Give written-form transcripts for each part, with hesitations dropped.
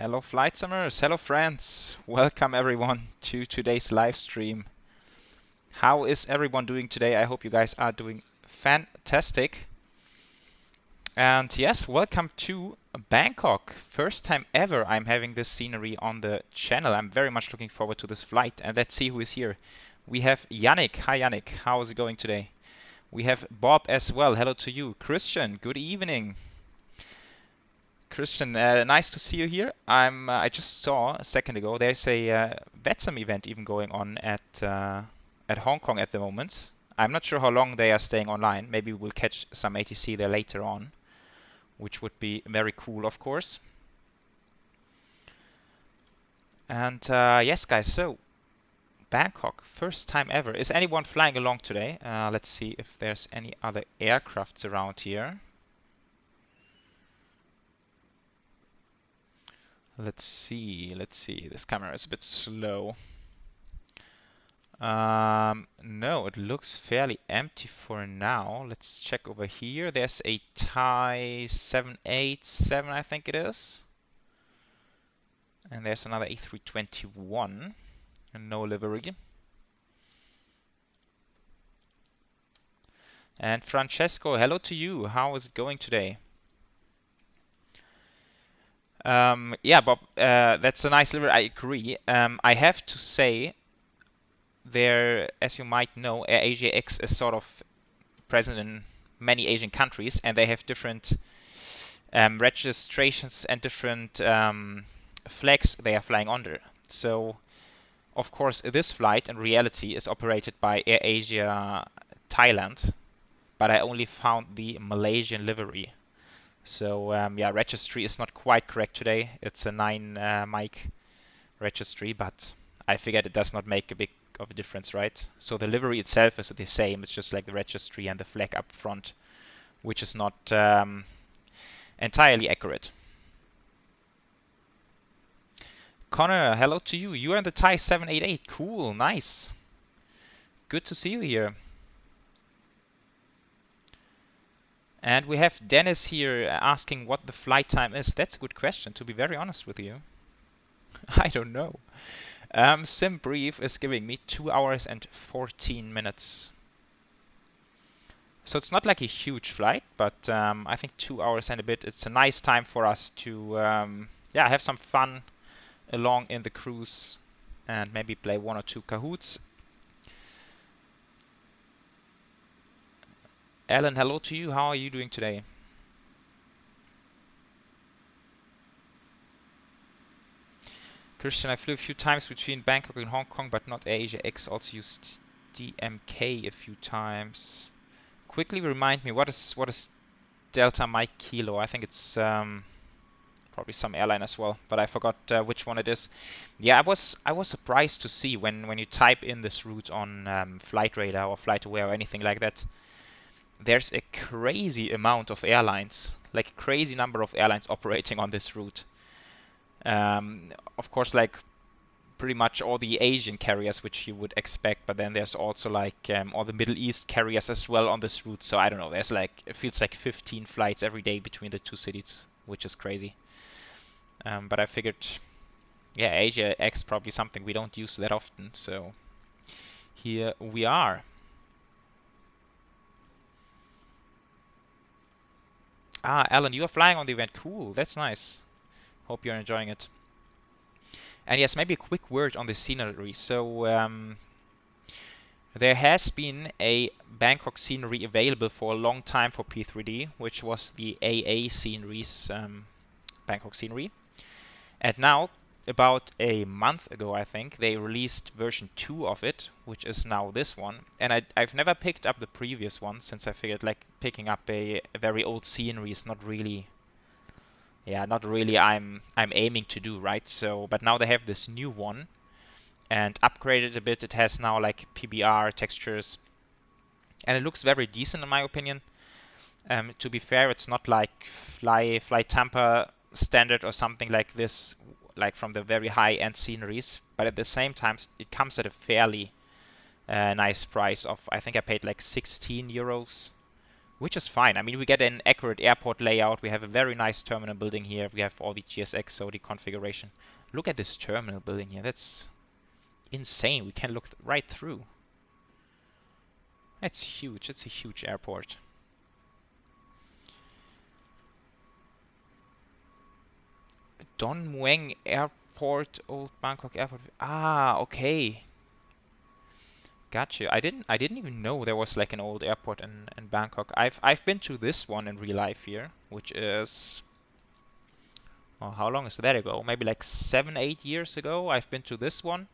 Hello Flight Simmers, hello friends, welcome everyone to today's live stream. How is everyone doing today? I hope you guys are doing fantastic. And yes, welcome to Bangkok. First time ever I'm having this scenery on the channel. I'm very much looking forward to this flight, and let's see who is here. We have Yannick. Hi Yannick, how is it going today? We have Bob as well, hello to you. Christian, good evening. Christian, nice to see you here. I just saw a second ago there's a VATSIM event even going on at Hong Kong at the moment. I'm not sure how long they are staying online. Maybe we'll catch some ATC there later on, which would be very cool, of course. And yes, guys. So Bangkok, first time ever. Is anyone flying along today? Let's see if there's any other aircrafts around here. Let's see. This camera is a bit slow. No, it looks fairly empty for now. Let's check over here. There's a Thai 787, I think it is. And there's another A321. And no livery. And Francesco, hello to you. How is it going today? Yeah, Bob, that's a nice livery. I agree. I have to say, there, as you might know, AirAsia X is sort of present in many Asian countries, and they have different registrations and different flags they are flying under. So, of course, this flight in reality is operated by AirAsia Thailand, but I only found the Malaysian livery. So yeah, registry is not quite correct today. It's a 9 mic registry, but I figured it does not make a big of a difference, right? So the livery itself is the same. It's just like the registry and the flag up front, which is not entirely accurate. Connor, hello to you. You are in the Thai 788. Cool, nice. Good to see you here. And we have Dennis here asking what the flight time is. That's a good question, to be very honest with you. I don't know. Sim Brief is giving me 2 hours and 14 minutes. So it's not like a huge flight, but I think 2 hours and a bit. It's a nice time for us to yeah, have some fun along in the cruise and maybe play 1 or 2 Kahoots. Alan, hello to you. How are you doing today? Christian, I flew a few times between Bangkok and Hong Kong, but not AirAsia X. Also used DMK a few times. Quickly remind me, what is Delta Mike Kilo? I think it's probably some airline as well, but I forgot which one it is. Yeah, I was surprised to see when you type in this route on Flight Radar or FlightAware or anything like that. There's a crazy amount of airlines, like a crazy number of airlines operating on this route. Of course, like pretty much all the Asian carriers which you would expect, but then there's also like all the Middle East carriers as well on this route. So I don't know, there's like, it feels like 15 flights every day between the two cities, which is crazy. But I figured, yeah, Asia X probably something we don't use that often, so here we are. Ah, Alan, you are flying on the event. Cool, that's nice. Hope you're enjoying it. And yes, maybe a quick word on the scenery. So there has been a Bangkok scenery available for a long time for P3D, which was the AA Sceneries Bangkok scenery. And now, about a month ago, I think, they released version 2 of it, which is now this one. And I've never picked up the previous one, since I figured like picking up a very old scenery is not really, yeah, not really I'm aiming to do, right? So, but now they have this new one and upgraded a bit. It has now like PBR textures, and it looks very decent in my opinion. To be fair, it's not like Fly Tampa standard or something like this, like from the very high-end sceneries, but at the same time it comes at a fairly nice price of, I think I paid like 16 euros which is fine. I mean, we get an accurate airport layout. We have a very nice terminal building here. We have all the GSX, so the configuration. Look at this terminal building here. That's insane. We can look right through. That's huge. It's a huge airport. Don Mueang Airport, Old Bangkok Airport. Ah, okay. Gotcha. I didn't even know there was like an old airport in Bangkok. I've been to this one in real life here, which is, well, how long is that ago? Maybe like 7-8 years ago. I've been to this one.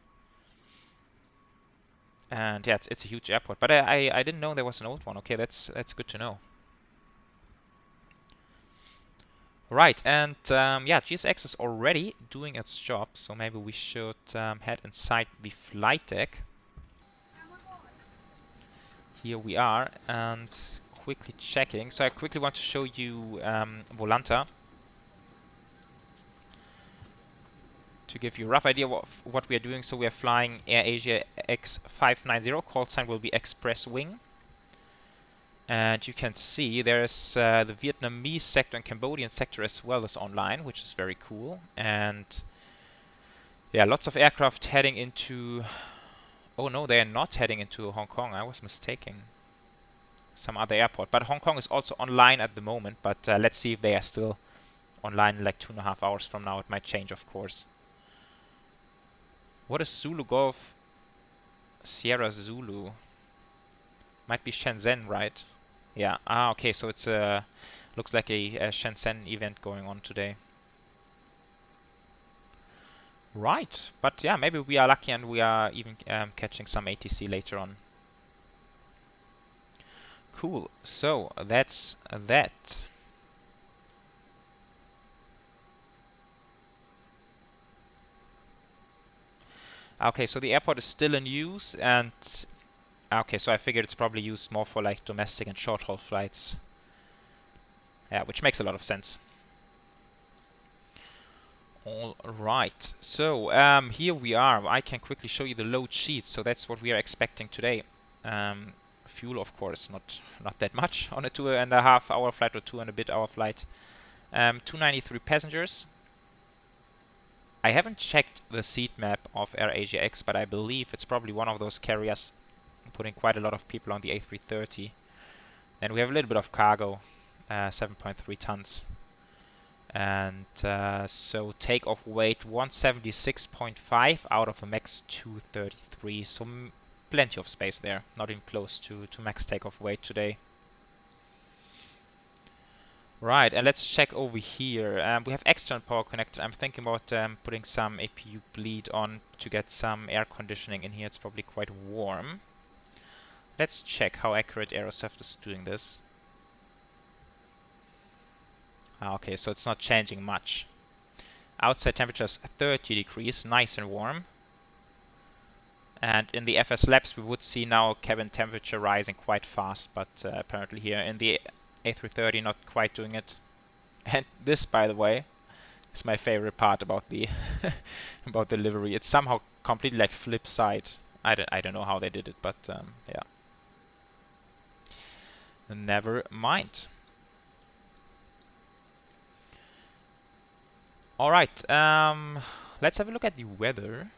And yeah, it's a huge airport. But I didn't know there was an old one. Okay, that's good to know. Right, and yeah, GSX is already doing its job, so maybe we should head inside the flight deck. Here we are, and quickly checking. So I quickly want to show you Volanta to give you a rough idea of what we are doing. So we are flying AirAsia X590. Call sign will be Express Wing. And you can see there's the Vietnamese sector and Cambodian sector as well as online, which is very cool. And yeah, lots of aircraft heading into... Oh no, they are not heading into Hong Kong. I was mistaken. Some other airport. But Hong Kong is also online at the moment. But let's see if they are still online in like 2.5 hours from now. It might change, of course. What is Zulu Golf Sierra Zulu? Might be Shenzhen, right? Yeah. Ah, okay. So it's looks like a Shenzhen event going on today. Right. But yeah, maybe we are lucky and we are even catching some ATC later on. Cool. So that's that. Okay, so the airport is still in use, and okay, so I figured it's probably used more for like domestic and short-haul flights. Yeah, which makes a lot of sense. All right, so here we are. I can quickly show you the load sheet. So that's what we are expecting today. Fuel, of course, not that much on a 2.5 hour flight or 2 and a bit hour flight. 293 passengers. I haven't checked the seat map of AirAsia X, but I believe it's probably one of those carriers putting quite a lot of people on the A330. Then we have a little bit of cargo, 7.3 tons. And so takeoff weight 176.5 out of a max 233. So plenty of space there, not even close to max takeoff weight today. Right, and let's check over here. We have external power connected. I'm thinking about putting some APU bleed on to get some air conditioning in here. It's probably quite warm. Let's check how accurate Aerosoft is doing this. Okay, so it's not changing much. Outside temperature is 30 degrees, nice and warm. And in the FS Labs we would see now cabin temperature rising quite fast, but apparently here in the A330 not quite doing it. And this, by the way, is my favorite part about the about the livery. It's somehow completely like flip side. I don't know how they did it, but yeah. Never mind. All right, let's have a look at the weather.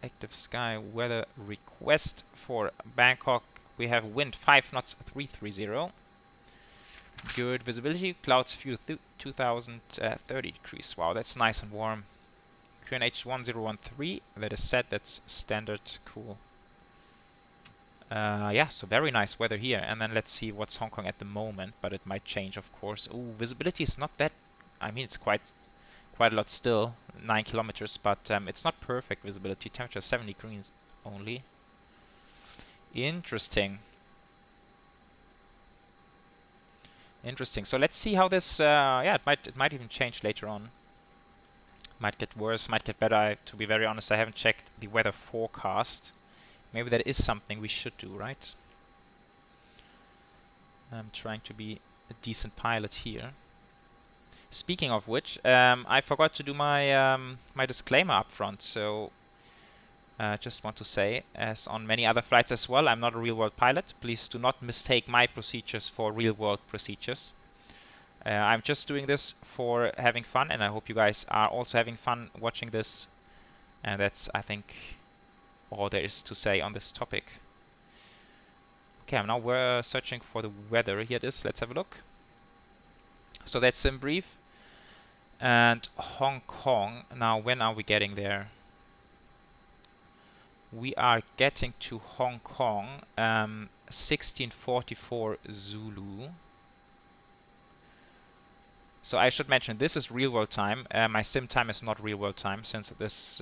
Active sky weather request for Bangkok. We have wind 5 knots 330. Good visibility, clouds few 2030 degrees. Wow, that's nice and warm. QNH 1013, that is set, that's standard, cool. Yeah, so very nice weather here. And then let's see what's Hong Kong at the moment, but it might change, of course. Ooh, visibility is not that, I mean, it's quite a lot still, 9 kilometers, but it's not perfect visibility. Temperature 7 degrees only. Interesting. Interesting. So let's see how this. Yeah, it might even change later on. Might get worse, might get better. To be very honest, I haven't checked the weather forecast. Maybe that is something we should do, right? I'm trying to be a decent pilot here. Speaking of which, I forgot to do my my disclaimer up front. So Just want to say, as on many other flights as well, I'm not a real-world pilot. Please do not mistake my procedures for real-world procedures. I'm just doing this for having fun, and I hope you guys are also having fun watching this. And that's, I think, all there is to say on this topic. Okay, I'm now searching for the weather. Here it is. Let's have a look. So that's in brief. And Hong Kong. Now, when are we getting there? We are getting to Hong Kong 1644 Zulu. So I should mention this is real world time. My sim time is not real world time, since this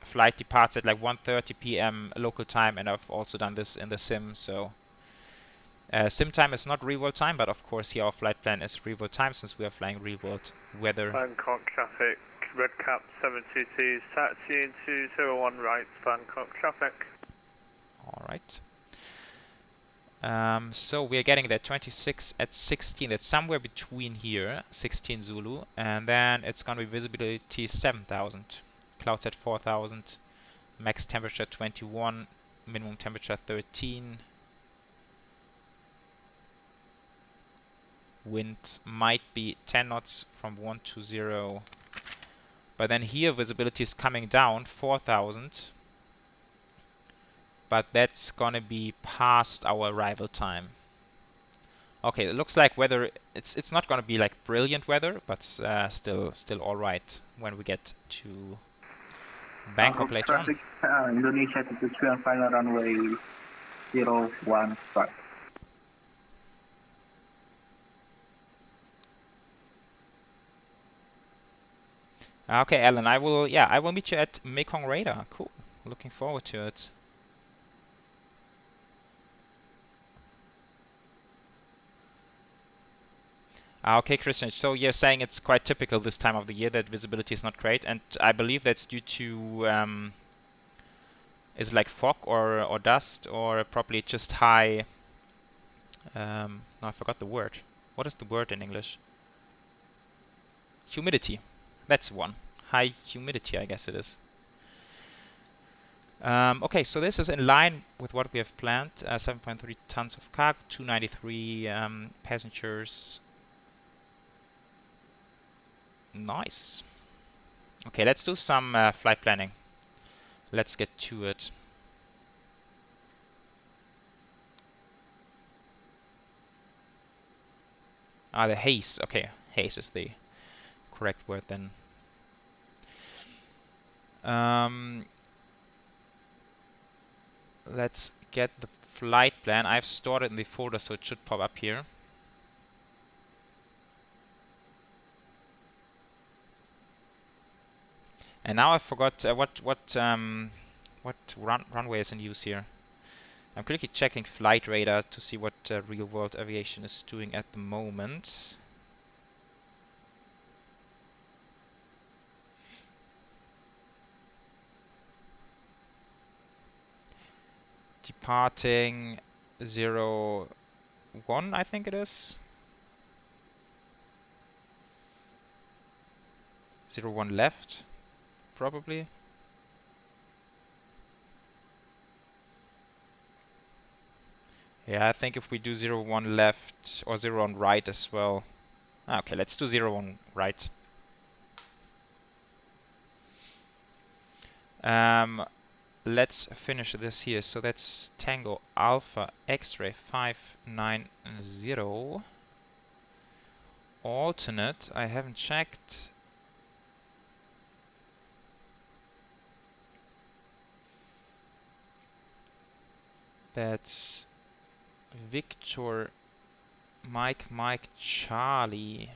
flight departs at like 1:30 p.m. local time, and I've also done this in the sim. So sim time is not real world time, but of course here our flight plan is real world time, since we are flying real world weather. Bangkok traffic, red cap 722, taxi into 01 right, Bangkok traffic. Alright. So we are getting there 26 at 16. That's somewhere between here, 16 Zulu, and then it's going to be visibility 7,000, clouds at 4,000, max temperature 21, minimum temperature 13. Wind might be 10 knots from 120. But then here visibility is coming down 4,000. But that's gonna be past our arrival time. Okay, it looks like weather. It's not gonna be like brilliant weather, but still all right when we get to Bangkok later traffic, on. Indonesia to and final runway 01 start. Okay, Alan, I will meet you at Mekong Radar. Cool. Looking forward to it. Okay, Christian, so you're saying it's quite typical this time of the year that visibility is not great, and I believe that's due to, is it like fog or dust, or probably just high, no, I forgot the word. What is the word in English? Humidity. That's one. High humidity, I guess it is. Okay, so this is in line with what we have planned. 7.3 tons of cargo, 293 passengers. Nice. Okay, let's do some flight planning. Let's get to it. The haze. Okay, haze is the correct word then. Let's get the flight plan. I've stored it in the folder, so it should pop up here. And now I forgot what runway is in use here. I'm quickly checking flight radar to see what real world aviation is doing at the moment. Departing 01, I think it is. 01 left, probably. Yeah, I think if we do 01 left or 01 right as well. Okay, let's do 01 right. Let's finish this here. So that's Tango Alpha X-Ray 590. Alternate, I haven't checked. That's Victor Mike Charlie.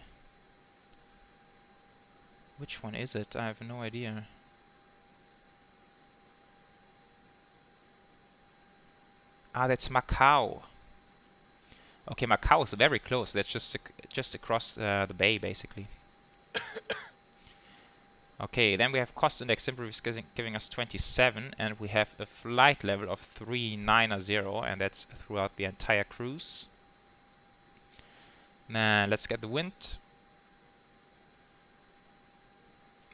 Which one is it? I have no idea. Ah, that's Macau. Okay, Macau is very close. That's just across the bay, basically. Okay, then we have cost index Immersion giving us 27, and we have a flight level of 390, and that's throughout the entire cruise. Now let's get the wind.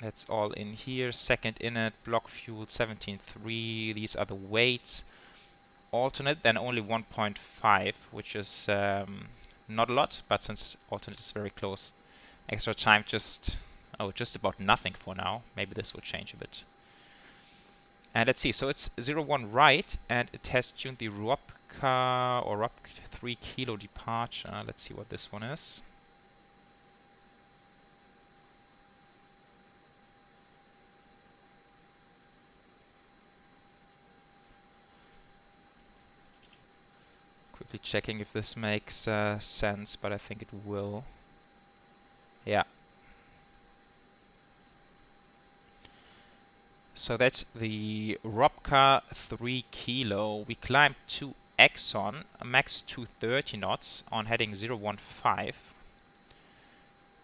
That's all in here. Second inlet, block fuel 17.3. These are the weights. Alternate, then only 1.5, which is not a lot, but since alternate is very close. Extra time just about nothing for now. Maybe this will change a bit. And let's see, so it's 01 right, and it has tuned the ROPCA or ROP 3 kilo departure. Let's see what this one is. Quickly checking if this makes sense, but I think it will. Yeah. So that's the ROPCA 3 kilo. We climbed to Exxon, max 230 knots on heading 015.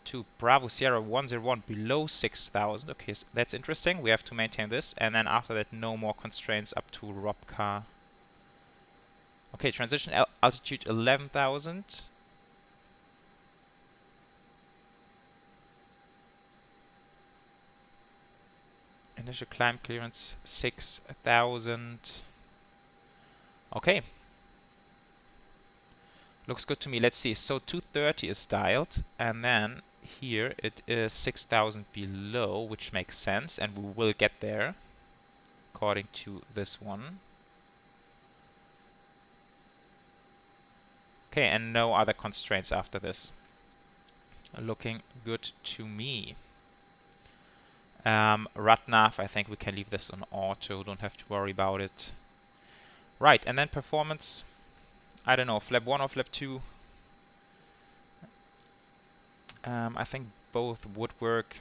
To Bravo Sierra 101 below 6,000. Okay, so that's interesting. We have to maintain this. And then after that, no more constraints up to ROPCA. Okay, transition altitude 11,000. Initial climb clearance 6,000. Okay. Looks good to me. Let's see. So 230 is dialed, and then here it is 6,000 below, which makes sense, and we will get there according to this one. Okay, and no other constraints after this. Looking good to me. RATNAV, I think we can leave this on auto, don't have to worry about it. Right, and then performance, I don't know, flap 1 or flap 2. I think both would work.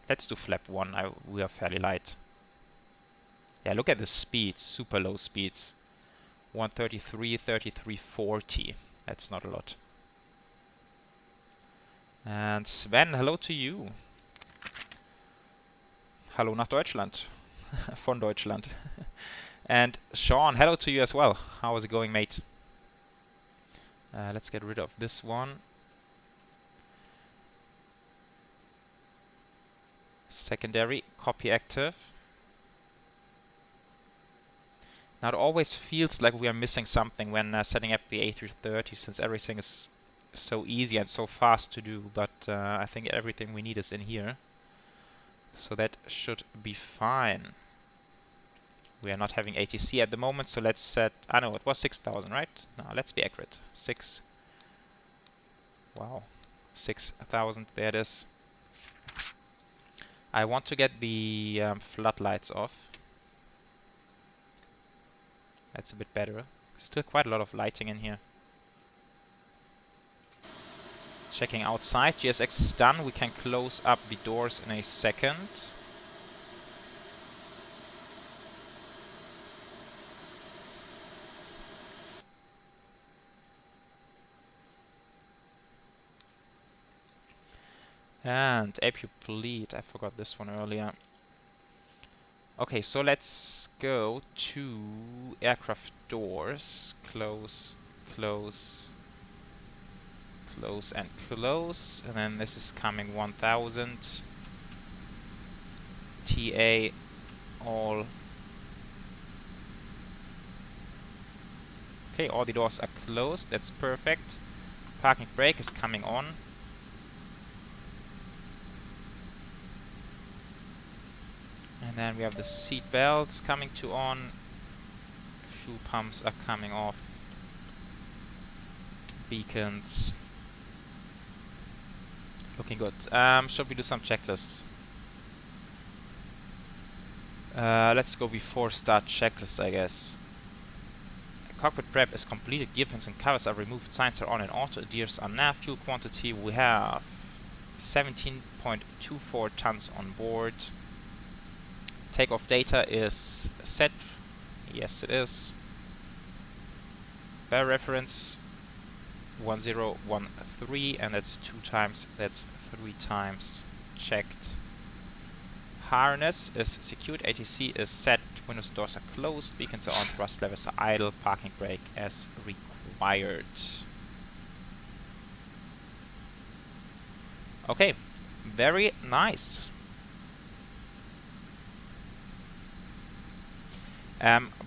Let's do flap 1, we are fairly light. Yeah, look at the speeds, super low speeds. 133, 33, 40. That's not a lot. And Sven, hello to you. Hallo nach Deutschland. Von Deutschland. And Sean, hello to you as well. How is it going, mate? Let's get rid of this one. Secondary, copy active. Now it always feels like we are missing something when setting up the A330, since everything is so easy and so fast to do, but I think everything we need is in here. So that should be fine. We are not having ATC at the moment, so let's set... I know, it was 6,000, right? No, let's be accurate. 6... Wow. 6,000, there it is. I want to get the floodlights off. That's a bit better. Still quite a lot of lighting in here. Checking outside. GSX is done. We can close up the doors in a second. And APU Fleet. I forgot this one earlier. Okay, so let's go to aircraft doors. Close, close, close and close. And then this is coming 1000. TA all. Okay, all the doors are closed. That's perfect. Parking brake is coming on. And then we have the seat belts coming to on. Fuel pumps are coming off. Beacons. Looking good. Should we do some checklists? Let's go before start checklist, I guess. Cockpit prep is completed. Gear pins and covers are removed. Signs are on and auto. Adheres are nav. Fuel quantity, we have 17.24 tons on board. Takeoff data is set. Yes, it is. Bear reference 1013, and that's 2 times, that's 3 times checked. Harness is secured, ATC is set, windows and doors are closed, beacons are on, thrust levers are idle, parking brake as required. Okay, very nice.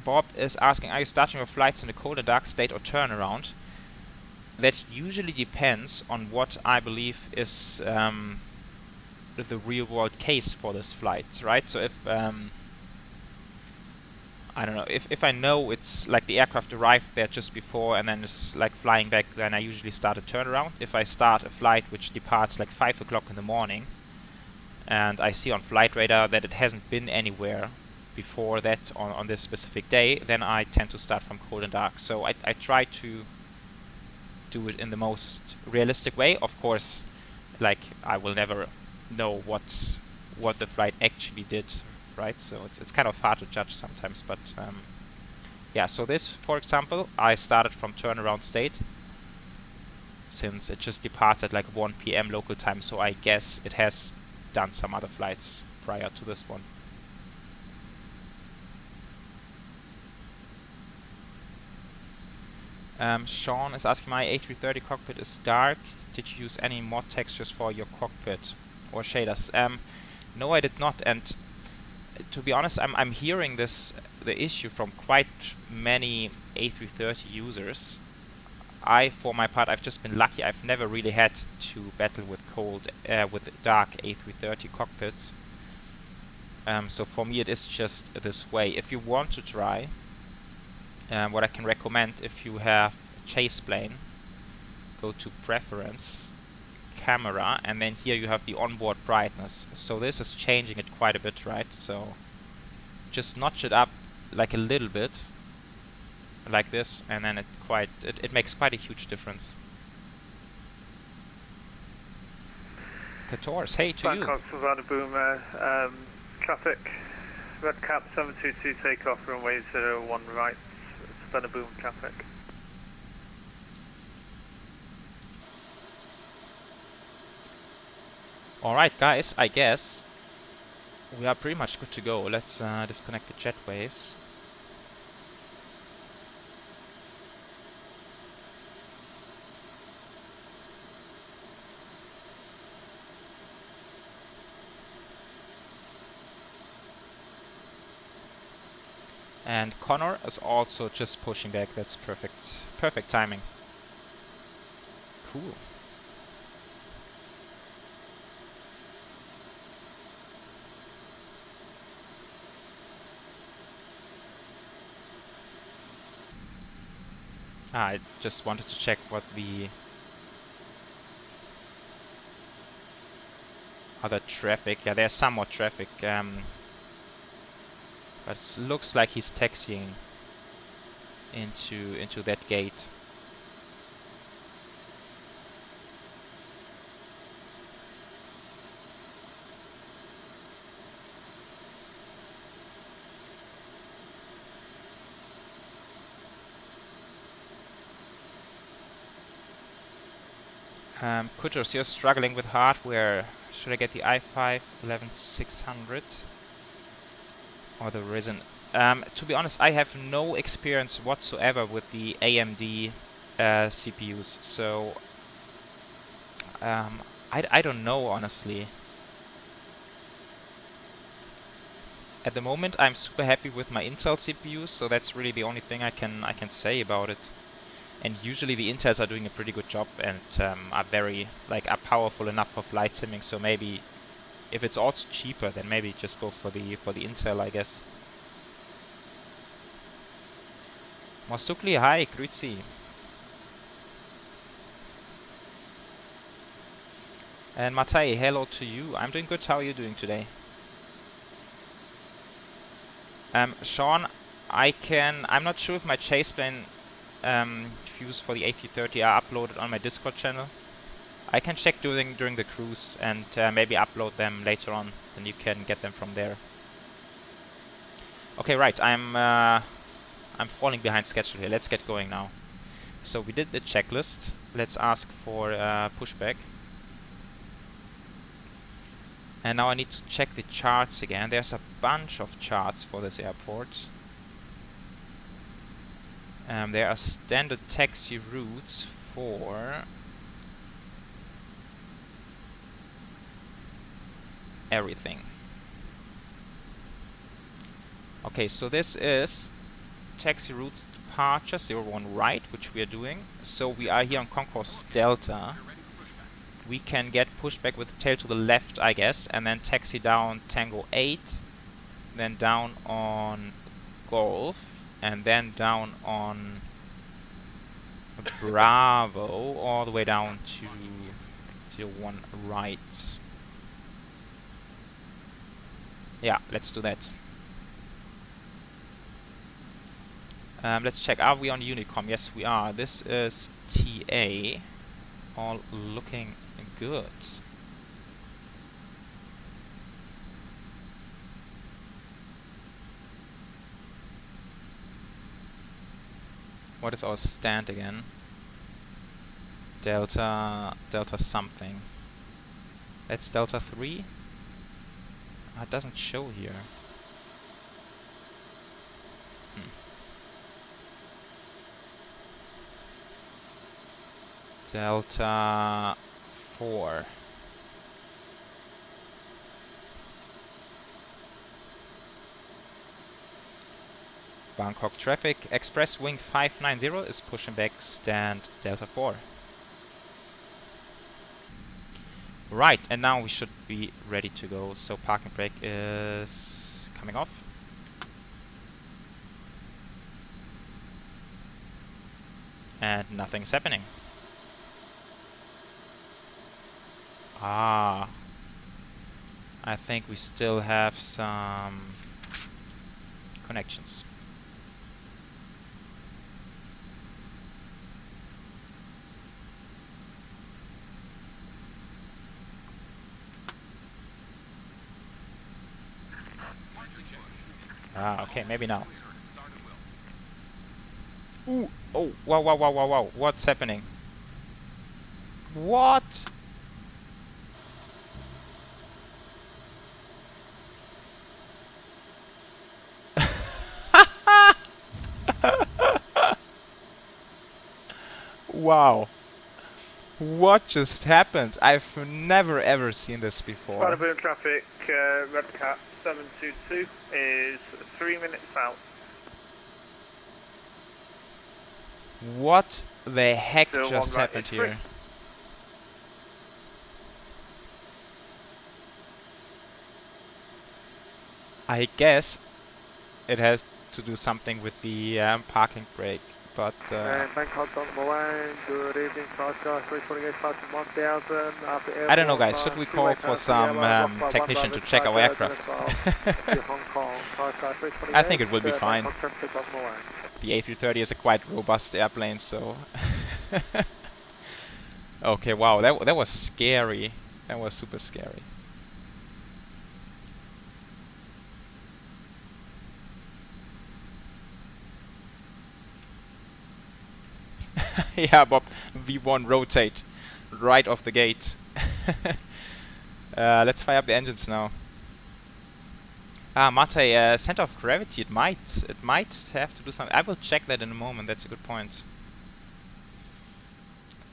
Bob is asking, are you starting your flights in a cold and dark state or turnaround? That usually depends on what I believe is the real world case for this flight, right? So if I don't know, if I know it's like the aircraft arrived there just before and then it's like flying back, then I usually start a turnaround. If I start a flight which departs like 5 o'clock in the morning and I see on flight radar that it hasn't been anywhere before that on this specific day, then I tend to start from cold and dark. So I try to do it in the most realistic way. Of course, like I will never know what the flight actually did, right? So it's kind of hard to judge sometimes, but yeah. So this, for example, I started from turnaround state since it just departs at like 1 p.m. local time. So I guess it has done some other flights prior to this one. Sean is asking, my A330 cockpit is dark. Did you use any mod textures for your cockpit or shaders? No, I did not. And to be honest, I'm hearing the issue from quite many A330 users. For my part, I've just been lucky. I've never really had to battle with with dark A330 cockpits. So for me, it is just this way. If you want to try, what I can recommend, if you have a chase plane, go to Preference, Camera, and then here you have the onboard brightness. So this is changing it quite a bit, right? So just notch it up like a little bit, like this, and then it makes quite a huge difference. Kators, hey to you. Bangkok, Savannah Boomer, traffic, red cap 722 takeoff, runway 01 right, Savannah Boom traffic. Alright guys, I guess we are pretty much good to go. Let's disconnect the jetways. And Connor is also just pushing back. That's perfect timing. Cool. I just wanted to check what the other traffic. Yeah, there's some more traffic. But it looks like he's taxiing into that gate. Kutros, you're struggling with hardware. Should I get the i5 11600 or the Ryzen? To be honest, I have no experience whatsoever with the AMD CPUs, so I don't know honestly. At the moment, I'm super happy with my Intel CPUs, so that's really the only thing I can say about it. And usually the Intels are doing a pretty good job and are powerful enough for flight simming. So maybe if it's also cheaper, then maybe just go for the Intel, I guess. Mostukli, hi, grüezi. And Matai, hello to you. I'm doing good. How are you doing today? Sean, I'm not sure if my chase plane views for the A330 are uploaded on my Discord channel. I can check during the cruise and maybe upload them later on, then you can get them from there. Okay, right, I'm falling behind schedule here. Let's get going now. So we did the checklist. Let's ask for pushback. And now I need to check the charts again. There's a bunch of charts for this airport. There are standard taxi routes for everything. Okay, so this is taxi routes departure 01 right, which we are doing. So we are here on Concourse Delta. We can get pushed back with the tail to the left, I guess, and then taxi down Tango 8, then down on Golf, and then down on Bravo, all the way down to 01 right. Yeah, let's do that. Let's check. Are we on Unicom? Yes, we are. This is TA. All looking good. What is our stand again? Delta something. That's Delta 3? Oh, it doesn't show here. Delta 4. Bangkok traffic. Express wing 590 is pushing back stand Delta 4. Right, and now we should be ready to go. So parking brake is coming off. And nothing's happening. Ah, I think we still have some connections. Ah, okay, maybe now. Ooh, oh, wow, wow, wow, wow, wow, what's happening? What? Wow. What just happened? I've never ever seen this before. Motherboard traffic, Red Cap 722 is 3 minutes out. What the heck Still just one right happened is here? free. I guess it has to do something with the parking brake, but Bangkok on the line, good evening, Sky 328 passing 1000. I don't know, guys. Should we call for some technician to check our aircraft? I think it will be fine. The A330 is a quite robust airplane, so... Okay, wow, that was scary. That was super scary. Yeah, Bob, V1 rotate right off the gate. Let's fire up the engines now. Ah, Mate, center of gravity, it might have to do something. I will check that in a moment, that's a good point.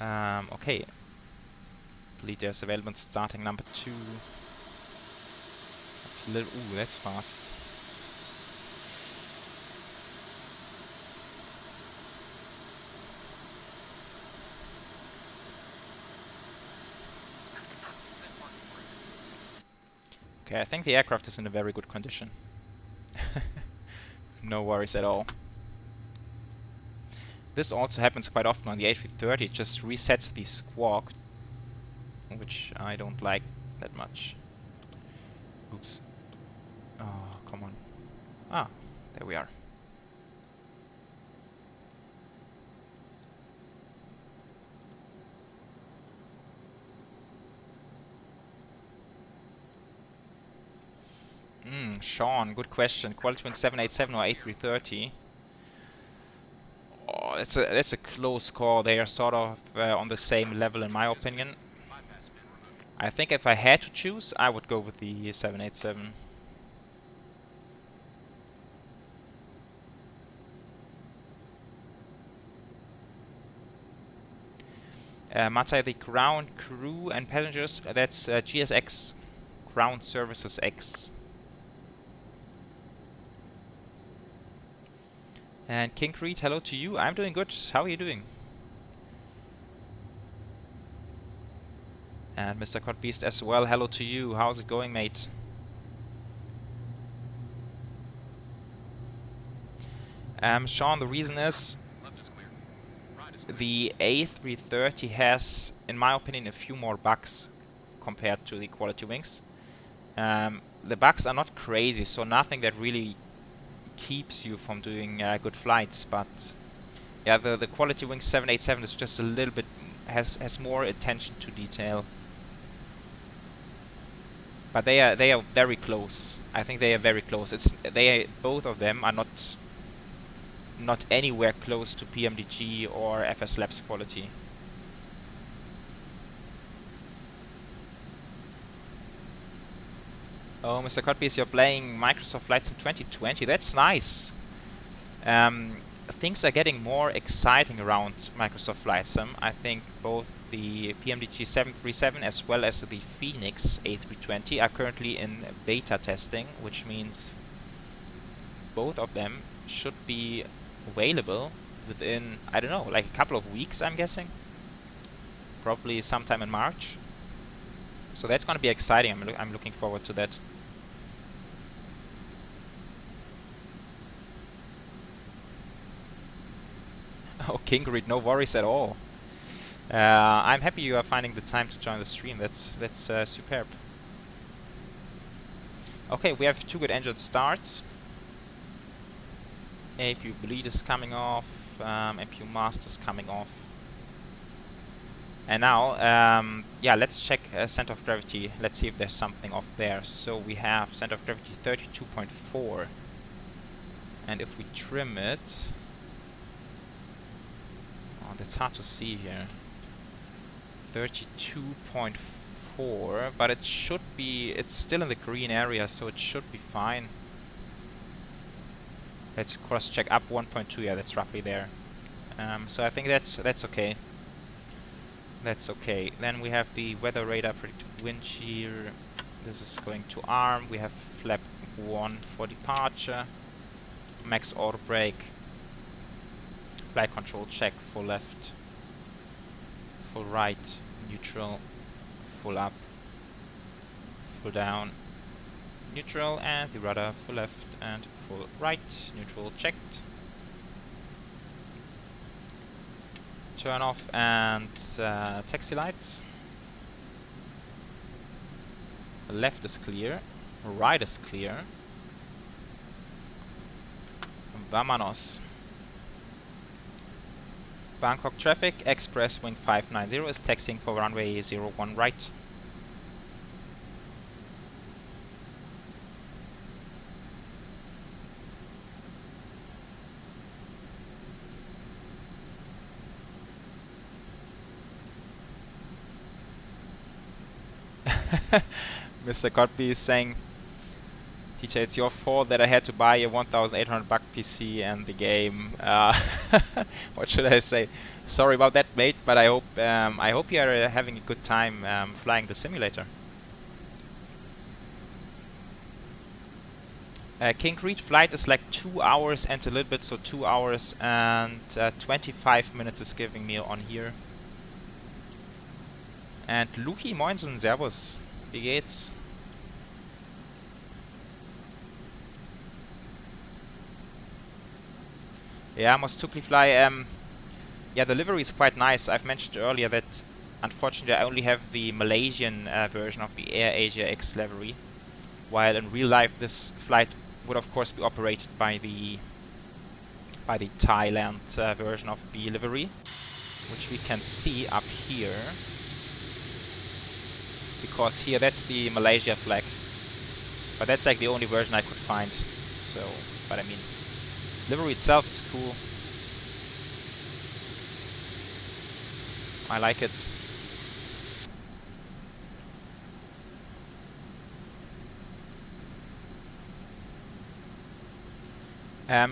Okay. Bleed their surveillance starting number 2. That's a little, ooh, that's fast. Okay, I think the aircraft is in a very good condition. No worries at all. This also happens quite often on the A330, it just resets the squawk, which I don't like that much. Oops. Oh, come on. Ah, there we are. Sean, good question. Quality wing 787 or A330? Oh, that's a close call. They are sort of on the same level in my opinion. I think if I had to choose, I would go with the 787. Mate, the ground crew and passengers, that's GSX Ground Services X. And King Creed, hello to you. I'm doing good. How are you doing? And Mr. Codbeast as well, hello to you. How's it going, mate? Sean, the reason is the A330 has, in my opinion, a few more bugs compared to the Quality Wings. The bugs are not crazy, so nothing that really keeps you from doing good flights, but yeah, the Quality Wings 787 is just a little bit, has more attention to detail. But they are very close. I think they are very close. Both of them are not anywhere close to PMDG or FS Labs quality. Oh, Mr. Codbeast, you're playing Microsoft Flight Sim 2020. That's nice. Things are getting more exciting around Microsoft Flight Sim. I think both the PMDG 737 as well as the Phoenix A320 are currently in beta testing, which means both of them should be available within, I don't know, like a couple of weeks, I'm guessing. Probably sometime in March. So that's going to be exciting. I'm looking forward to that. Oh, Kingreed, no worries at all. I'm happy you are finding the time to join the stream. That's superb. Okay, we have 2 good engine starts. APU bleed is coming off. APU master is coming off. And now, yeah, let's check center of gravity. Let's see if there's something off there. So we have center of gravity 32.4, and if we trim it, oh, that's hard to see here. 32.4, but it should be. It's still in the green area, so it should be fine. Let's cross-check up 1.2. Yeah, that's roughly there. So I think that's okay. That's okay. Then we have the weather radar predicted wind shear. This is going to arm. We have flap 1 for departure. Max auto brake. Flight control check. Full left. Full right. Neutral. Full up. Full down. Neutral, and the rudder full left and full right. Neutral checked. Turn off and taxi lights. Left is clear, right is clear. Vámonos. Bangkok traffic, Express Wing 590 is taxiing for runway 01 right. Mr. Godby is saying, TJ, it's your fault that I had to buy a 1,800 buck PC and the game. What should I say? Sorry about that, mate. But I hope you are having a good time flying the simulator. King Creed flight is like 2 hours and a little bit, so 2 hours and 25 minutes is giving me on here. And Luki Moinsen, servus. Wie geht's? Yeah, Mostukli fly. Yeah, the livery is quite nice. I've mentioned earlier that unfortunately I only have the Malaysian version of the AirAsia X livery, while in real life this flight would of course be operated by the Thailand version of the livery, which we can see up here. Because here that's the Malaysia flag, but that's like the only version I could find. So, but I mean, livery itself is cool. I like it.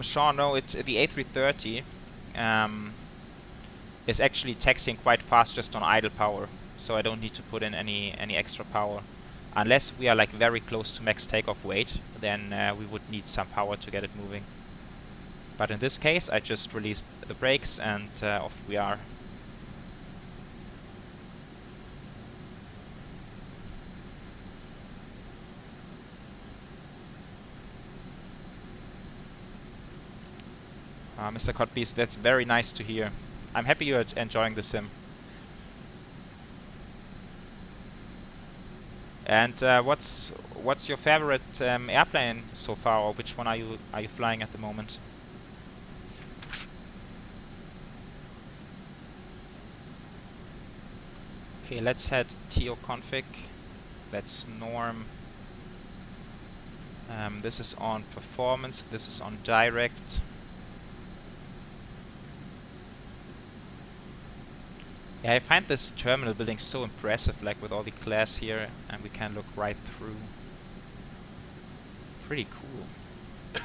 Sean, no, the A330 is actually taxiing quite fast just on idle power. So I don't need to put in any extra power. Unless we are like very close to max takeoff weight, then we would need some power to get it moving. But in this case, I just released the brakes and off we are. Mr. Codbeast, that's very nice to hear. I'm happy you're enjoying the sim. And what's your favorite airplane so far, or which one are you flying at the moment? Okay, let's head TO config. That's norm. This is on performance. This is on direct. Yeah, I find this terminal building so impressive, like with all the glass here, and we can look right through. Pretty cool.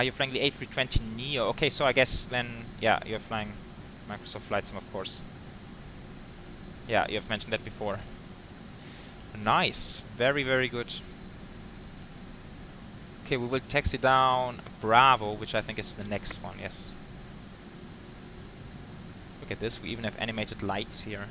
You're flying the A320 Neo. Okay, so I guess then, yeah, you're flying Microsoft Flight Sim, of course. Yeah, you have mentioned that before. Nice, very, very good. Okay, we will taxi down Bravo, which I think is the next one, yes. Look at this, we even have animated lights here.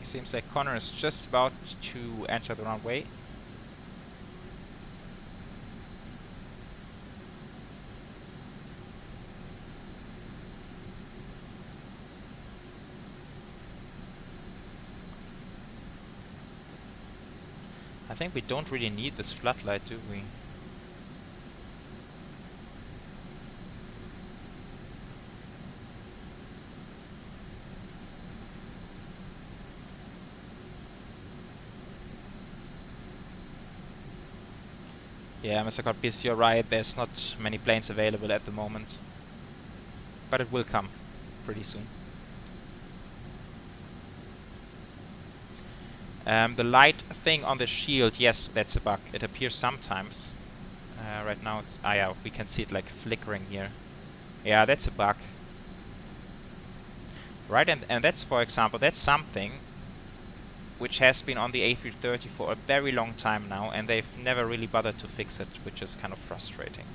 Seems like Connor is just about to enter the runway. I think we don't really need this floodlight, do we? Yeah, Mr. Codbeast, you're right, there's not many planes available at the moment. But it will come pretty soon. The light thing on the shield, yes, that's a bug. It appears sometimes. Right now it's... Ah yeah, we can see it like flickering here. Yeah, that's a bug. Right, and that's, for example, that's something which has been on the A330 for a very long time now, and they've never really bothered to fix it, which is kind of frustrating.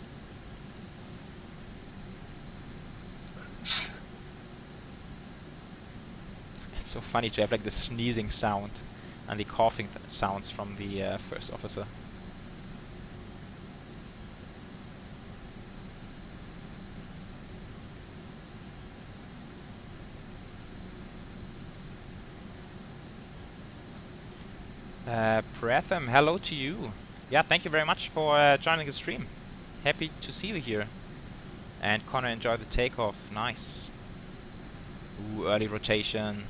It's so funny to have like the sneezing sound and the coughing sounds from the first officer. Pratham, hello to you. Yeah, thank you very much for joining the stream. Happy to see you here. And Connor, enjoy the takeoff. Nice. Ooh, early rotation.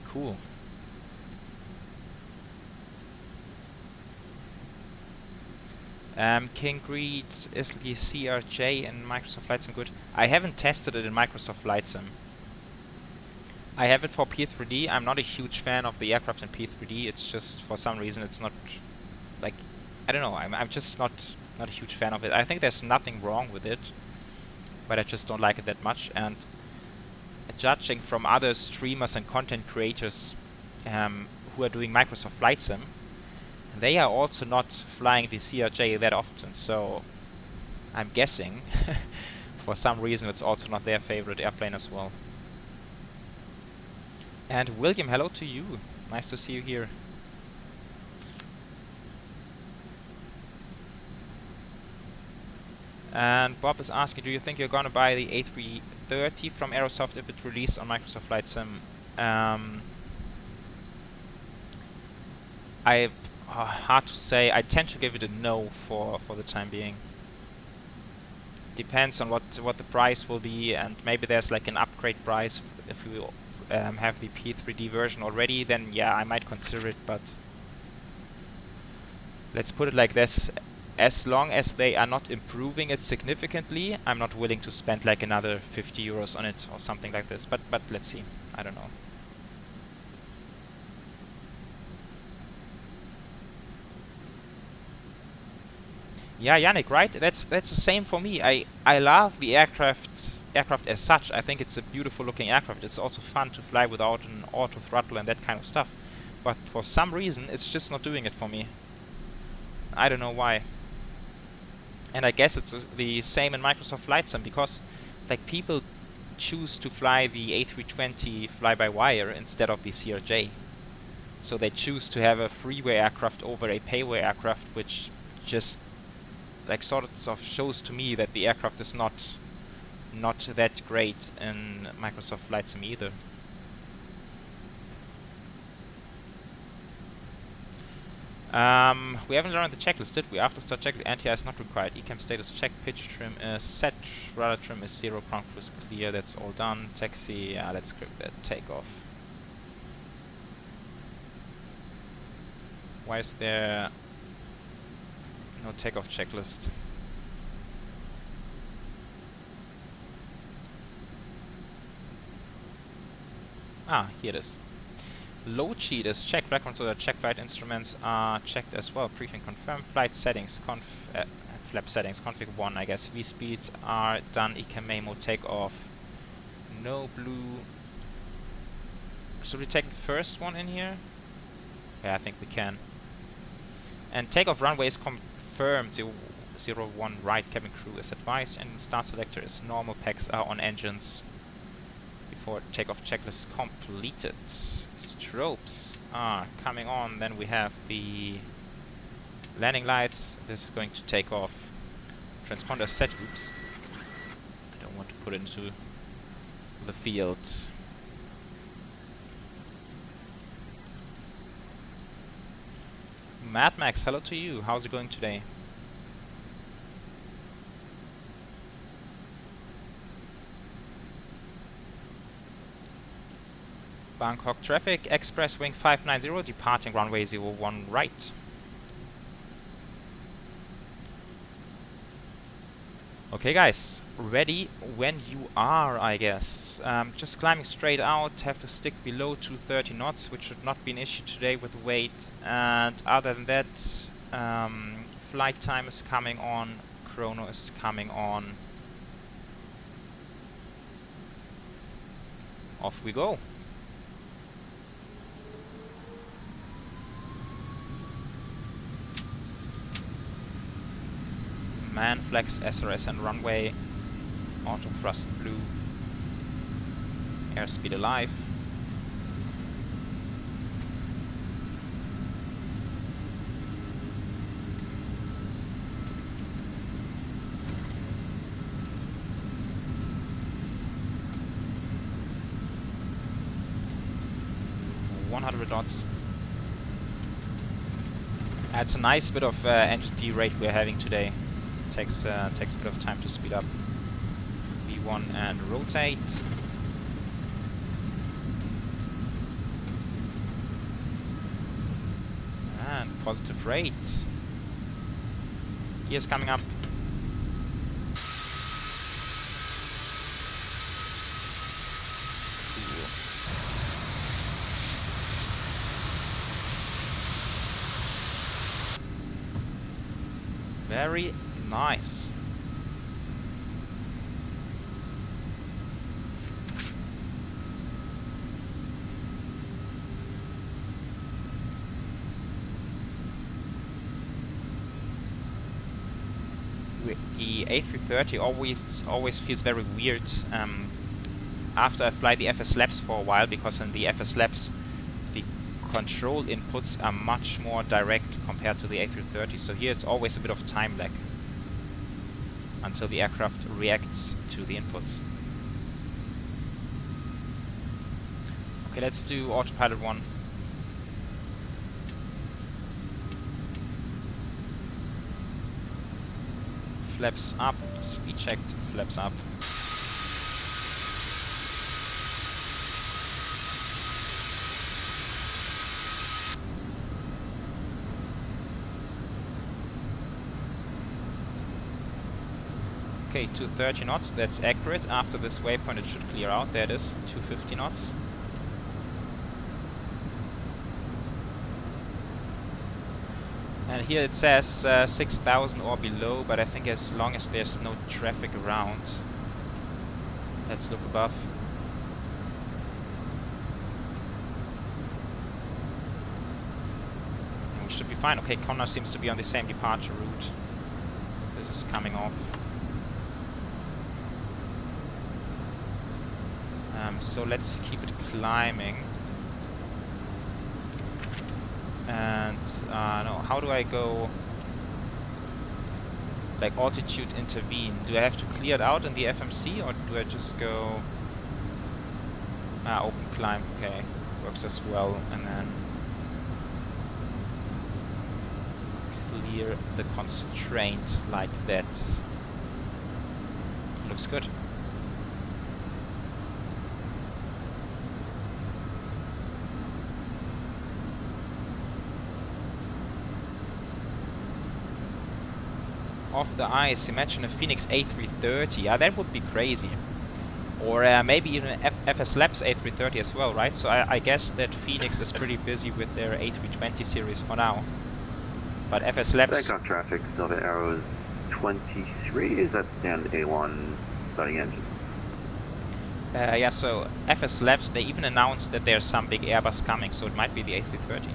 Cool. King Greed, is the CRJ in Microsoft Flight Sim good? I haven't tested it in Microsoft Flight Sim. I have it for P3D. I'm not a huge fan of the aircraft in P3D. It's just, for some reason, it's not, like, I don't know, I'm just not a huge fan of it. I think there's nothing wrong with it, but I just don't like it that much. And judging from other streamers and content creators who are doing Microsoft Flight Sim, they are also not flying the CRJ that often, so I'm guessing for some reason it's also not their favorite airplane as well. And William, hello to you. Nice to see you here. And Bob is asking, do you think you're gonna buy the A330 from Aerosoft if it's released on Microsoft Flight Sim? Hard to say. I tend to give it a no for the time being. depends on what the price will be, and maybe there's like an upgrade price if we have the P3D version already. Then yeah, I might consider it. But let's put it like this: as long as they are not improving it significantly, I'm not willing to spend like another 50 euros on it or something like this. But let's see. I don't know. Yeah, Yannick, right? That's the same for me. I love the aircraft as such. I think it's a beautiful looking aircraft. It's also fun to fly without an auto throttle and that kind of stuff. But for some reason, it's just not doing it for me. I don't know why. And I guess it's the same in Microsoft Flight Sim, because like people choose to fly the A320 fly-by-wire instead of the CRJ. So they choose to have a freeway aircraft over a payway aircraft, which just like sort of shows to me that the aircraft is not that great in Microsoft Flight Sim either. We haven't run the checklist, did we? After start checklist, anti-air is not required. ECAM status check, pitch trim is set, rudder trim is 0, ground crew is clear, that's all done. Taxi, yeah, let's script that. Takeoff. Why is there no takeoff checklist? Ah, here it is. Load sheet is checked. Records or check flight instruments are checked as well. Briefing confirmed. Flight settings, flap settings, config 1, I guess. V speeds are done. ECAM mode takeoff. No blue. Should we take the first one in here? Yeah, I think we can. And takeoff runway is confirmed. 01 right. Cabin crew is advised. Engine start selector is normal. Packs are on engines. Before takeoff checklist completed. Strobes are coming on. Then we have the landing lights. This is going to take off. Transponder set. Oops. I don't want to put it into the field. Mad Max, hello to you. How's it going today? Bangkok traffic, express wing 590, departing runway 01 right. Okay guys, ready when you are, I guess. Just climbing straight out, have to stick below 230 knots, which should not be an issue today with weight. And other than that, flight time is coming on, chrono is coming on. Off we go. Man flex, SRS and runway, auto thrust blue, airspeed alive. Knots. That's a nice bit of engine D-rate we're having today. Takes a bit of time to speed up. V1 and rotate. And positive rate. Gears coming up. Very nice. The A330 always feels very weird after I fly the FS Labs for a while, because in the FS Labs the control inputs are much more direct compared to the A330, so here it's always a bit of time lag until the aircraft reacts to the inputs. Okay, let's do autopilot 1. Flaps up. Speed checked, flaps up. Okay, 230 knots, that's accurate. After this waypoint it should clear out. There it is, 250 knots. And here it says 6,000 or below, but I think as long as there's no traffic around. Let's look above. And we should be fine. Okay, Connor seems to be on the same departure route. This is coming off. So let's keep it climbing. And no, how do I go like altitude intervene? Do I have to clear it out in the FMC or do I just go open climb? Okay, works as well. And then clear the constraint like that. Looks good. Off the ice, imagine a Phoenix A330, yeah, that would be crazy. Or maybe even FS Labs A330 as well, right? So I guess that Phoenix is pretty busy with their A320 series for now. But FS Labs... Takeoff traffic, Delta Arrow is 23, is that standard A1 starting engine? Yeah, so FS Labs, they even announced that there's some big Airbus coming, so it might be the A330.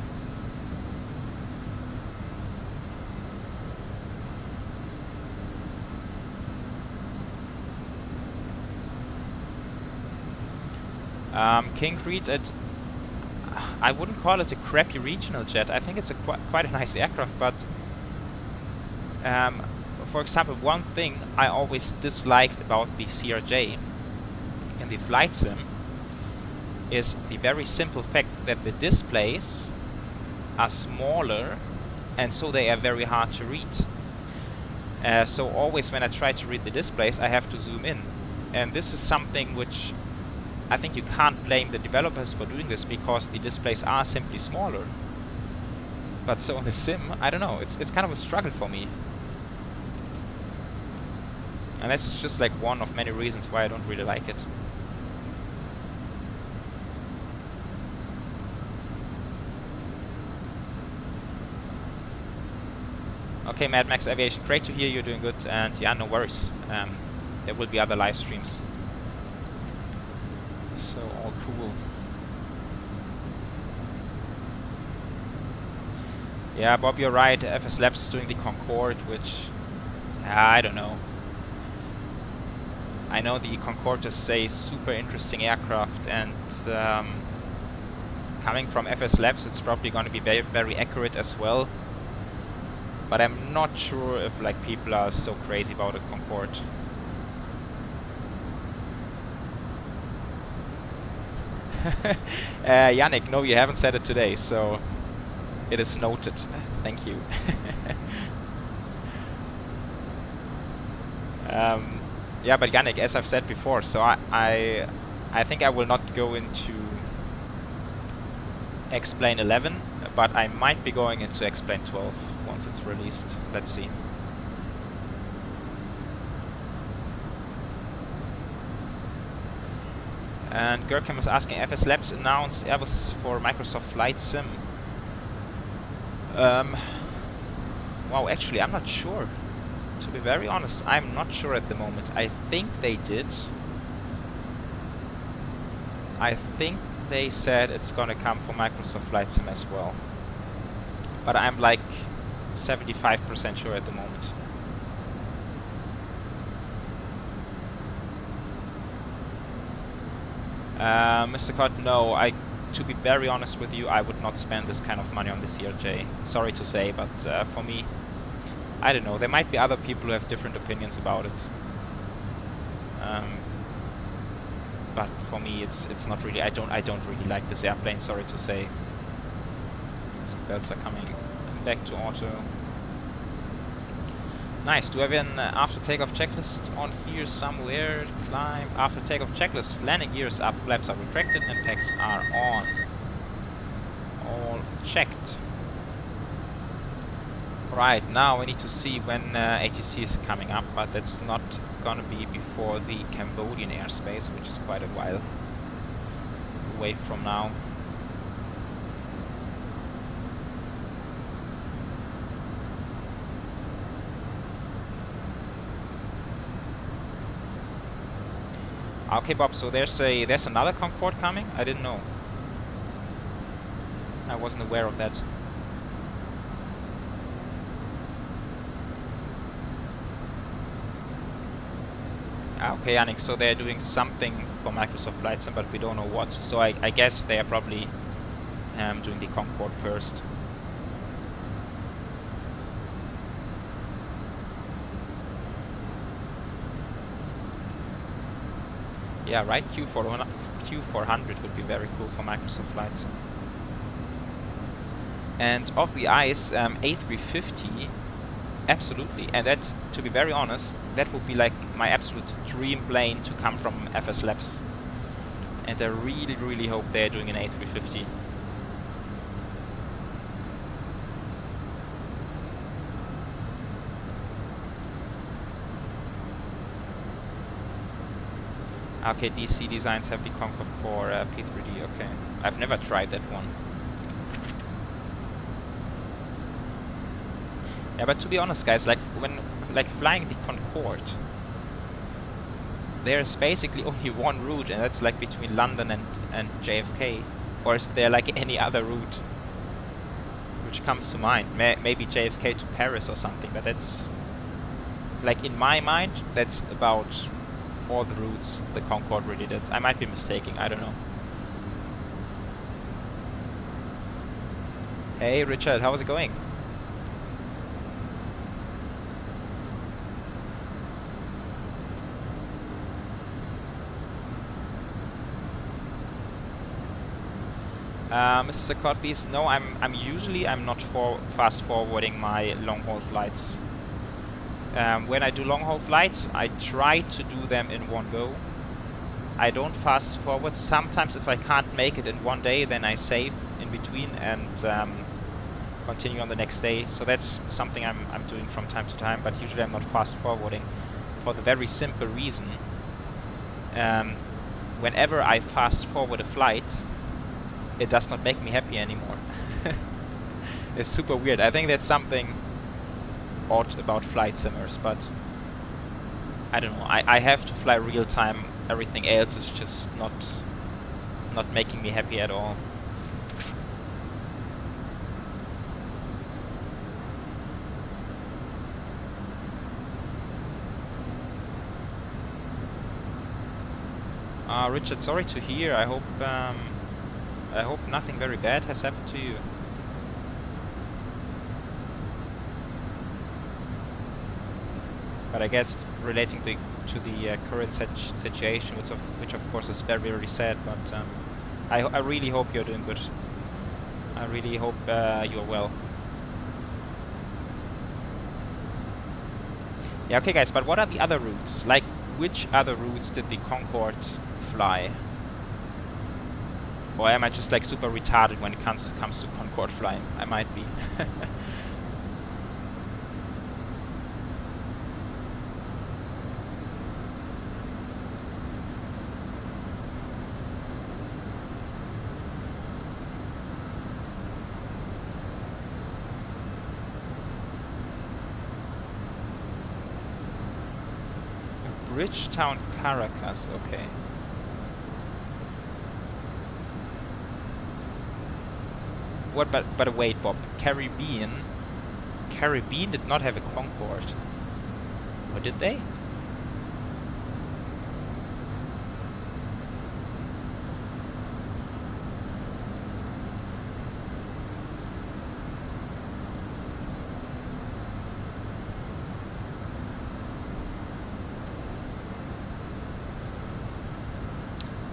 King Creed, I wouldn't call it a crappy regional jet. I think it's a quite a nice aircraft, but for example, one thing I always disliked about the CRJ in the flight sim is the very simple fact that the displays are smaller and so they are very hard to read. So always when I try to read the displays I have to zoom in, and this is something which I think you can't blame the developers for doing this because the displays are simply smaller. But so on the sim, I don't know, it's kind of a struggle for me. And that's just like one of many reasons why I don't really like it. Okay, Mad Max Aviation, great to hear you're doing good, and yeah, no worries. There will be other live streams. So all cool. Yeah, Bob, you're right. FS Labs is doing the Concorde, which I don't know. I know the Concorde is a super interesting aircraft, and coming from FS Labs, it's probably going to be very, very accurate as well. But I'm not sure if like people are so crazy about a Concorde. Yannick, no, you haven't said it today, so it is noted. Thank you. Yeah, but Yannick, as I've said before, so I think I will not go into Explain 11, but I might be going into Explain 12 once it's released. Let's see. And Gurkham is asking, FS Labs announced Airbus for Microsoft Flight Sim. Wow, actually I'm not sure. To be very honest, I'm not sure at the moment. I think they did. I think they said it's gonna come for Microsoft Flight Sim as well. But I'm like 75% sure at the moment. Mr. Cott, no, to be very honest with you, I would not spend this kind of money on the CRJ. Sorry to say, but for me, I don't know. There might be other people who have different opinions about it. But for me, it's not really. I don't really like this airplane. Sorry to say. Some belts are coming back to auto. Nice. Do I have an after takeoff checklist on here somewhere? Climb. After takeoff checklist. Landing gears up, flaps are retracted, and packs are on. All checked. Right, now we need to see when ATC is coming up, but that's not gonna be before the Cambodian airspace, which is quite a while away from now. Okay, Bob. So there's another Concorde coming. I didn't know. I wasn't aware of that. Okay, Yannick. So they're doing something for Microsoft Flight Sim, but we don't know what. So I guess they are probably doing the Concorde first. Yeah, right. Q400 would be very cool for Microsoft Flight Sim. And off the ice, A350, absolutely. And that, to be very honest, that would be like my absolute dream plane to come from FS Labs. And I really, really hope they're doing an A350. Okay, DC Designs have the Concorde for P3D, okay. I've never tried that one. Yeah, but to be honest, guys, like when flying the Concorde, there's basically only one route, and that's like between London and JFK. Or is there like any other route which comes to mind? Maybe JFK to Paris or something, but that's like in my mind, that's about all the routes the Concorde really did. I might be mistaken, I don't know. Hey Richard, how's it going? Mr. Codbeast, no, I'm usually not fast forwarding my long haul flights. When I do long haul flights, I try to do them in one go. I don't fast forward. Sometimes if I can't make it in one day, then I save in between and continue on the next day. So that's something I'm doing from time to time, but usually I'm not fast forwarding for the very simple reason. Whenever I fast forward a flight, it does not make me happy anymore. It's super weird. I think that's something odd about flight simmers, but I don't know. I have to fly real time. Everything else is just not making me happy at all. Richard, sorry to hear. I hope nothing very bad has happened to you. But I guess it's relating to the current situation, which of course is very, very sad. But I really hope you're doing good. I really hope you're well. Yeah, okay, guys. But what are the other routes? Like, which other routes did the Concorde fly? Or am I just like super retarded when it comes to Concorde flying? I might be. Bridgetown, Caracas, okay. What? But wait, Bob. Caribbean did not have a Concorde. Or did they?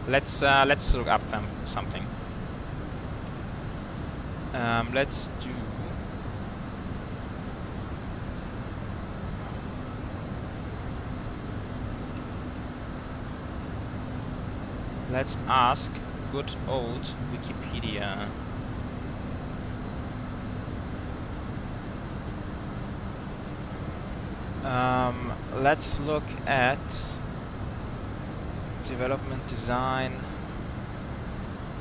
Let's look up something. Let's do Let's ask good old Wikipedia. Let's look at development design,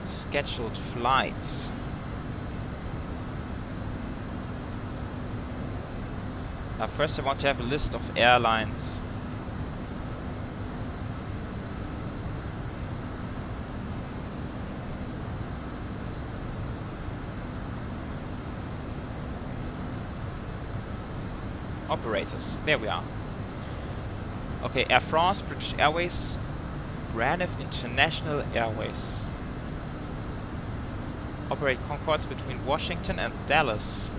scheduled flights. First I want to have a list of airlines. Operators, there we are. Okay, Air France, British Airways, Braniff International Airways. Operate Concords between Washington and Dallas.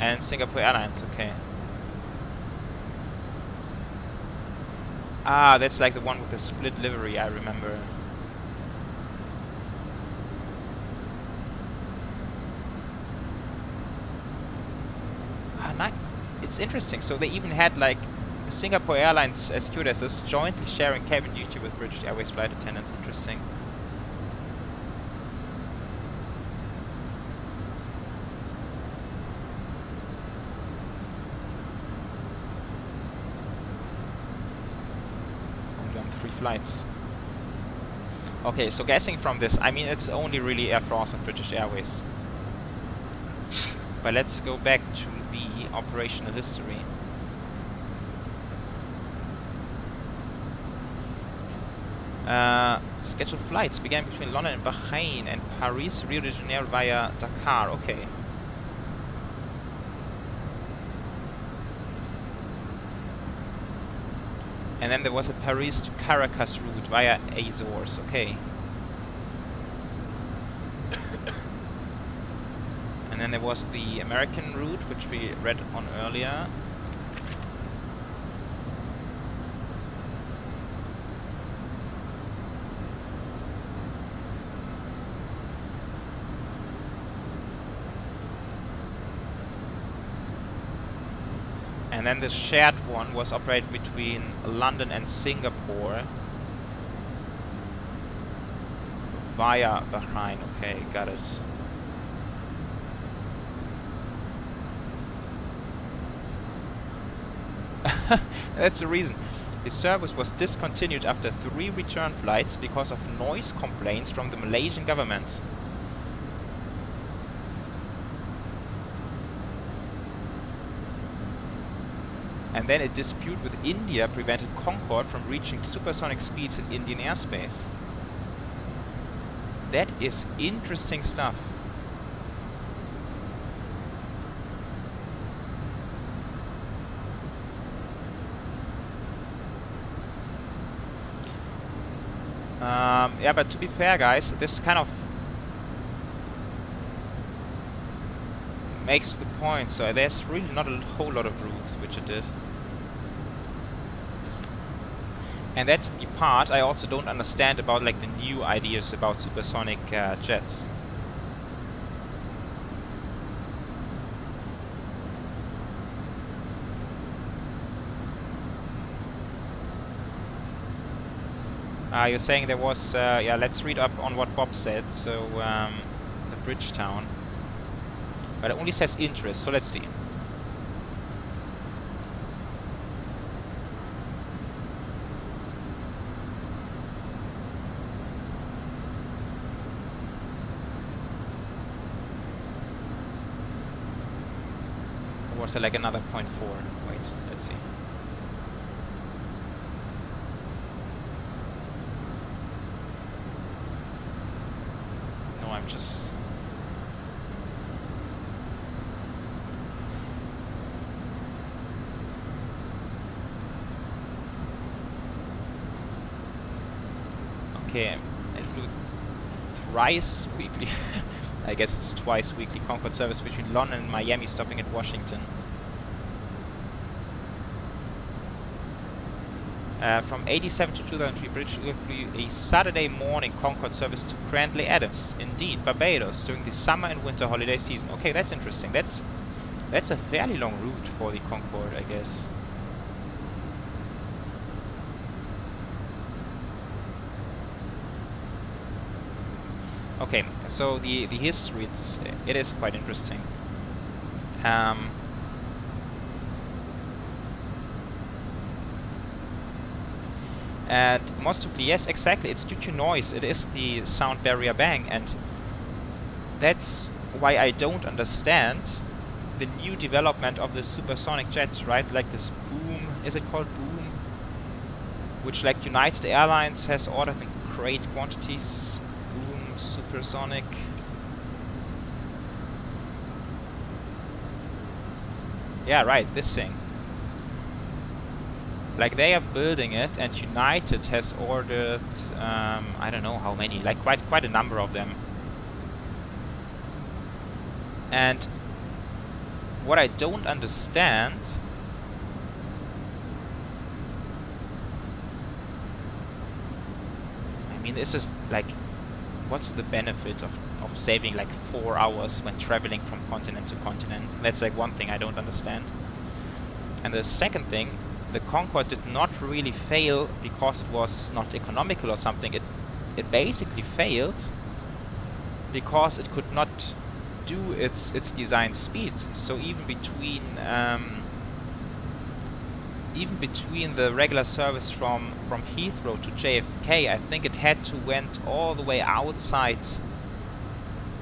And Singapore Airlines, okay. Ah, that's like the one with the split livery, I remember. Ah, it's interesting. So they even had like Singapore Airlines as stewardesses jointly sharing cabin duty with British Airways flight attendants. Interesting. Flights. Okay, so guessing from this, I mean it's only really Air France and British Airways. But let's go back to the operational history. Scheduled flights began between London and Bahrain and Paris, Rio de Janeiro via Dakar. Okay. And then there was a Paris to Caracas route via Azores, okay. And then there was the American route, which we read on earlier. And then the shared one was operated between London and Singapore via Bahrain. Okay, got it. That's the reason. The service was discontinued after 3 return flights because of noise complaints from the Malaysian government. And then a dispute with India prevented Concorde from reaching supersonic speeds in Indian airspace. That is interesting stuff. Yeah, but to be fair, guys, this kind of makes the point. So there's really not a whole lot of routes which it did. And that's the part I also don't understand about like the new ideas about supersonic jets. You're saying there was, yeah, let's read up on what Bob said. So, the Bridgetown. But it only says interest, so let's see. Or was there like another 0.4? Wait, let's see. No, I'm just... Okay, it flew thrice weekly. I guess it's twice weekly Concorde service between London and Miami, stopping at Washington. From 87 to 2003, British flew a Saturday morning Concorde service to Cranley Addons, indeed, Barbados, during the summer and winter holiday season. Okay, that's interesting. That's a fairly long route for the Concorde, I guess. Okay, so the history, it is quite interesting. And most of the, yes, exactly, it's due to noise. It is the sound barrier bang, and that's why I don't understand the new development of the supersonic jet, right? Like this boom, is it called boom? Which like United Airlines has ordered in great quantities. Boom, supersonic. Yeah, right, this thing. Like they are building it, and United has ordered, I don't know how many, like quite a number of them. And what I don't understand, I mean, this is like, what's the benefit of saving like 4 hours when traveling from continent to continent? That's like one thing I don't understand. And the second thing, the Concorde did not really fail because it was not economical or something. It basically failed because it could not do its design speed. So even between the regular service from Heathrow to JFK, I think it had to went all the way outside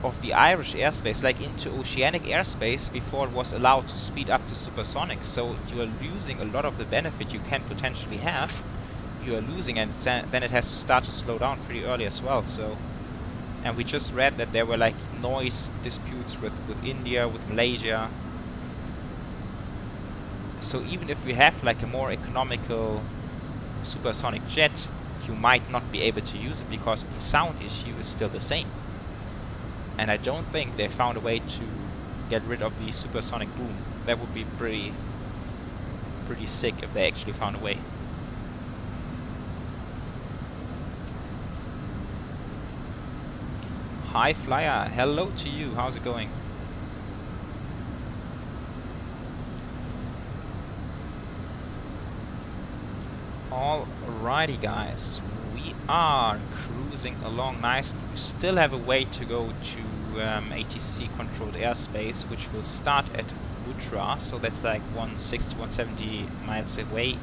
of the Irish airspace, like into oceanic airspace, before it was allowed to speed up to supersonic. So you are losing a lot of the benefit you can potentially have. You are losing, and then it has to start to slow down pretty early as well. So, and we just read that there were like noise disputes with India, with Malaysia. So even if we have like a more economical supersonic jet, you might not be able to use it because the sound issue is still the same. And I don't think they found a way to get rid of the supersonic boom. That would be pretty sick if they actually found a way. Hi Flyer, hello to you, how's it going? Alrighty guys, we are cruising along nicely. We still have a way to go to ATC controlled airspace, which will start at Butra, so that's like 160, 170 miles away.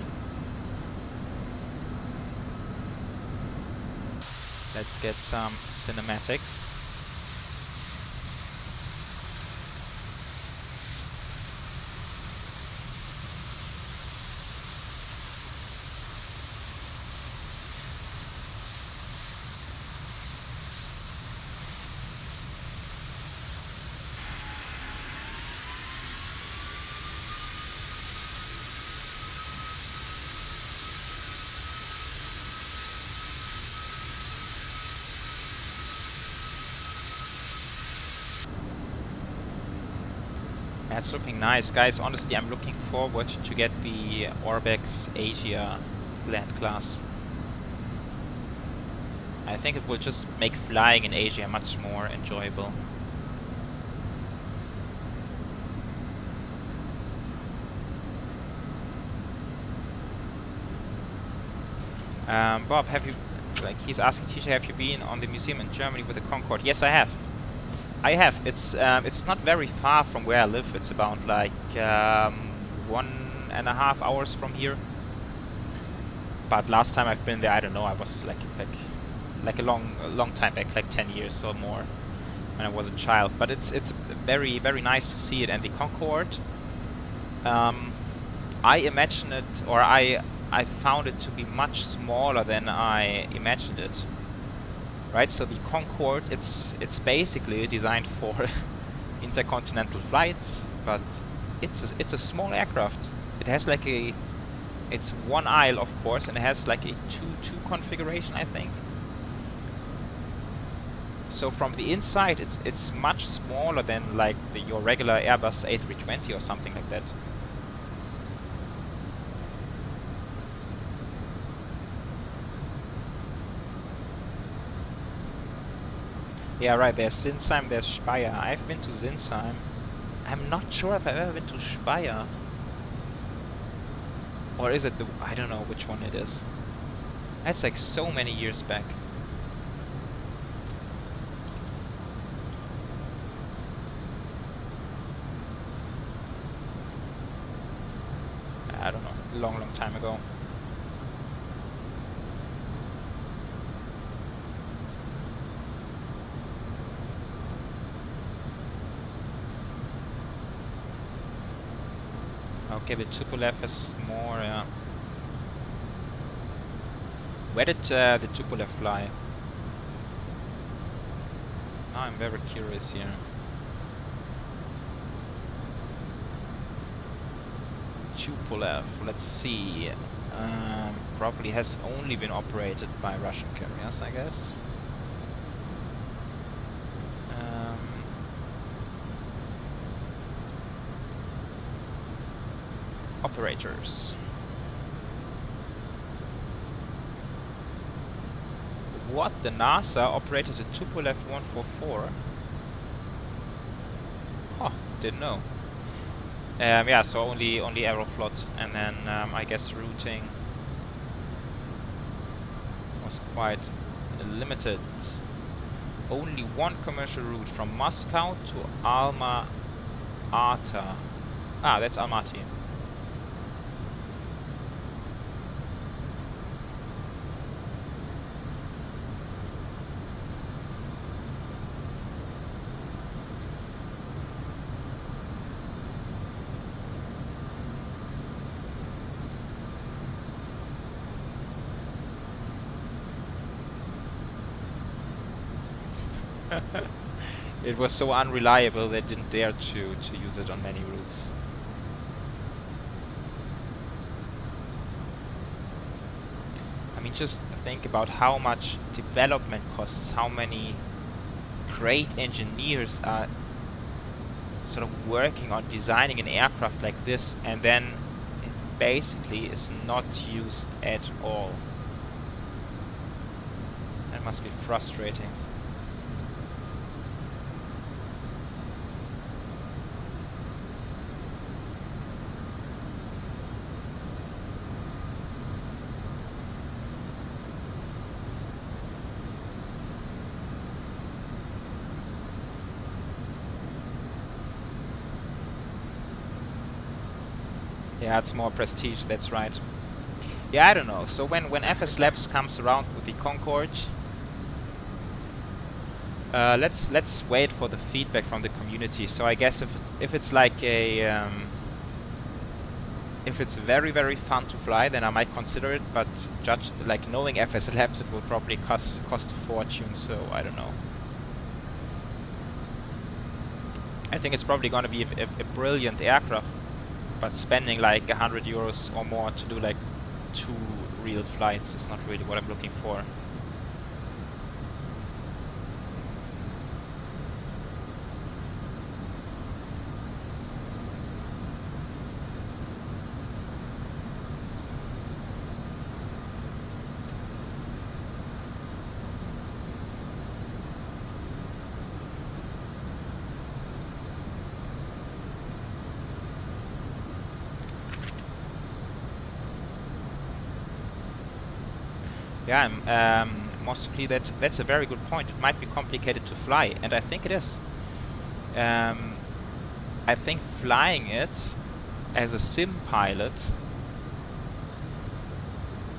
Let's get some cinematics. That's looking nice, guys. Honestly, I'm looking forward to get the ORBX Asia land class. I think it will just make flying in Asia much more enjoyable. Bob, have you, like he's asking Tisha, have you been on the museum in Germany with the Concorde? Yes, I have. It's not very far from where I live. It's about like 1.5 hours from here. But last time I've been there, I don't know. I was like a long time back, like 10 years or more, when I was a child. But it's very nice to see it. And the Concorde, I imagine it, or I found it to be much smaller than I imagined it. Right, so the Concorde, it's basically designed for intercontinental flights, but it's a small aircraft. It has like it's one aisle, of course, and it has like a 2-2 configuration, I think. So from the inside, it's much smaller than like your regular Airbus A320 or something like that. Yeah, right, there's Sinsheim, there's Speyer. I've been to Sinsheim. I'm not sure if I've ever been to Speyer. Or is it the... I don't know which one it is. That's like so many years back. I don't know, long time ago. Okay, the Tupolev is more... Where did the Tupolev fly? Oh, I'm very curious here. Tupolev, let's see. Probably has only been operated by Russian carriers, I guess. Operators. What? The NASA operated a Tupolev 144? Oh, didn't know. Yeah, so only Aeroflot, and then I guess routing was quite limited. Only one commercial route from Moscow to Alma-Ata. Ah, that's Almaty. It was so unreliable they didn't dare to use it on many routes. I mean, just think about how much development costs, how many great engineers are sort of working on designing an aircraft like this, and then it basically is not used at all. That must be frustrating. Yeah, it's more prestige, that's right. Yeah, I don't know. So when FS Labs comes around with the Concorde, let's wait for the feedback from the community. So I guess if it's like a if it's very fun to fly, then I might consider it. But judge like knowing FS Labs, it will probably cost a fortune. So I don't know. I think it's probably going to be a brilliant aircraft. But spending like 100 euros or more to do like 2 real flights is not really what I'm looking for. Yeah, possibly that's a very good point. It might be complicated to fly, and I think it is. I think flying it as a sim pilot,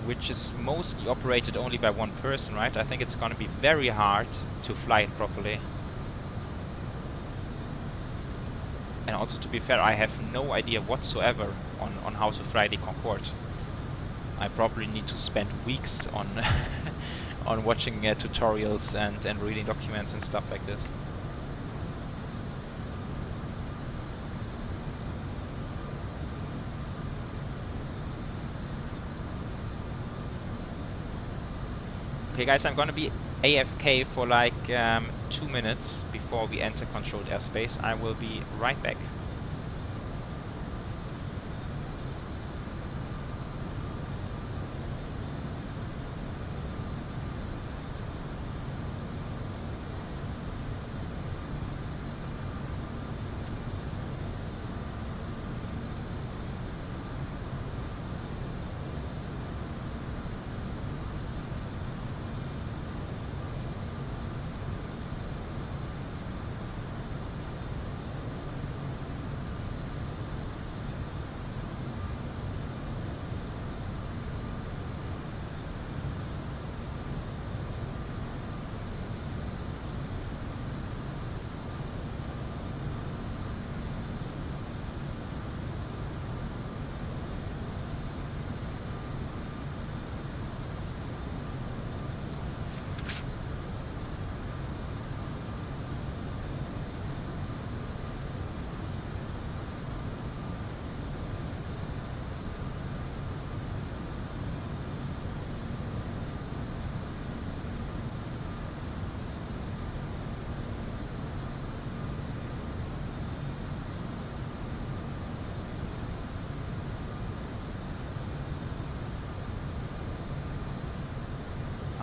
which is mostly operated only by one person, right? I think it's going to be very hard to fly it properly. And also, to be fair, I have no idea whatsoever on how to fly the Concorde. I probably need to spend weeks on on watching tutorials and reading documents and stuff like this. Okay guys, I'm gonna be AFK for like 2 minutes before we enter controlled airspace. I will be right back.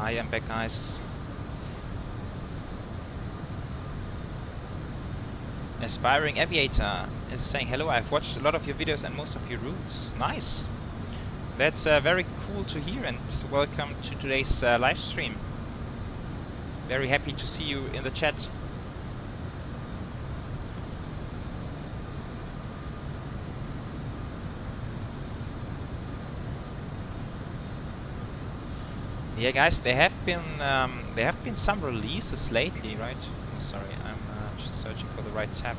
I am back, guys. Aspiring Aviator is saying hello. I've watched a lot of your videos and most of your routes. Nice. That's very cool to hear, and welcome to today's live stream. Very happy to see you in the chat. Yeah, guys, there have been some releases lately, right? Oh, sorry, I'm just searching for the right tab.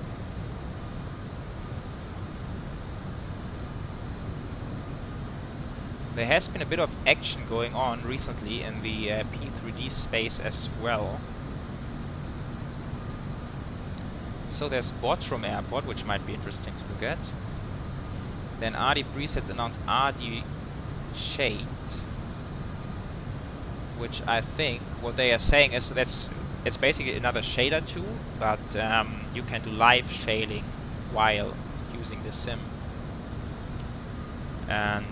There has been a bit of action going on recently in the P3D space as well. So there's Bodrum Airport, which might be interesting to look at. Then RD Presets announced RD Shade, which I think what they are saying is it's basically another shader tool, but you can do live shading while using the sim. And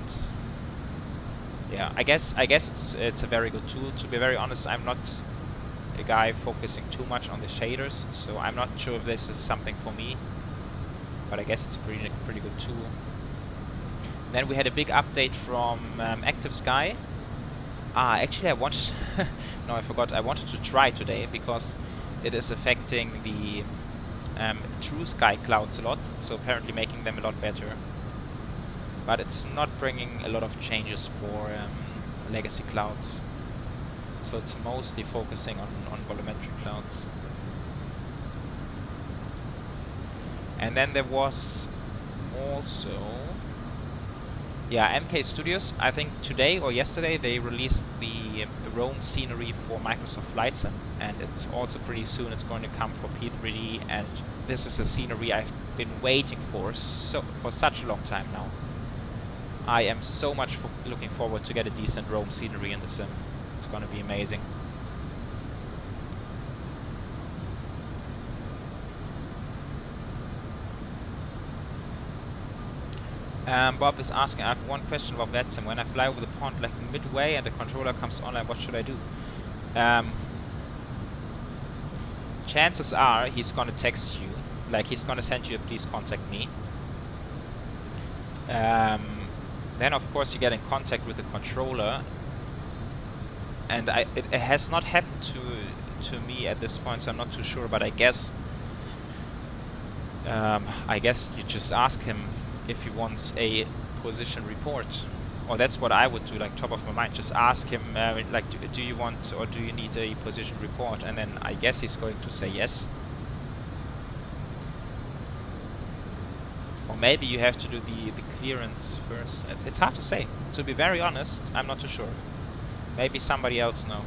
yeah, I guess it's a very good tool. To be very honest, I'm not a guy focusing too much on the shaders, so I'm not sure if this is something for me. But I guess it's a pretty good tool. Then we had a big update from Active Sky. Actually I wanted no, I forgot. I wanted to try today because it is affecting the true sky clouds a lot, so apparently making them a lot better. But it's not bringing a lot of changes for legacy clouds. So it's mostly focusing on volumetric clouds. And then there was also, yeah, MK Studios, I think today or yesterday they released the Rome scenery for Microsoft Flight Sim, and it's also pretty soon it's going to come for P3D, and this is a scenery I've been waiting for such a long time now. I am so much looking forward to get a decent Rome scenery in the sim. It's going to be amazing. Bob is asking, I have one question about VATSIM. When I fly over the pond like midway and the controller comes online, what should I do? Chances are he's going to text you, like he's going to send you a please contact me. Then of course you get in contact with the controller, and it has not happened to me at this point, so I'm not too sure, but I guess you just ask him if he wants a position report, or that's what I would do, like top of my mind, just ask him like do you want or do you need a position report, and then I guess he's going to say yes. Or maybe you have to do the clearance first. It's hard to say. To be very honest, I'm not too sure. Maybe somebody else knows.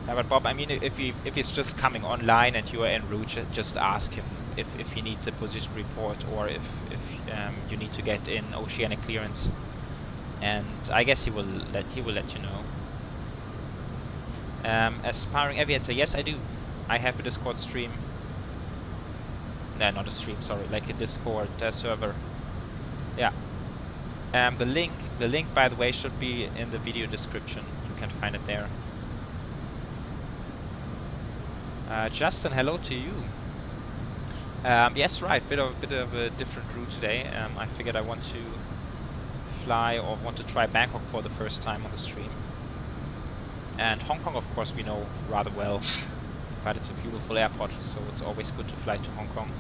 Yeah, but Bob, I mean, if he's just coming online and you are en route, just ask him if he needs a position report, or if you need to get in oceanic clearance, and I guess he will let you know. Aspiring Aviator, yes I do. I have a Discord stream. No, not a stream, sorry, like a Discord server. Yeah. The link by the way should be in the video description. You can find it there. Justin, hello to you. Yes, right, bit of a different route today. I figured I want to fly or want to try Bangkok for the first time on the stream. And Hong Kong, of course, we know rather well, but it's a beautiful airport, so it's always good to fly to Hong Kong.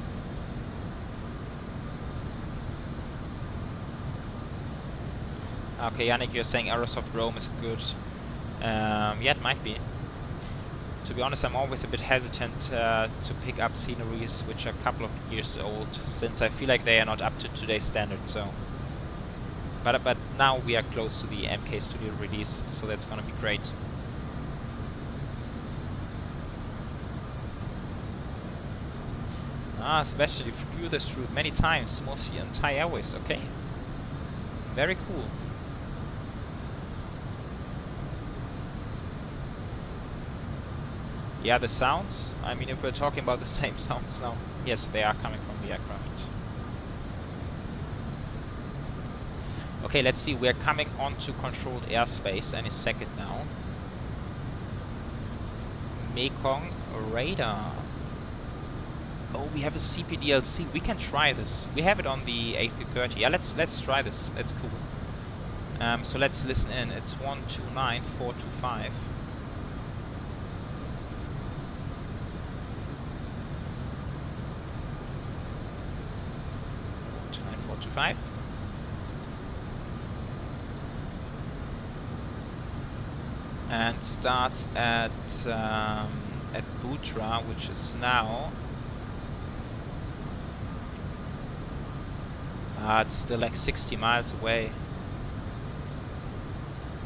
Okay, Yannick, you're saying Aerosoft Rome is good. Yeah, it might be. To be honest, I'm always a bit hesitant to pick up sceneries which are a couple of years old, since I feel like they are not up to today's standards. So, but now we are close to the MK Studio release, so that's gonna be great. Sebastian, you flew this route many times, mostly on Thai Airways. Okay, very cool. Yeah, the sounds, I mean, if we're talking about the same sounds now, yes, they are coming from the aircraft. Okay, let's see. We're coming onto controlled airspace any second now. Mekong radar. Oh, we have a CPDLC. We can try this. We have it on the A330. Yeah, let's try this. That's cool. So let's listen in. It's 129,425. 129,425. And starts at Butra, which is now. It's still like 60 miles away.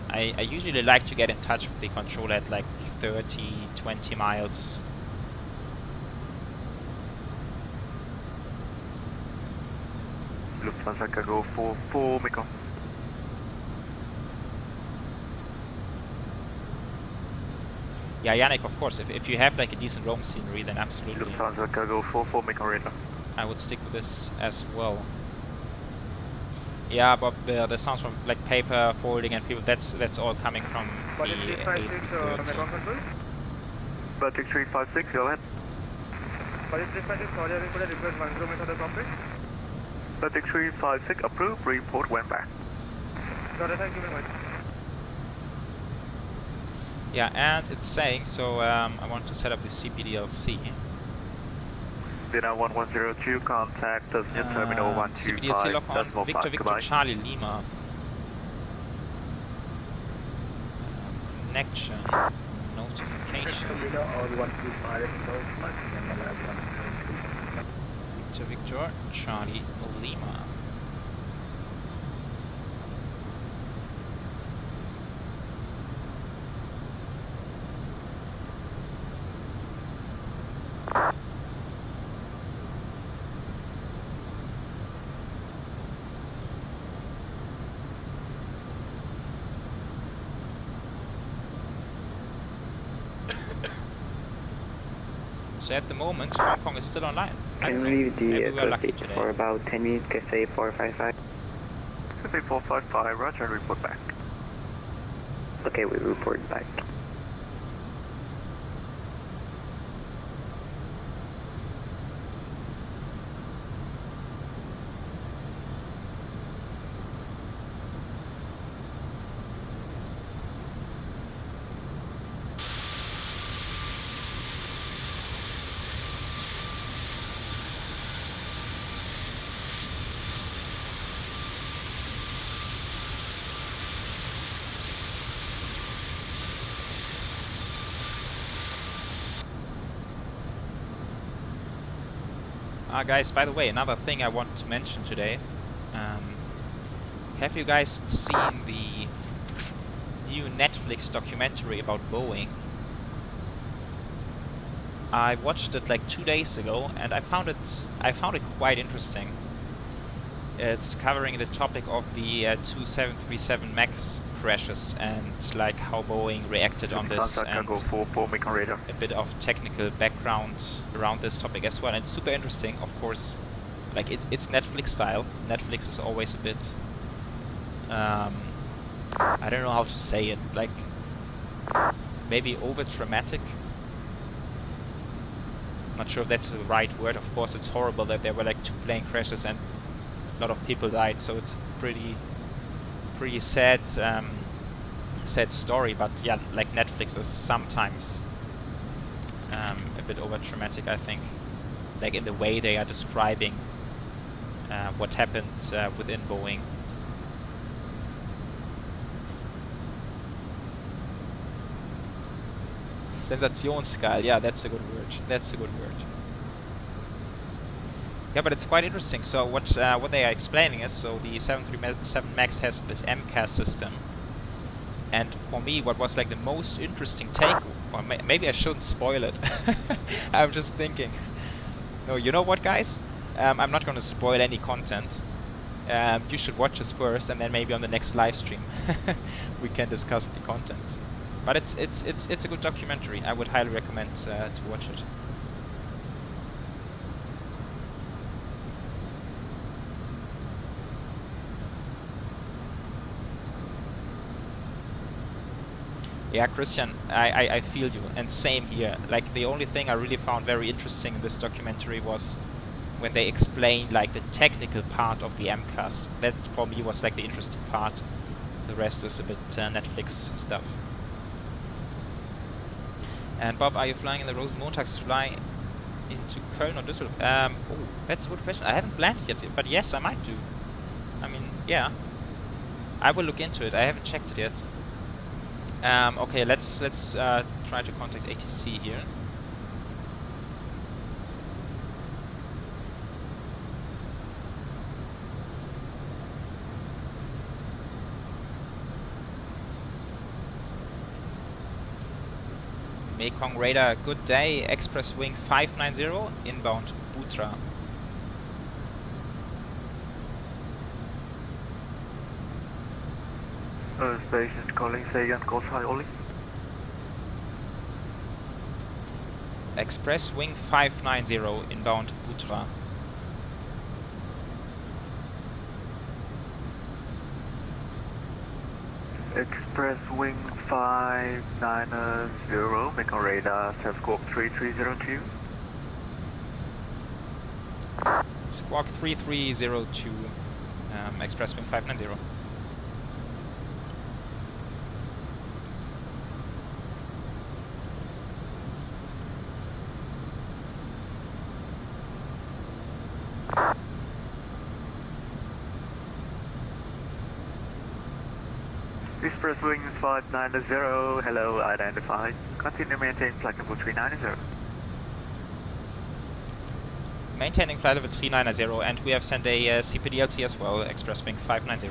I usually like to get in touch with the controller at like 30, 20 miles. Lufthansa Cargo 44 Mekong. Yeah, Yannick, of course, if you have like a decent roam scenery, then absolutely. Lufthansa Cargo 44 Mekong radar. I would stick with this as well. Yeah, but the sounds from like paper forwarding and people, that's all coming from the A330. Baltic 356, go ahead. Baltic 356, approved, report went back. Got it, thank you very much. Yeah, and it's saying, so I want to set up the CPDLC. Vietnam 1102, contact passenger terminal CPDLC lock on Victor Victor Charlie Lima. Connection. Notification. Victor Victor Charlie Lima. So at the moment, Hong Kong is still online. Can we leave the lucky coast for about 10 minutes, Cathay 455? Cathay 455, roger, report back. Okay, we report back. Guys, by the way, another thing I want to mention today. Have you guys seen the new Netflix documentary about Boeing? I watched it like 2 days ago, and I found it quite interesting. It's covering the topic of the 2737 MAX crashes and like how Boeing reacted on this, and a bit of technical background around this topic as well. And it's super interesting, of course. Like it's Netflix style. Netflix is always a bit I don't know how to say it, like maybe over dramatic. Not sure if that's the right word. Of course, it's horrible that there were like 2 plane crashes and a lot of people died, so it's pretty sad sad story. But yeah, like Netflix is sometimes a bit over dramatic, I think, like in the way they are describing what happened within Boeing. Sensationsgeil, yeah, that's a good word. That's a good word. Yeah, but it's quite interesting. So what they are explaining is, so the 737 MAX has this MCAS system, and for me, what was like the most interesting take, or maybe I shouldn't spoil it. I'm just thinking. No, you know what, guys? I'm not going to spoil any content. You should watch this first, and then maybe on the next live stream we can discuss the content. But it's a good documentary. I would highly recommend to watch it. Yeah, Christian, I feel you, and same here. Like, the only thing I really found very interesting in this documentary was when they explained like the technical part of the MCAS. That for me was like the interesting part. The rest is a bit Netflix stuff. And Bob, are you flying in the Rosenmontagsfly into Köln or Düsseldorf? Oh, that's a good question. I haven't planned yet, but yes, I might do. I mean, yeah. I will look into it. I haven't checked it yet. Okay, let's try to contact ATC here. Mekong Radar, good day. Express Wing 590 inbound Butra. Station calling, say again, course high Oli. Express Wing 590 inbound Butra. Express Wing 590, Mekong Radar, Squawk 3302. Squawk 3302, Express Wing 590. Express Wing 590, hello, identified. Continue maintain flight level 390. Maintaining flight level 390, and we have sent a CPDLC as well, Express Wing 590.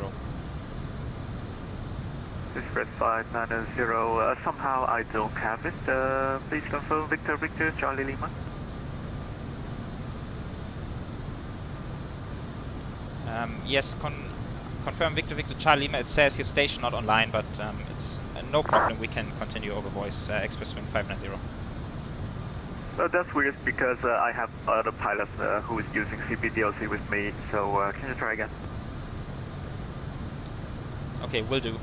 Express 590, somehow I don't have it. Please confirm Victor Victor Charlie Lima. Yes, confirm Victor Victor Charlie Lima. It says your station not online, but it's no problem. We can continue over voice. Express Wing 590. That's weird because I have other pilots who is using CPDLC with me. So can you try again? Okay, will do.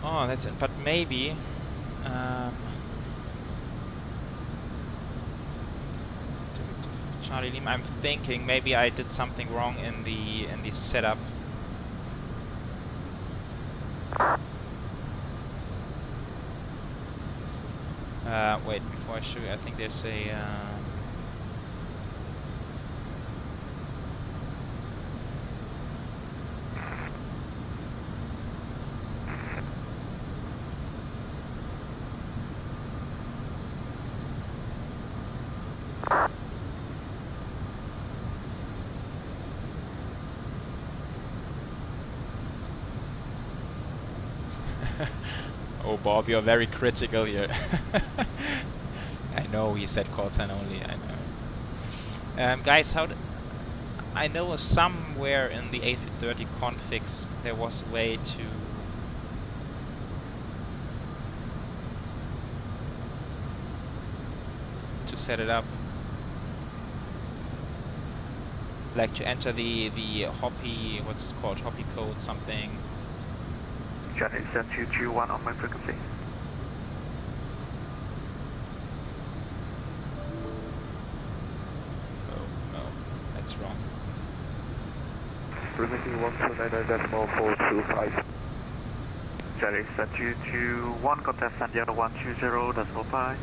Oh, that's it. But maybe. Charlie Lima, I'm thinking maybe I did something wrong in the setup. Wait, before I show you, I think there's a Oh, Bob, you're very critical here. I know he said call sign only, I know. Guys, I know somewhere in the A330 configs there was a way to set it up. Like to enter the Hoppy, what's it called, Hoppy code something. Johnny 7221 on my frequency. Oh no, that's wrong. Frequency 129.425. Johnny 7221, contact Sandiano 120.5.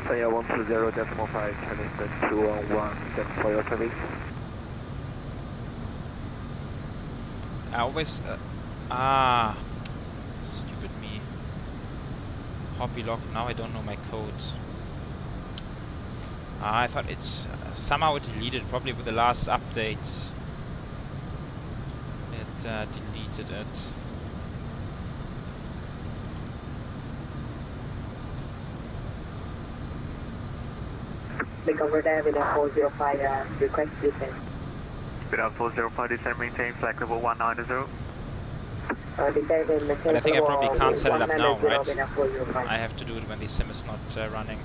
Sandiano 120.5, Johnny 7211, then for your service. I always stupid me. Hoppy lock. Now I don't know my code. I thought it somehow it deleted. Probably with the last update, it deleted it. Make over there with a 405 request descent. Without 405 descent, maintain flight level 190. But I think I probably can't set it up now, right? I have to do it when the sim is not running.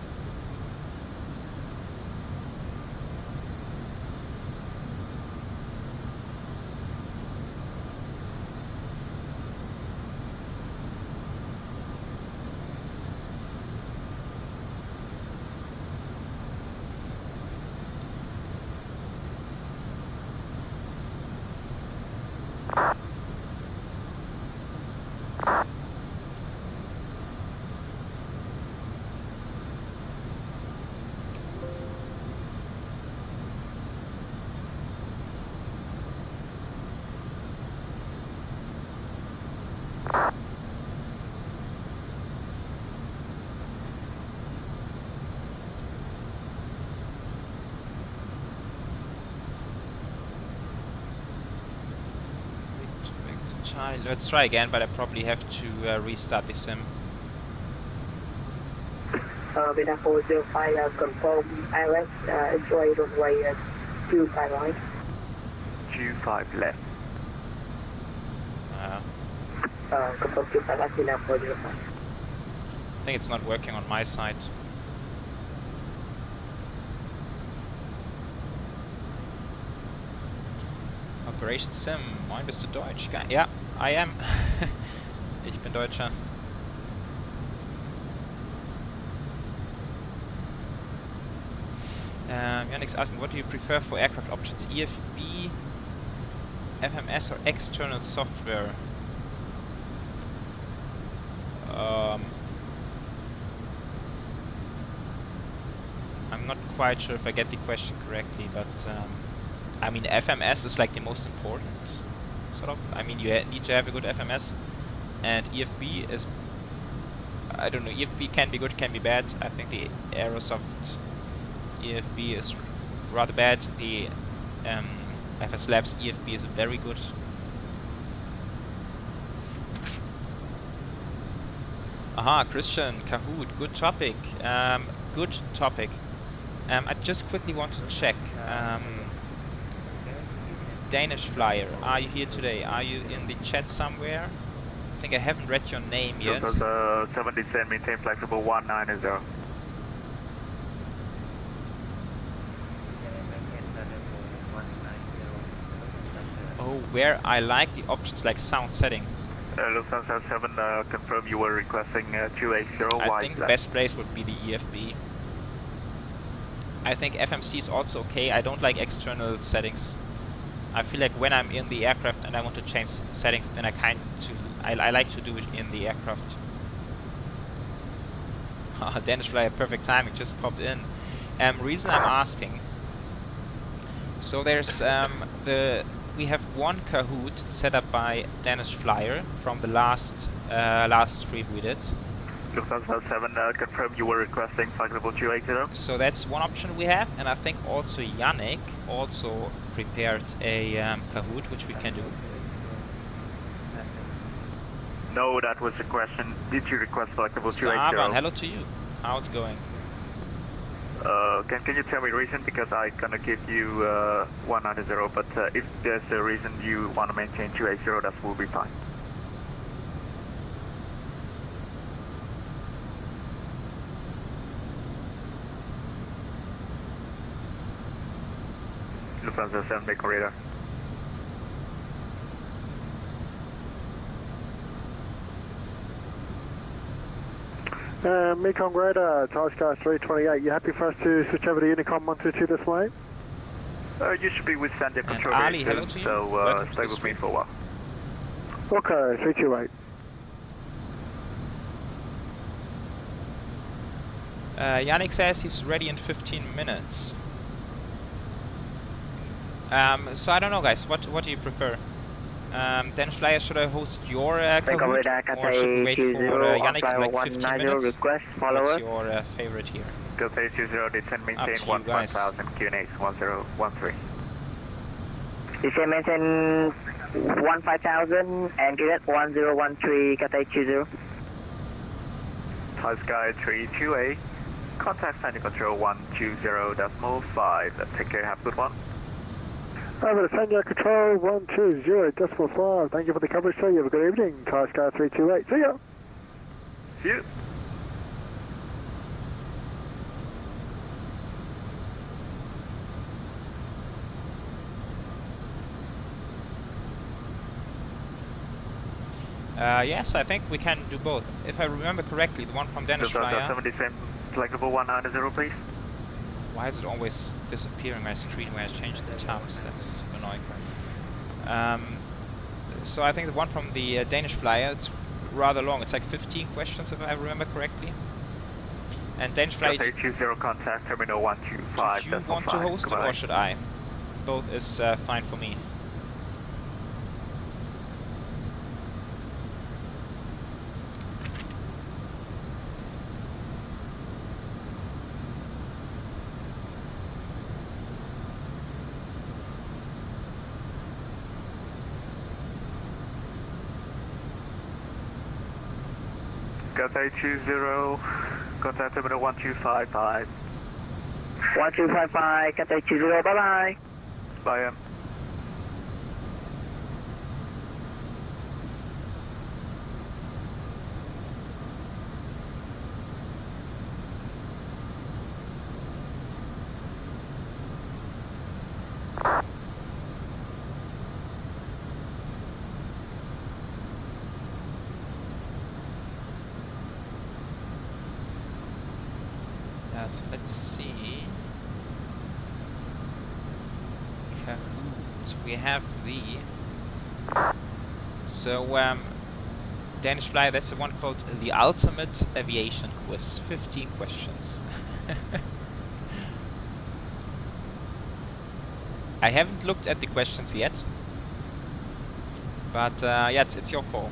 Let's try again, but I probably have to restart the sim. Beta 405, confirm ILS, enjoy runway 25 right. 25 left. Confirm 25 left, Beta 405. I think it's not working on my side. Operation Sim, moin, bist du Deutsch? Ja, I am. Ich bin Deutscher. Yannick's asking, what do you prefer for aircraft options? EFB, FMS or external software? I'm not quite sure if I get the question correctly, but I mean FMS is like the most important, sort of. I mean you need to have a good FMS, and EFB is, I don't know, EFB can be good, can be bad. I think the Aerosoft EFB is rather bad. The FS Labs EFB is very good. Aha, Christian, Kahoot, good topic. Good topic. I just quickly want to check. Danish Flyer, are you here today? Are you in the chat somewhere? I think I haven't read your name yet. 70 descent, maintain flexible 190. Oh, where I like the options like sound setting. Lufthansa 7, confirm you were requesting 280. I think the best place would be the EFB. I think FMC is also okay. I don't like external settings. I feel like when I'm in the aircraft and I want to change settings, then I like to do it in the aircraft. Danish Flyer, perfect timing, just popped in. Reason I'm asking. So there's we have one Kahoot set up by Danish Flyer from the last stream we did. Lufthansa 7, confirm you were requesting flexible 280. So that's one option we have, and I think also Yannick also prepared a Kahoot, which we can do. No, that was the question. Did you request flexible Mr. 280? Avan, hello to you. How's it going? Can you tell me the reason? Because I'm gonna give you 190, but if there's a reason you want to maintain 280, that will be fine. Lufthansa 7, make a radar. Mekong Radar, Sky 328, you happy for us to switch over to Unicom 122 this way? You should be with Sandia Control Ali, very hello soon, to you. so Welcome stay to with me stream. for a while. Okay, 328. Yannick says he's ready in 15 minutes. So I don't know, guys. What do you prefer? Danish Flyer, should I host your Kahoot, or should we wait for Yannick in like 15 minutes? Request, follow What's us. your favorite here? Delta 20, descend, maintain Up to you guys. 15,000, QNH 1013. Descend, maintain 15,000 and get 1013, Cathay 20. Thai Sky 328, contact Sandia Control 120.5. Take care, have a good one. Over to Sandia Control 120.5. Thank you for the coverage, sir. You have a good evening. Thai Sky 328. See ya. See you. Yes, I think we can do both. If I remember correctly, the one from Danish Flyer. 70, descend, flexible 190, please. Why is it always disappearing my screen when I change the tabs? That's super annoying. So I think the one from the Danish Flyer, it's rather long. It's like 15 questions if I remember correctly. And Danish Flyer, do 20 contact terminal 125. you want to host it or should I? Both is fine for me. Cathay 20, contact terminal 1255. 1255, Cathay 20, bye bye. Bye. So let's see. Kahoot. We have the. So Danish Fly. That's the one called the Ultimate Aviation Quiz. 15 questions. I haven't looked at the questions yet, but yeah, it's your call.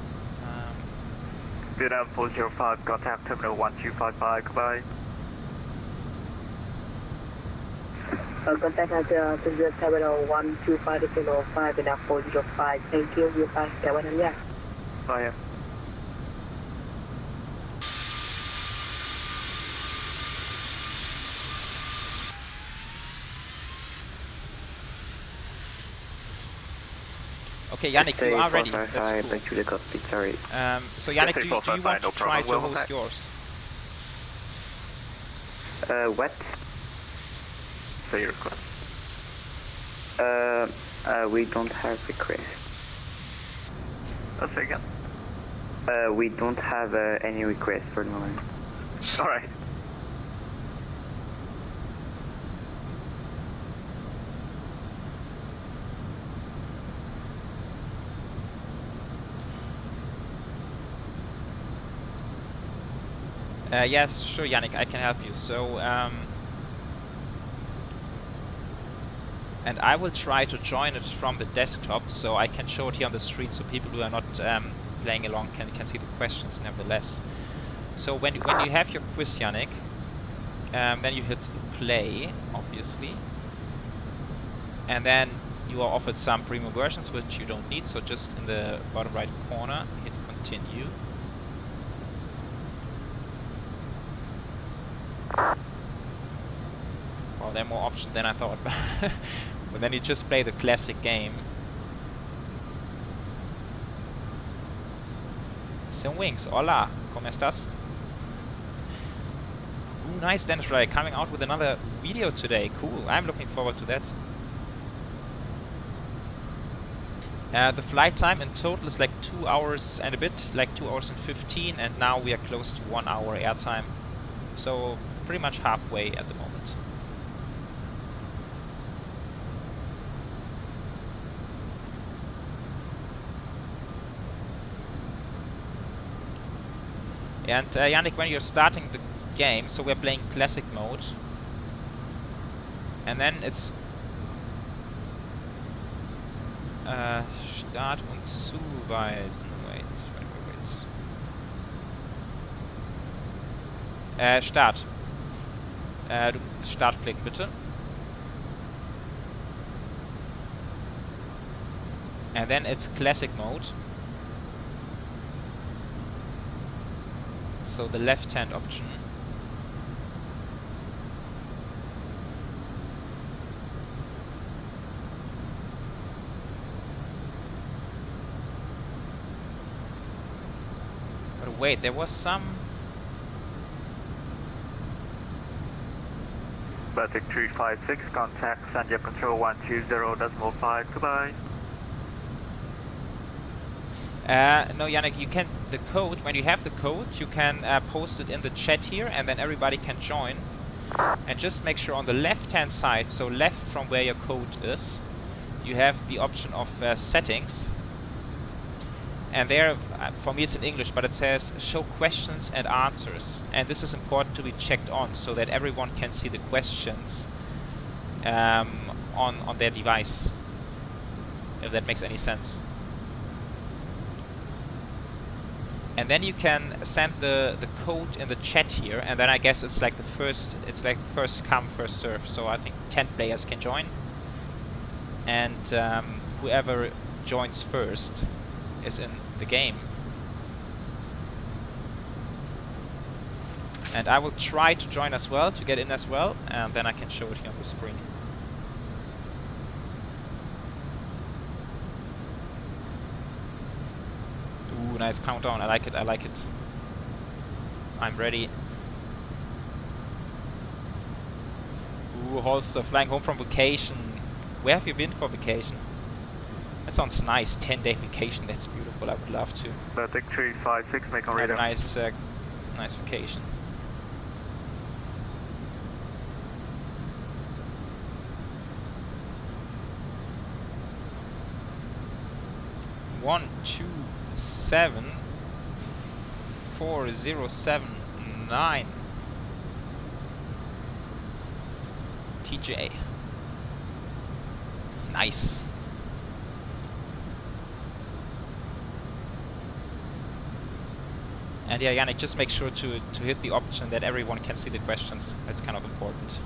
Vietnam 405, contact terminal 1255. Goodbye. Contact at terminal 125.05 and 405. Thank you. You pass Cavan, yeah. Bye. Okay, Yannick, you are ready. That's cool. Back to the cockpit, sorry. So Yannick, do you want to no try to problem. host yours? What? Say your request. We don't have requests. Say again. We don't have any requests for the moment. Alright. Yes, sure, Yannick, I can help you. So, and I will try to join it from the desktop, so I can show it here on the screen, so people who are not playing along can see the questions nevertheless. So when you have your quiz, Yannick, then you hit play, obviously, and then you are offered some premium versions which you don't need. So just in the bottom right corner, hit continue. Well, there are more options than I thought, but then you just play the classic game. Some wings, hola, ¿cómo estás? Ooh, nice, Danish Fly, coming out with another video today, cool, I'm looking forward to that. The flight time in total is like 2 hours and a bit, like 2 hours and 15, and now we are close to 1 hour airtime. So pretty much halfway at the moment. And Yannick, when you're starting the game, so we're playing classic mode, and then it's Start und zuweisen. Wait. Start. Du Start klicken bitte. And then it's classic mode. So the left hand option. But wait, there was some... Batik 356, contact Sanjay Control 120.5, goodbye. No, Yannick, you can, the code, when you have the code, you can post it in the chat here, and then everybody can join. And just make sure on the left hand side, so left from where your code is, you have the option of settings. And there, for me it's in English, but it says show questions and answers. And this is important to be checked on, so that everyone can see the questions on their device, if that makes any sense. And then you can send the code in the chat here, and then I guess it's like first come, first serve. So I think 10 players can join, and whoever joins first is in the game. And I will try to join as well, to get in as well, and then I can show it here on the screen. Ooh, nice countdown. I like it, I like it. I'm ready. Ooh, Holster, flying home from vacation. Where have you been for vacation? That sounds nice. 10-day vacation. That's beautiful. I would love to. Take 356, make on Have a radar. nice vacation. One, 2, 7, 4, 0, 7, 9. TJ. Nice. And yeah, Yannick, just make sure to hit the option that everyone can see the questions. That's kind of important.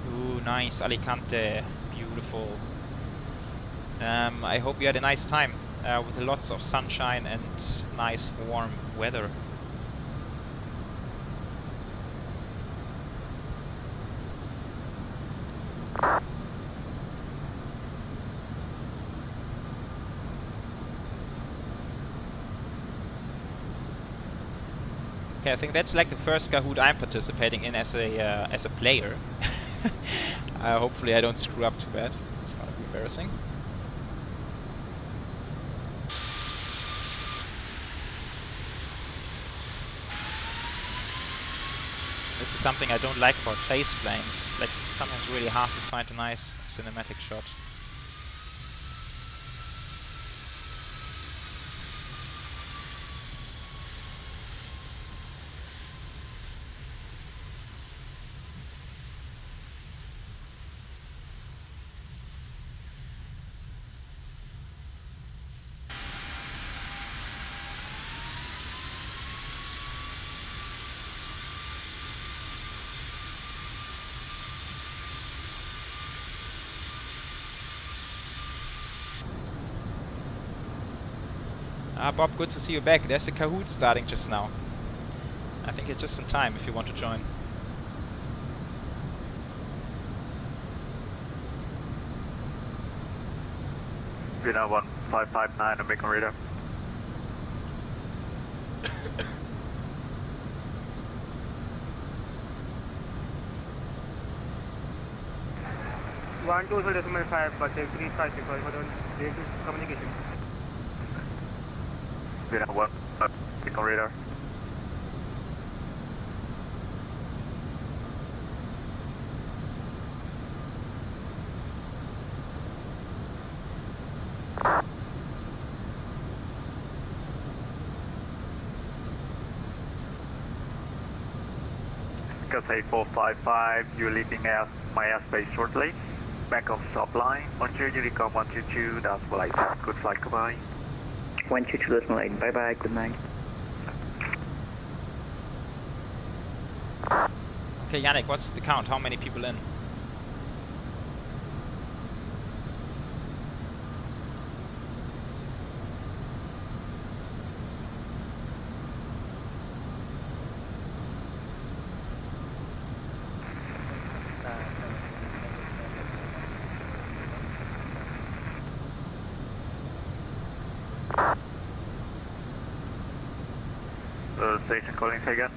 Ooh, nice, Alicante. Beautiful. I hope you had a nice time with lots of sunshine and nice warm weather. Okay, I think that's like the first Kahoot I'm participating in as a player. Hopefully I don't screw up too bad. It's gonna be embarrassing. This is something I don't like for chase planes. Like sometimes really hard to find a nice cinematic shot. Ah, Bob, good to see you back. There's a Kahoot starting just now. I think you're just in time if you want to join. Vietnam 1559, I'm making radar. One 2.5, but 3.5 because we don't do communication. Vietnam 1, making radar. Say 455, you're leaving my airspace shortly. Bangkok stop line, 12 Unicorn 122, that's flight. Good flight, goodbye. 122, that's flight, bye bye, good night. Okay, Yannick, what's the count? How many people in? Station calling, say again.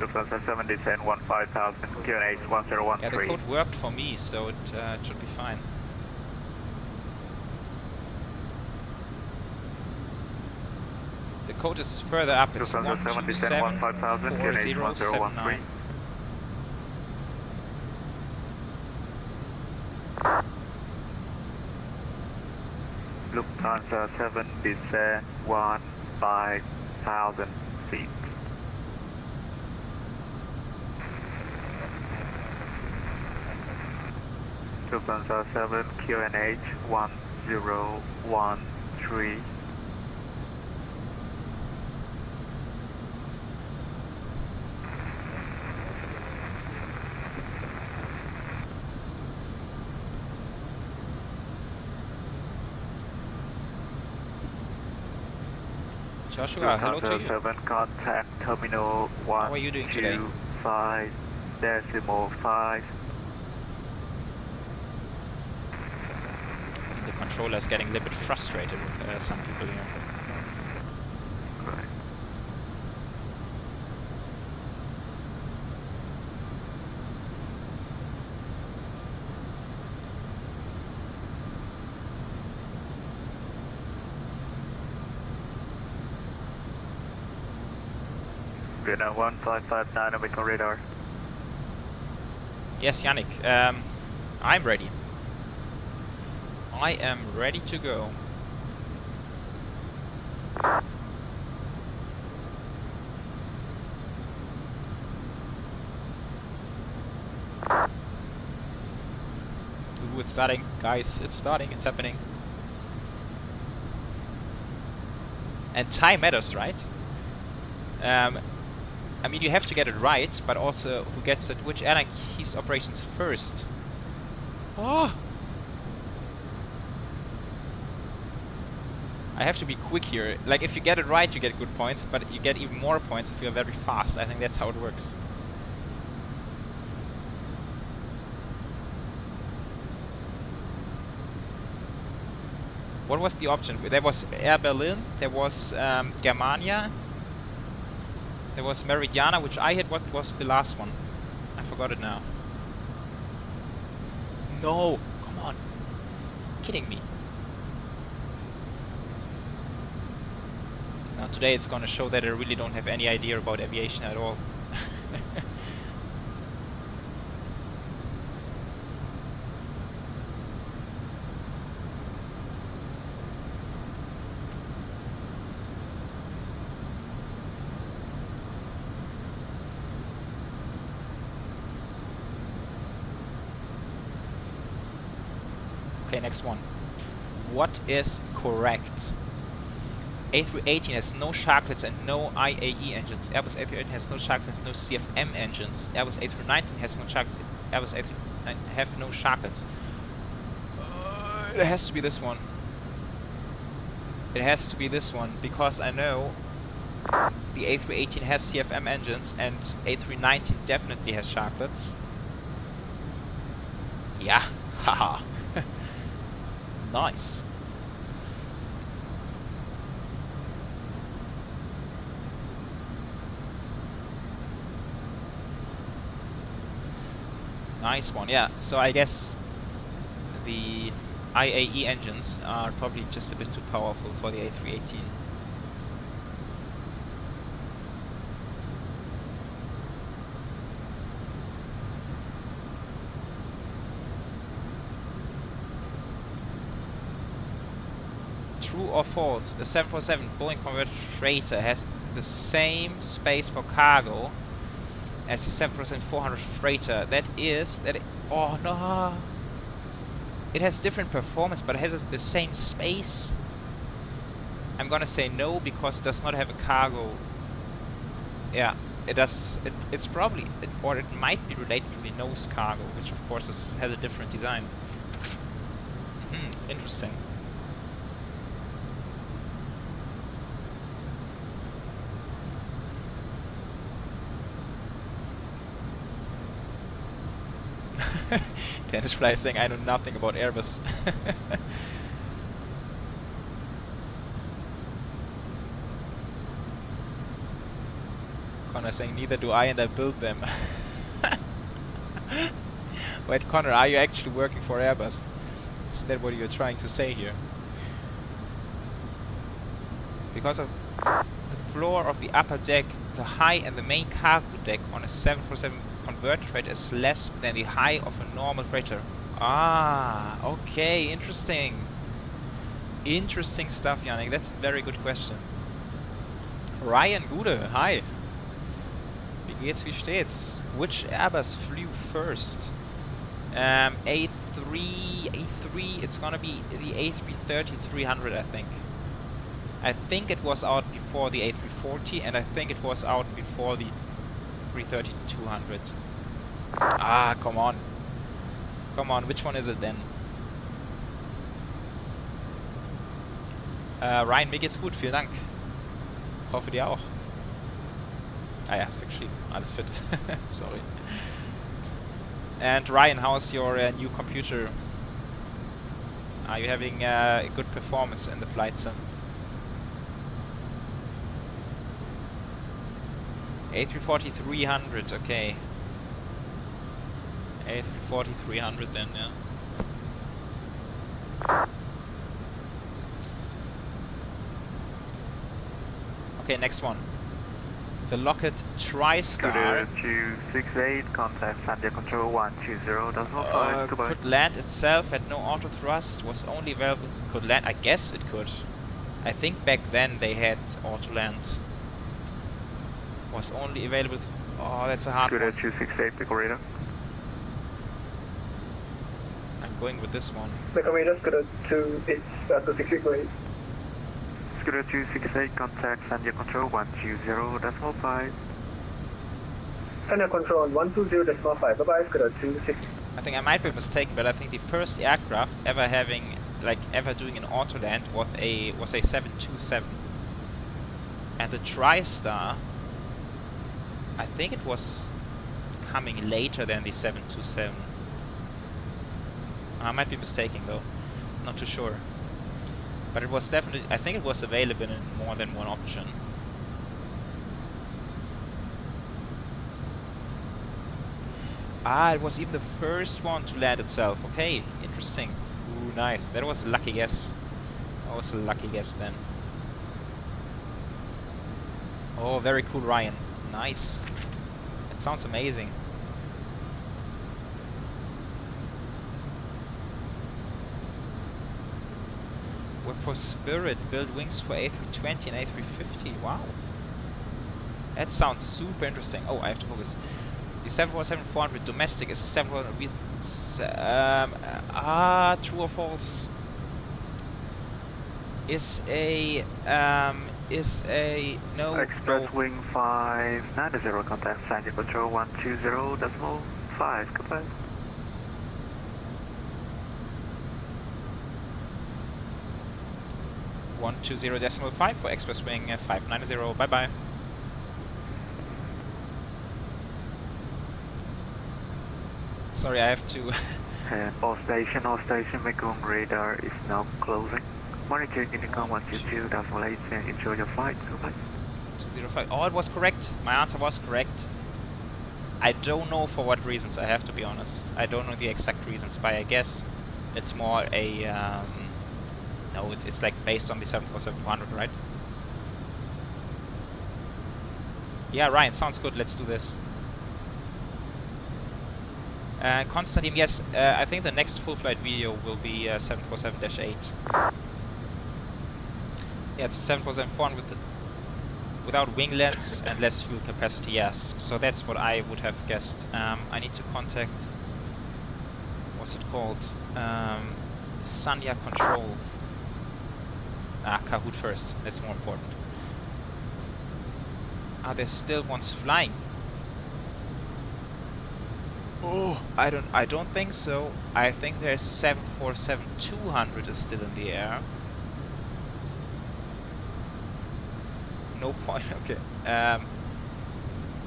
Lufthansa 7 descend 15,000, QNH 1013. Yeah, the code worked for me, so it should be fine. The code is further up, it's 1274079. Lufthansa 7 descend 15,000 feet. Lufthansa 7 QNH 1013. Joshua, hello to you. 7 contact terminal 1. How are you doing today? 5.5. The controller is getting a little bit frustrated with some people here. Right. Vietnam 1559 American radar. Yes, Yannick, I'm ready. I am ready to go. Ooh, it's starting, guys, it's starting, it's happening. And time matters, right? I mean, you have to get it right, but also who gets it, which airline keys operations first. Oh! I have to be quick here. Like, if you get it right, you get good points, but you get even more points if you're very fast. I think that's how it works. What was the option? There was Air Berlin, there was Germania, there was Meridiana, which I hit. What was the last one? I forgot it now. No! Come on! Kidding me. Now today it's gonna show that I really don't have any idea about aviation at all. Okay, next one. What is correct? A318 has no sharklets and no IAE engines. Airbus A380 has no sharklets and no CFM engines. Airbus A319 has no sharklets. Airbus A319 have no sharklets. It has to be this one. It has to be this one because I know the A318 has CFM engines and A319 definitely has sharklets. Yeah, haha. Nice. Nice one, yeah. So I guess the IAE engines are probably just a bit too powerful for the A318. True or false, the 747 Boeing converted freighter has the same space for cargo as the 747-400 freighter. Oh no! It has different performance, but it has the same space. I'm gonna say no because it does not have a cargo. Yeah, it does. It's probably, or it might be related to the nose cargo, which of course has a different design. Interesting. Tennis Fly is saying I know nothing about Airbus. Connor saying neither do I and I build them. Wait, Connor, are you actually working for Airbus? Is that what you're trying to say here? Because of the floor of the upper deck, the high and the main cargo deck on a 747 converted freighter is less than the high of a normal freighter. Ah, okay, interesting. Interesting stuff, Yannick. That's a very good question. Ryan Gude, hi. Wie geht's, wie steht's? Which Airbus flew first? A3, it's gonna be the A330-300, I think. I think it was out before the A340, and I think it was out before the 330-200. Ah, come on. Come on, which one is it then? Ryan, mir geht's gut, vielen Dank. Hoffe dir auch. Ah ja, ist geschrieben. Alles fit. Sorry. And Ryan, how's your new computer? Are you having a good performance in the flight sim? A340-300, okay. A340-300 then, yeah. Okay, next one. The Lockheed TriStar 268, contact Sandia Control 120.5, goodbye. could land itself, had no auto thrust, was only available. Could land, I guess it could. I think back then they had auto land. Was only available. Oh, that's a hard one. 268, pick radar. I'm going with this one. Scooter 268. Scooter 268, contact Sandia Control 120.5. Sandia Control 120.5, bye-bye, Scooter 268. I think I might be mistaken, but I think the first aircraft ever doing an auto land was a 727. And the TriStar, I think it was coming later than the 727. I might be mistaken though, not too sure. But it was definitely, I think it was available in more than one option. Ah, it was even the first one to land itself. Okay, interesting. Ooh, nice. That was a lucky guess. That was a lucky guess then. Oh, very cool, Ryan. Nice. That sounds amazing. Work for Spirit, build wings for A320 and A350. Wow. That sounds super interesting. Oh, I have to focus. The 747-400 domestic is a 747 with true or false? Is a no. Express no. wing 590, contact Sandia Control 120.5, goodbye. .5 for Express Wing 590. Bye bye. Sorry, I have to. All station, Mekong radar is now closing. Monitor Unicom 122.8 and enjoy your flight. Goodbye. 205. Oh, it was correct. My answer was correct. I don't know for what reasons, I have to be honest. I don't know the exact reasons, but I guess it's more a. No, it's like based on the 747-400, right? Yeah, Ryan, sounds good. Let's do this. Konstantin, yes, I think the next full flight video will be 747-8. Yeah, it's 747-400 without winglets and less fuel capacity, yes. So that's what I would have guessed. I need to contact, what's it called? Sandia Control. Kahoot first, that's more important. There's still ones flying. Oh, I don't think so. I think there's 747-200 is still in the air. No point. Okay.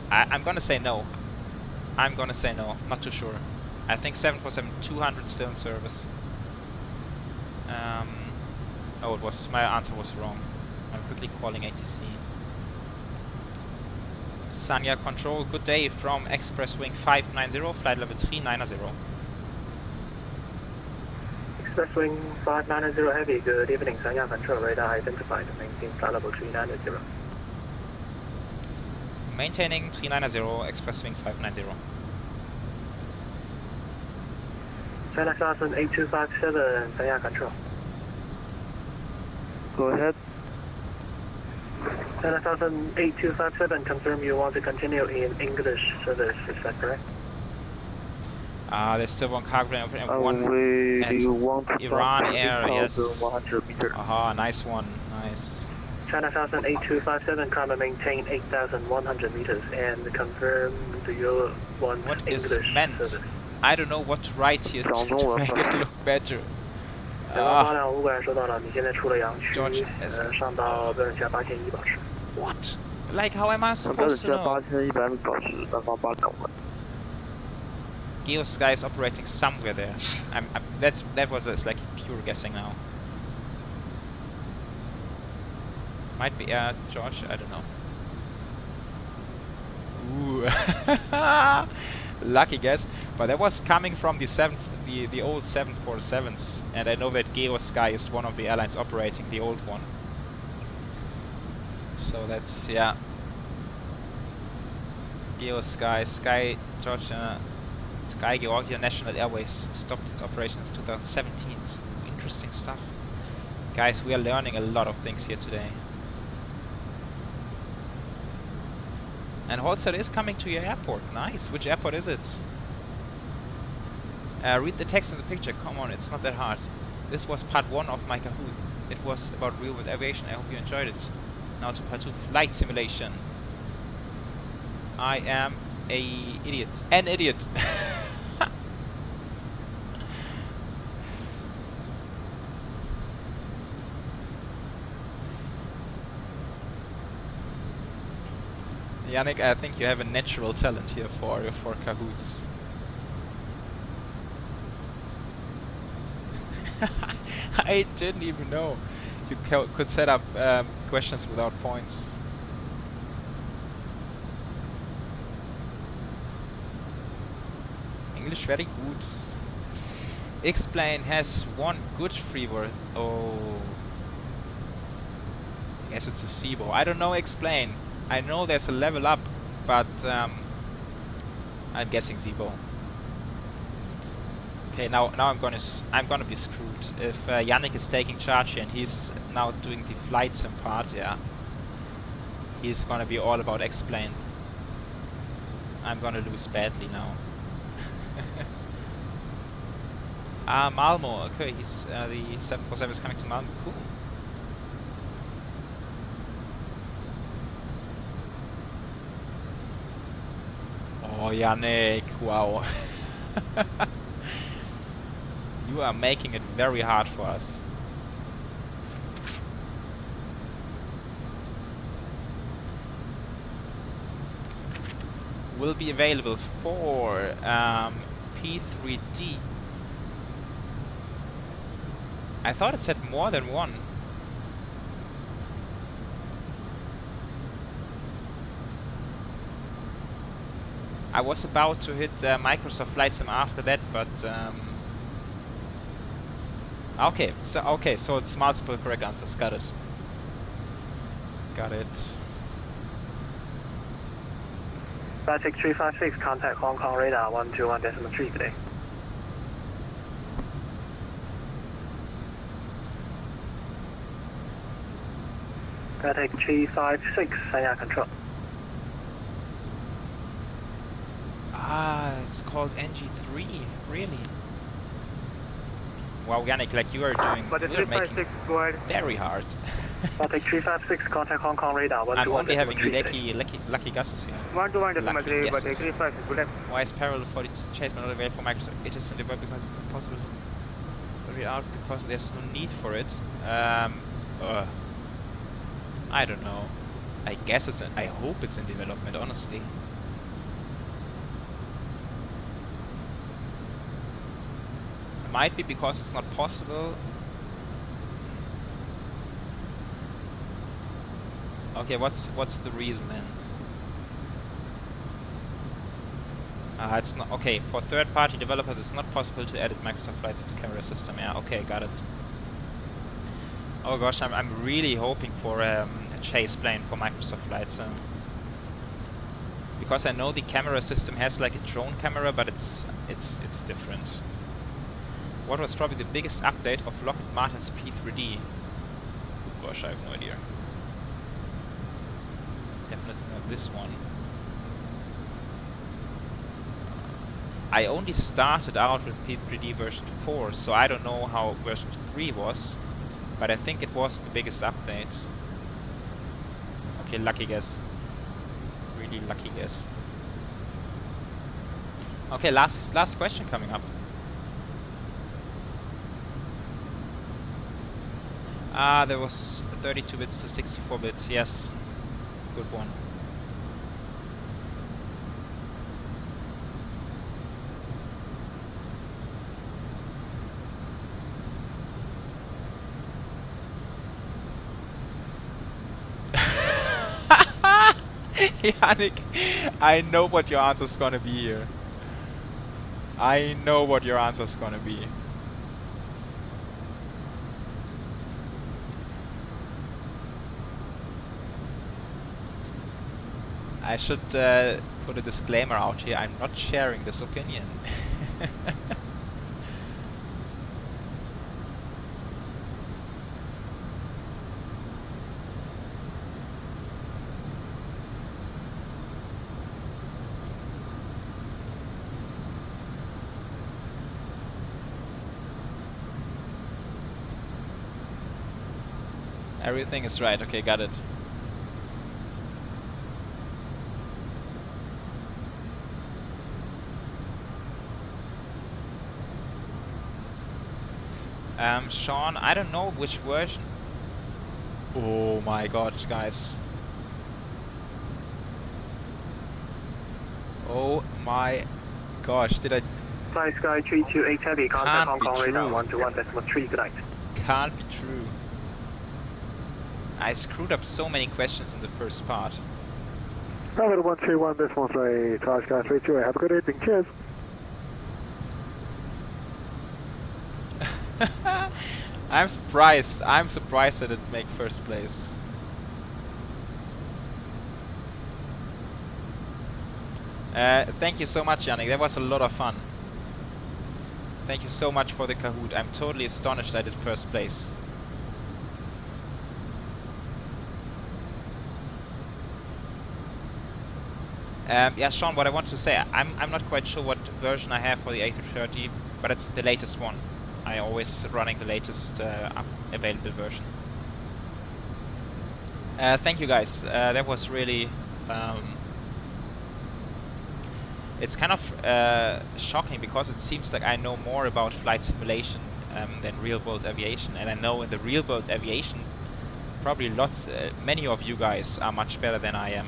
I'm gonna say no. I'm gonna say no. Not too sure. I think 747-200 still in service. Oh, it was, my answer was wrong. I'm quickly calling ATC. Sanya Control, good day from Express Wing 590, flight level 390. Express Wing 590 Heavy, good evening, Sanya Control, radar identified, maintain flight level 390. Maintaining 390, Express Wing 590. China Classen 8257, Sanya Control. Go ahead. China Classen 8257, confirm you want to continue in English service, is that correct? There's still one cargo plane open and one we want to Iran Air, yes. 100 meters. Aha, nice one, nice. China Classen 8257, climb maintain 8,100 meters, and confirm do you want What English is meant? service? I don't know what to write here to make it look better. 885量5管收到了，你现在出了洋区， George 上到标准线8001保持。What? Like, how am I supposed to know? Sky is operating somewhere there. That was like pure guessing now. Might be George, I don't know. Ooh. Lucky guess, but that was coming from the old 747s, and I know that Sky is one of the airlines operating the old one. So that's, yeah. Sky Georgia, Sky Georgia National Airways stopped its operations in 2017. So interesting stuff. Guys, we are learning a lot of things here today. And Holster is coming to your airport. Nice. Which airport is it? Read the text in the picture. Come on, it's not that hard. This was part 1 of my Kahoot. It was about real-world aviation. I hope you enjoyed it. Now to part 2, flight simulation. I am an idiot. An idiot. Yannick, I think you have a natural talent here for Kahoots. I didn't even know you could set up questions without points. English very good. X-Plane has one good freeword. Oh. I guess it's a SIBO. I don't know X-Plane. I know there's a level up, but I'm guessing Zibo. Okay, now I'm gonna be screwed if Yannick is taking charge here and he's now doing the flight sim part. Yeah, he's gonna be all about X-Plane. I'm gonna lose badly now. Malmo. Okay, he's the 747 is coming to Malmo. Cool. Oh, Yannick, wow. You are making it very hard for us. Will be available for P3D. I thought it said more than one. I was about to hit Microsoft Flight Sim after that, but okay, so it's multiple correct answers. Got it. Got it. Traffic 356, contact Hong Kong radar 121.3 today. Traffic 356, Sanya control. Ah, it's called NG3, really? Wow, Yannick, like you are doing, you're making it very hard. Traffic 356, contact Hong Kong radar 121.3. I'm only having lucky guesses here. 121.3, but 356 is Why is parallel for the chase not available for Microsoft? It is in the web because it's impossible to read out because there's no need for it. I don't know. I guess it's I hope it's in development, honestly. It might be because it's not possible. Okay, what's the reason then? It's not okay for third-party developers. It's not possible to edit Microsoft Flight Sim's camera system. Yeah, okay, got it. Oh gosh, I'm really hoping for a chase plane for Microsoft Flight Sim, because I know the camera system has like a drone camera, but it's different. What was probably the biggest update of Lockheed Martin's P3D? Oh gosh, I have no idea. Definitely not this one. I only started out with P3D version 4, so I don't know how version 3 was, but I think it was the biggest update. Okay, lucky guess. Really lucky guess. Okay, last question coming up. There was 32 bits to 64 bits, yes. good one. Yannick, I know what your answer's gonna be here. I know what your answer's gonna be. I should put a disclaimer out here. I'm not sharing this opinion. Everything is right. Okay, got it. Sean, I don't know which version. Oh my god, guys. Oh my gosh, did I... Fly Sky 328 Heavy, contact Hong Kong radar 121.3 tonight. Can't be true. I screwed up so many questions in the first part. Pilot 121.3, Fly Sky 328, have a good evening, cheers. I'm surprised I didn't make first place. Thank you so much, Yannick, that was a lot of fun. Thank you so much for the Kahoot. I'm totally astonished I did first place. Yeah, Sean, what I want to say, I'm not quite sure what version I have for the A330, but it's the latest one. I always running the latest available version. Thank you guys. That was really. It's kind of shocking because it seems like I know more about flight simulation than real-world aviation, and I know in the real-world aviation, probably many of you guys are much better than I am.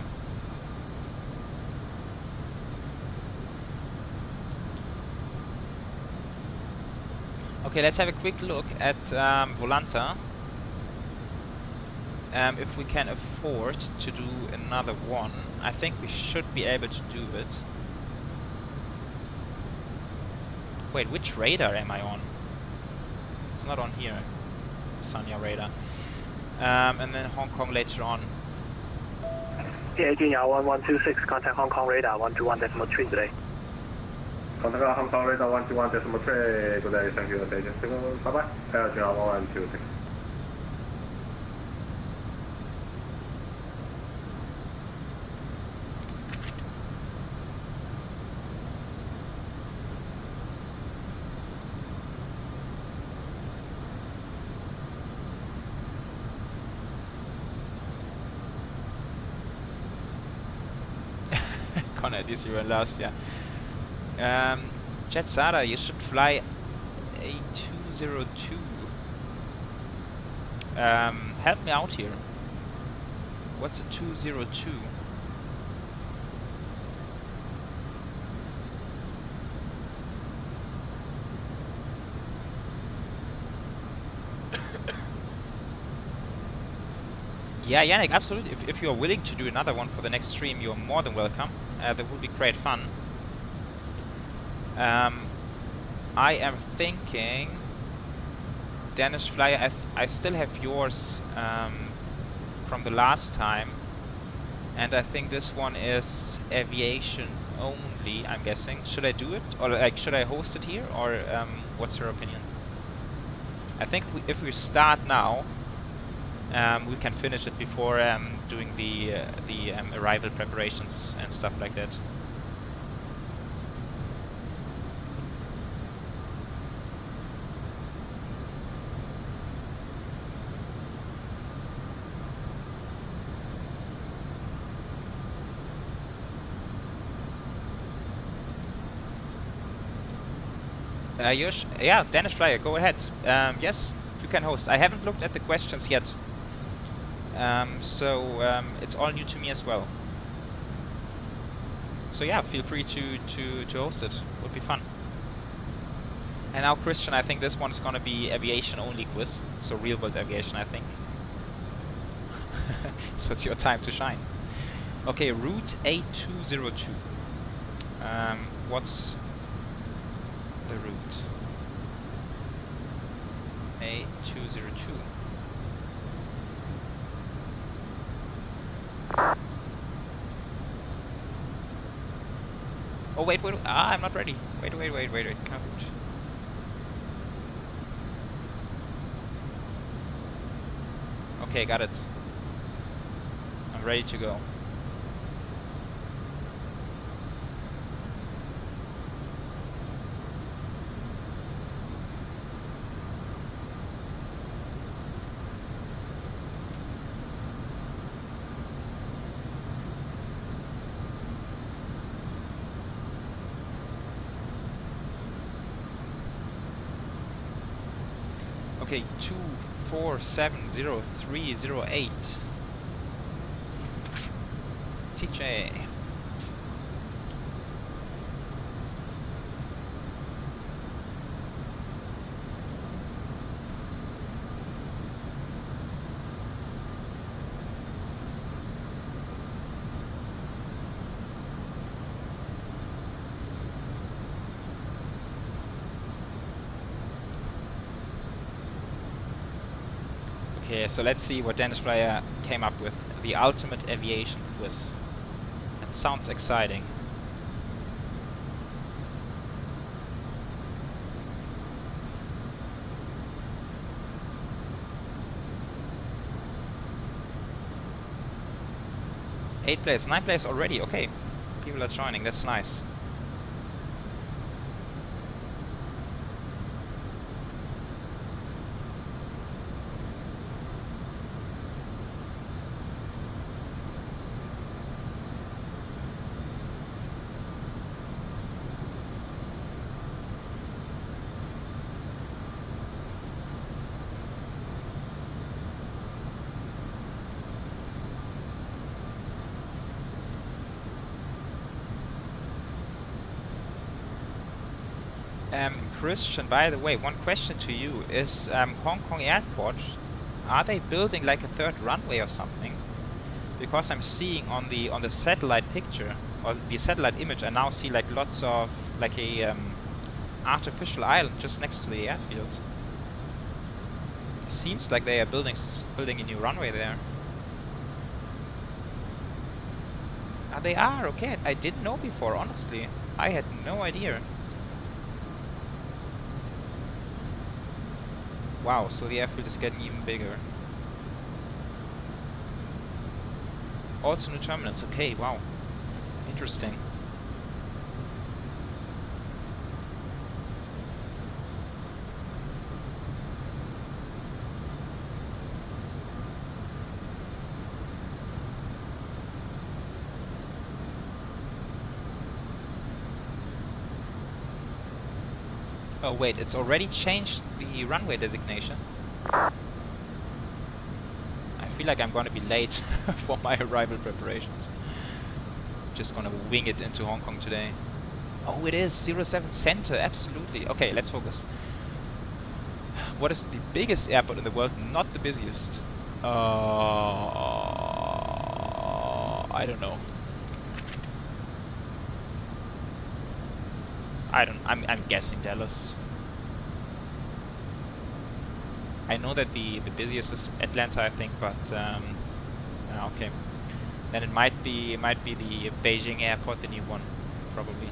Okay, let's have a quick look at Volanta. If we can afford to do another one, I think we should be able to do it. Wait, which radar am I on? It's not on here. Sanya radar. And then Hong Kong later on. PAG 1126, contact Hong Kong radar 121.3 today. Contact Hong Kong radar 121.3 today, thank you, bye bye. PAG 1126. Connor, this year and last, yeah. Jet Sada, you should fly A202. Help me out here. What's a 202? Yeah, Yannick, absolutely. If you're willing to do another one for the next stream, you're more than welcome. That would be great fun. I am thinking Danish Flyer, I still have yours from the last time, and I think this one is aviation only, I'm guessing. Should I do it, or like should I host it here, or what's your opinion? I think if we start now, we can finish it before doing the arrival preparations and stuff like that. Yeah, Danish Flyer, go ahead. Yes, you can host. I haven't looked at the questions yet. So it's all new to me as well. So yeah, feel free to host it. Would be fun. And now, Christian, I think this one is gonna be aviation only quiz, so real world aviation, I think. So it's your time to shine. Okay, route A202. What's the route? A202. Oh wait, I'm not ready. Wait. Coverage. Okay, got it. I'm ready to go. Okay, 2470308. TJ. Okay, so let's see what Dennis Flyer came up with. The ultimate aviation quiz. That sounds exciting. Eight players, 9 players already. Okay, people are joining. That's nice. Christian, by the way, one question to you is Hong Kong Airport, are they building like a third runway or something? Because I'm seeing on the satellite picture or the satellite image, I now see like lots of like a artificial island just next to the airfield. It seems like they are building a new runway there. They are okay. I didn't know before, honestly. I had no idea. Wow, so the airfield is getting even bigger. Also new terminals, okay, wow. Interesting. Oh wait, it's already changed the runway designation. I feel like I'm gonna be late for my arrival preparations. Just gonna wing it into Hong Kong today. Oh, it is 07 Center, absolutely. Okay, let's focus. What is the biggest airport in the world, not the busiest? I don't know. I'm guessing Dallas. I know that the busiest is Atlanta, I think, but okay. Then it might be the Beijing airport, the new one, probably.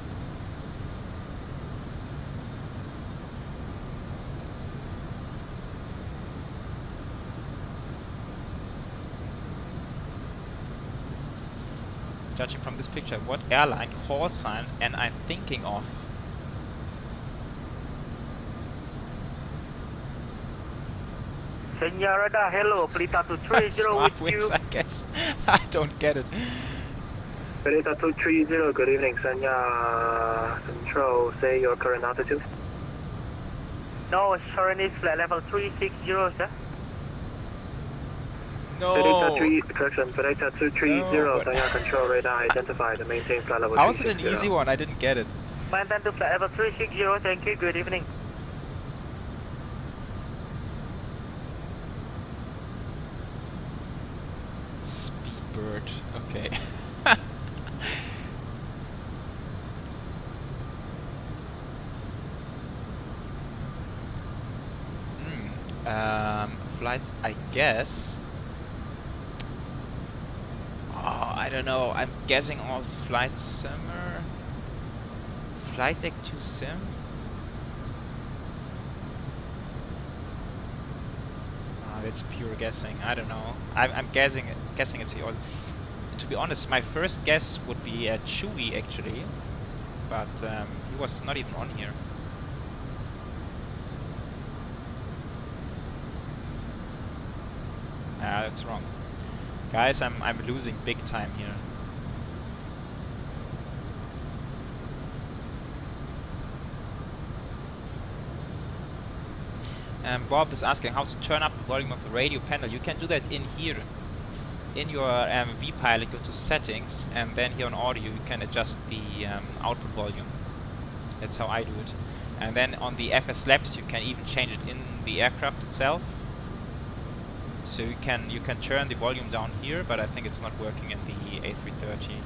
Judging from this picture, what airline call sign am I thinking of? Señorita, hello, Prita 230 with wings, I guess. I don't get it. Prita 230, good evening, Senya Control, say your current altitude. No, Sceneries flight level 360, sir. Predator 230, No, Sanya control radar identified, maintain flight level how is it an 360. easy one? I didn't get it. Maintain to flight level 360, thank you, good evening. Speedbird, okay. Flights, I guess. Oh, I don't know. I'm guessing also flight simmer. Flight deck 2 sim. Oh, that's pure guessing. I don't know. I'm guessing it's the old. To be honest, my first guess would be at Chewy actually, but he was not even on here. Ah, that's wrong. Guys, I'm losing big time here. Bob is asking how to turn up the volume of the radio panel. You can do that in here. In your vPilot, go to settings, and then here on audio you can adjust the output volume. That's how I do it. And then on the FS Labs you can even change it in the aircraft itself. So you can turn the volume down here, but I think it's not working in the A330.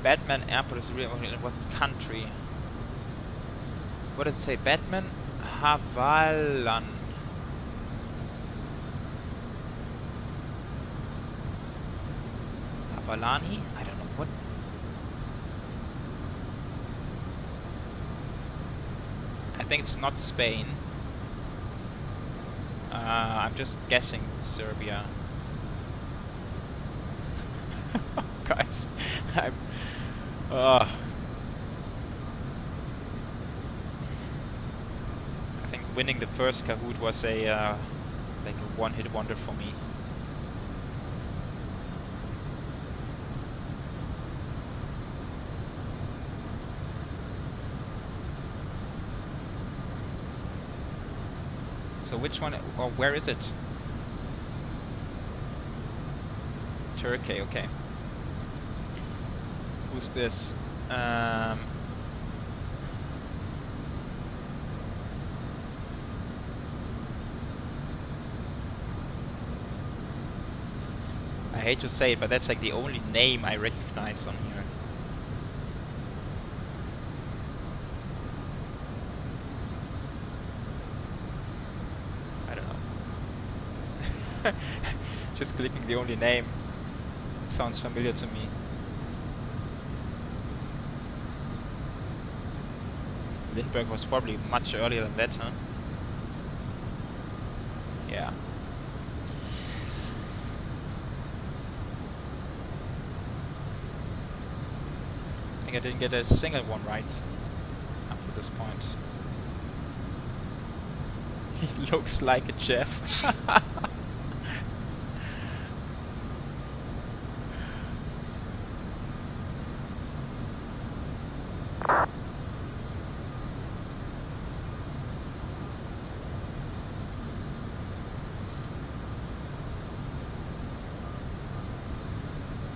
Batman Airport is really in what country? What did it say? Batman Havalan. Havalani? I don't know what. I think it's not Spain. I'm just guessing Serbia. Guys, I'm. I think winning the first Kahoot was a like a one-hit wonder for me. So which one, or where is it? Turkey, okay. Who's this? I hate to say it, but that's like the only name I recognize on here. I don't know. Just clicking the only name sounds familiar to me. Lindbergh was probably much earlier than that, huh? Yeah. I think I didn't get a single one right up to this point. He looks like a chef.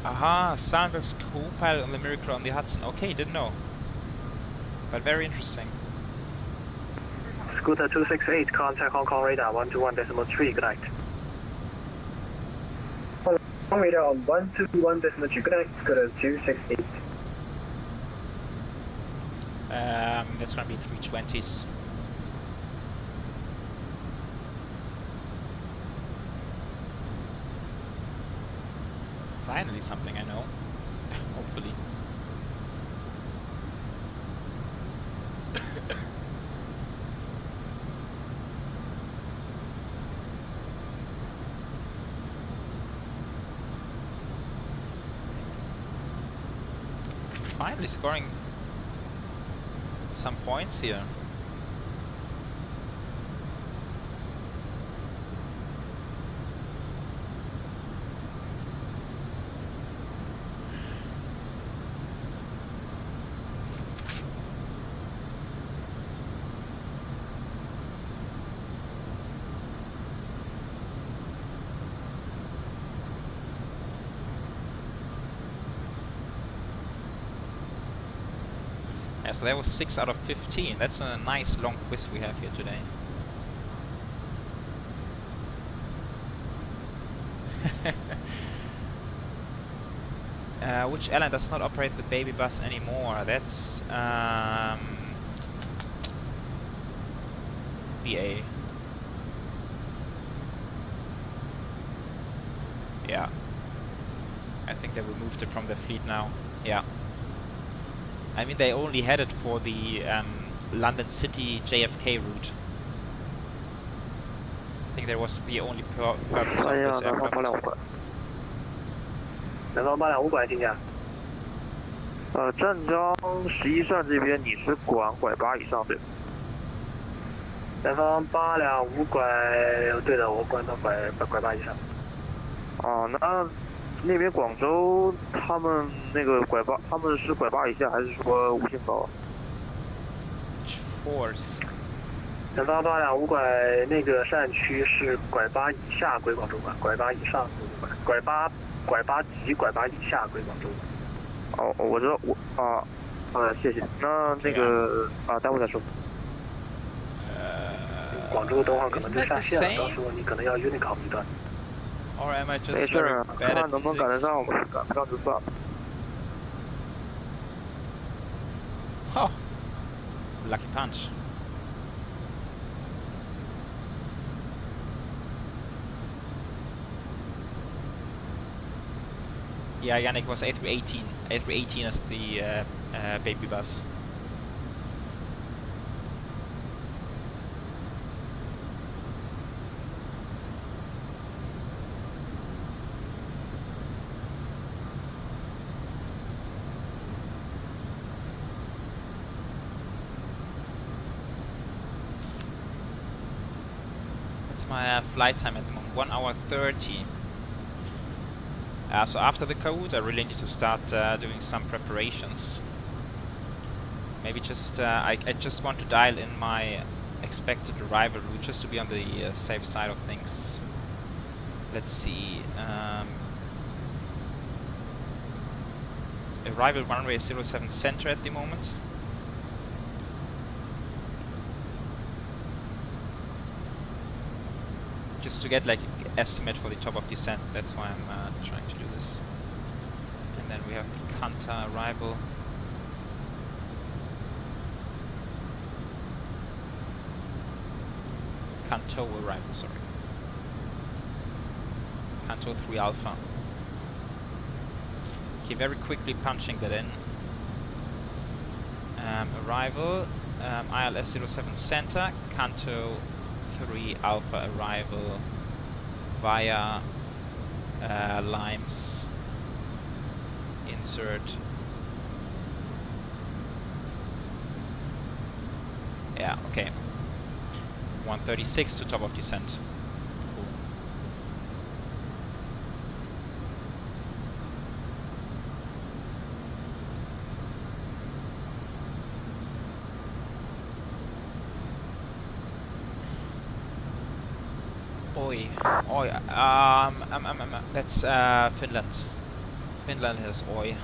Aha, Sandberg's co-pilot on the Miracle on the Hudson. Okay, didn't know. But very interesting. Scooter 268, contact Hong Kong radar 121.3, good night. Hong Kong radar 121.3, good night, Scooter 268. That's gonna be 320s. Finally something I know. Hopefully. Finally scoring some points here. Yeah, so that was 6 out of 15. That's a nice long quiz we have here today. Which airline does not operate the baby bus anymore? That's BA. Yeah. I think they removed it from the fleet now. Yeah. I mean, they only had it for the London City JFK route. I think that was the only purpose of this aircraft. 南方825拐进价。站长11扇这边你是管拐8以上对吧？南方825拐，对的，我管到拐8以上。哦，那边广州他们那个拐8，他们是拐8以下还是说无限高？Force。南方825拐那个扇区是拐8以下归广州管，拐8以上归管，拐8及拐8以下归广州。哦，我知道，谢谢。那个待会再说。广州等会儿可能就下线了，到时候你可能要 Unicom 一段。Or am I just 没事儿，看能不能赶得上，我们赶不上就算了。Oh, lucky punch. Yeah, Yannick was A318. A318 is the baby bus. That's my flight time at the moment, 1 hour 30. So after the code, I really need to start doing some preparations. Maybe just I just want to dial in my expected arrival route just to be on the safe side of things. Let's see. Arrival runway 07 center at the moment. Just to get like an estimate for the top of descent. That's why I'm trying to do this. And then we have the Kanta arrival. Kanto arrival, sorry. Kanto 3 Alpha. Okay, very quickly punching that in. Arrival, ILS 07 center, Kanto 3 Alpha arrival via Limes insert. Yeah, okay. 136 to top of descent. Cool. Oi, that's Finland. Finland has oi.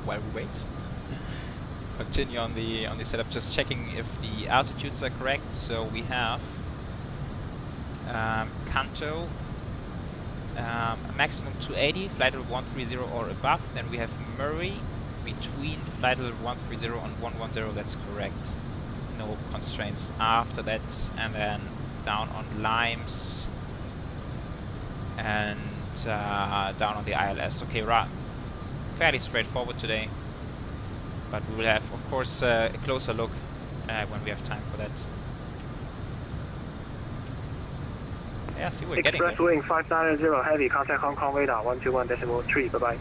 While we wait, continue on the setup. Just checking if the altitudes are correct. So we have Kanto, maximum 280, flight level 130 or above. Then we have Murray between flight level 130 and 110. That's correct. No constraints after that, and then down on Limes and down on the ILS. Okay, right. Fairly straightforward today, but we will have, of course, a closer look when we have time for that. Yeah, see, we're getting there. Express wing 590 heavy, contact Hong Kong radar 121.3, bye-bye.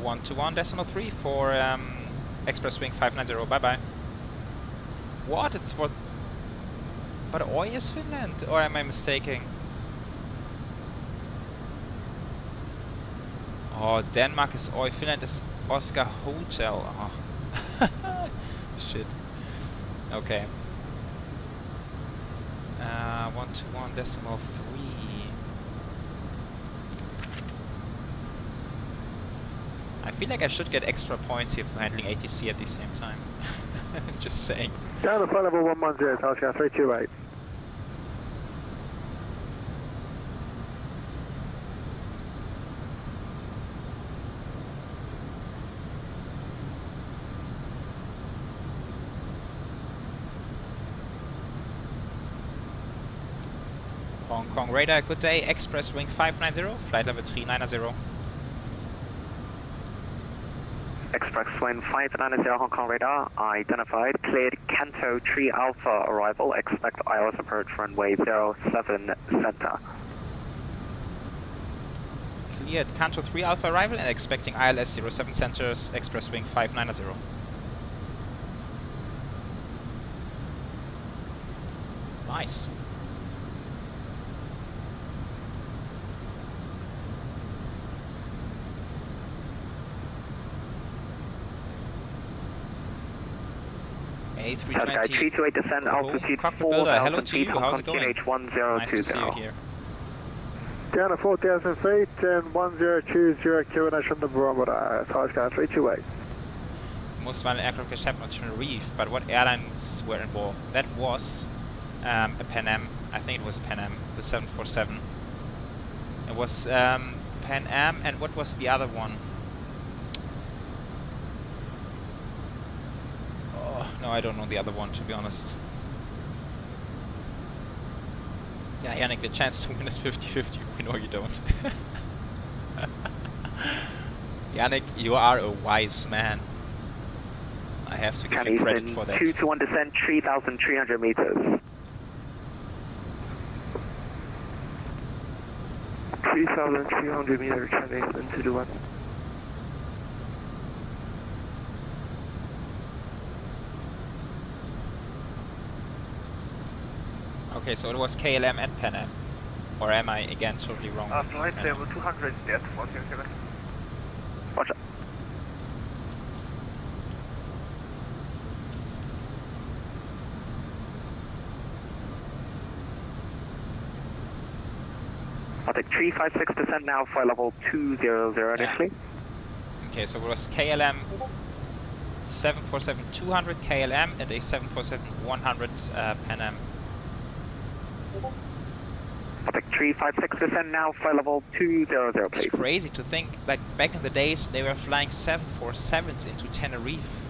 121.3 for Express wing 590, bye-bye. What? It's for... But Oi is Finland, or am I mistaken? Oh, Denmark is Oi, Finland is Oscar Hotel. Oh. Shit. Okay. 121.3. I feel like I should get extra points here for handling ATC at the same time. Just saying. Down to flight level 110, Tasker 328. Hong Kong radar, good day, Express Wing 590, flight level 390. Express Wing 590 Hong Kong radar, identified, cleared Canto 3 Alpha arrival, expect ILS approach runway 07 center. Cleared Canto 3 Alpha arrival and expecting ILS 07 centers, Express Wing 590. Nice. Sky 328 descent altitude Cockpit builder, hello 4,000 to you, feet, Hong how's Kong it going? QNH1020. Nice to see you here. Down to 4,000 feet and 1020 QNH on the barometer, Sky 328. Most violent aircraft crash happened on Tenerife, but what airlines were involved? That was a Pan Am, I think it was a Pan Am, the 747. It was Pan Am, and what was the other one? No, I don't know the other one, to be honest. Yeah, Yannick, the chance to win is 50-50. We know you don't. Yannick, you are a wise man. I have to give you credit for that. 221 descent, 3,300 meters. 3,300 meters, Chinese into the 1. Okay, so it was KLM and Pan Am. Or am I again totally wrong? Flight level 200 dead, 407. Watch out. I'll take 356 descent now, flight level 200 initially. Okay, so it was KLM 747-200 KLM and a 747-100 Pan Am. I'll take 356 descent now, flight level 200 please. It's crazy to think, like back in the days they were flying 747s into Tenerife.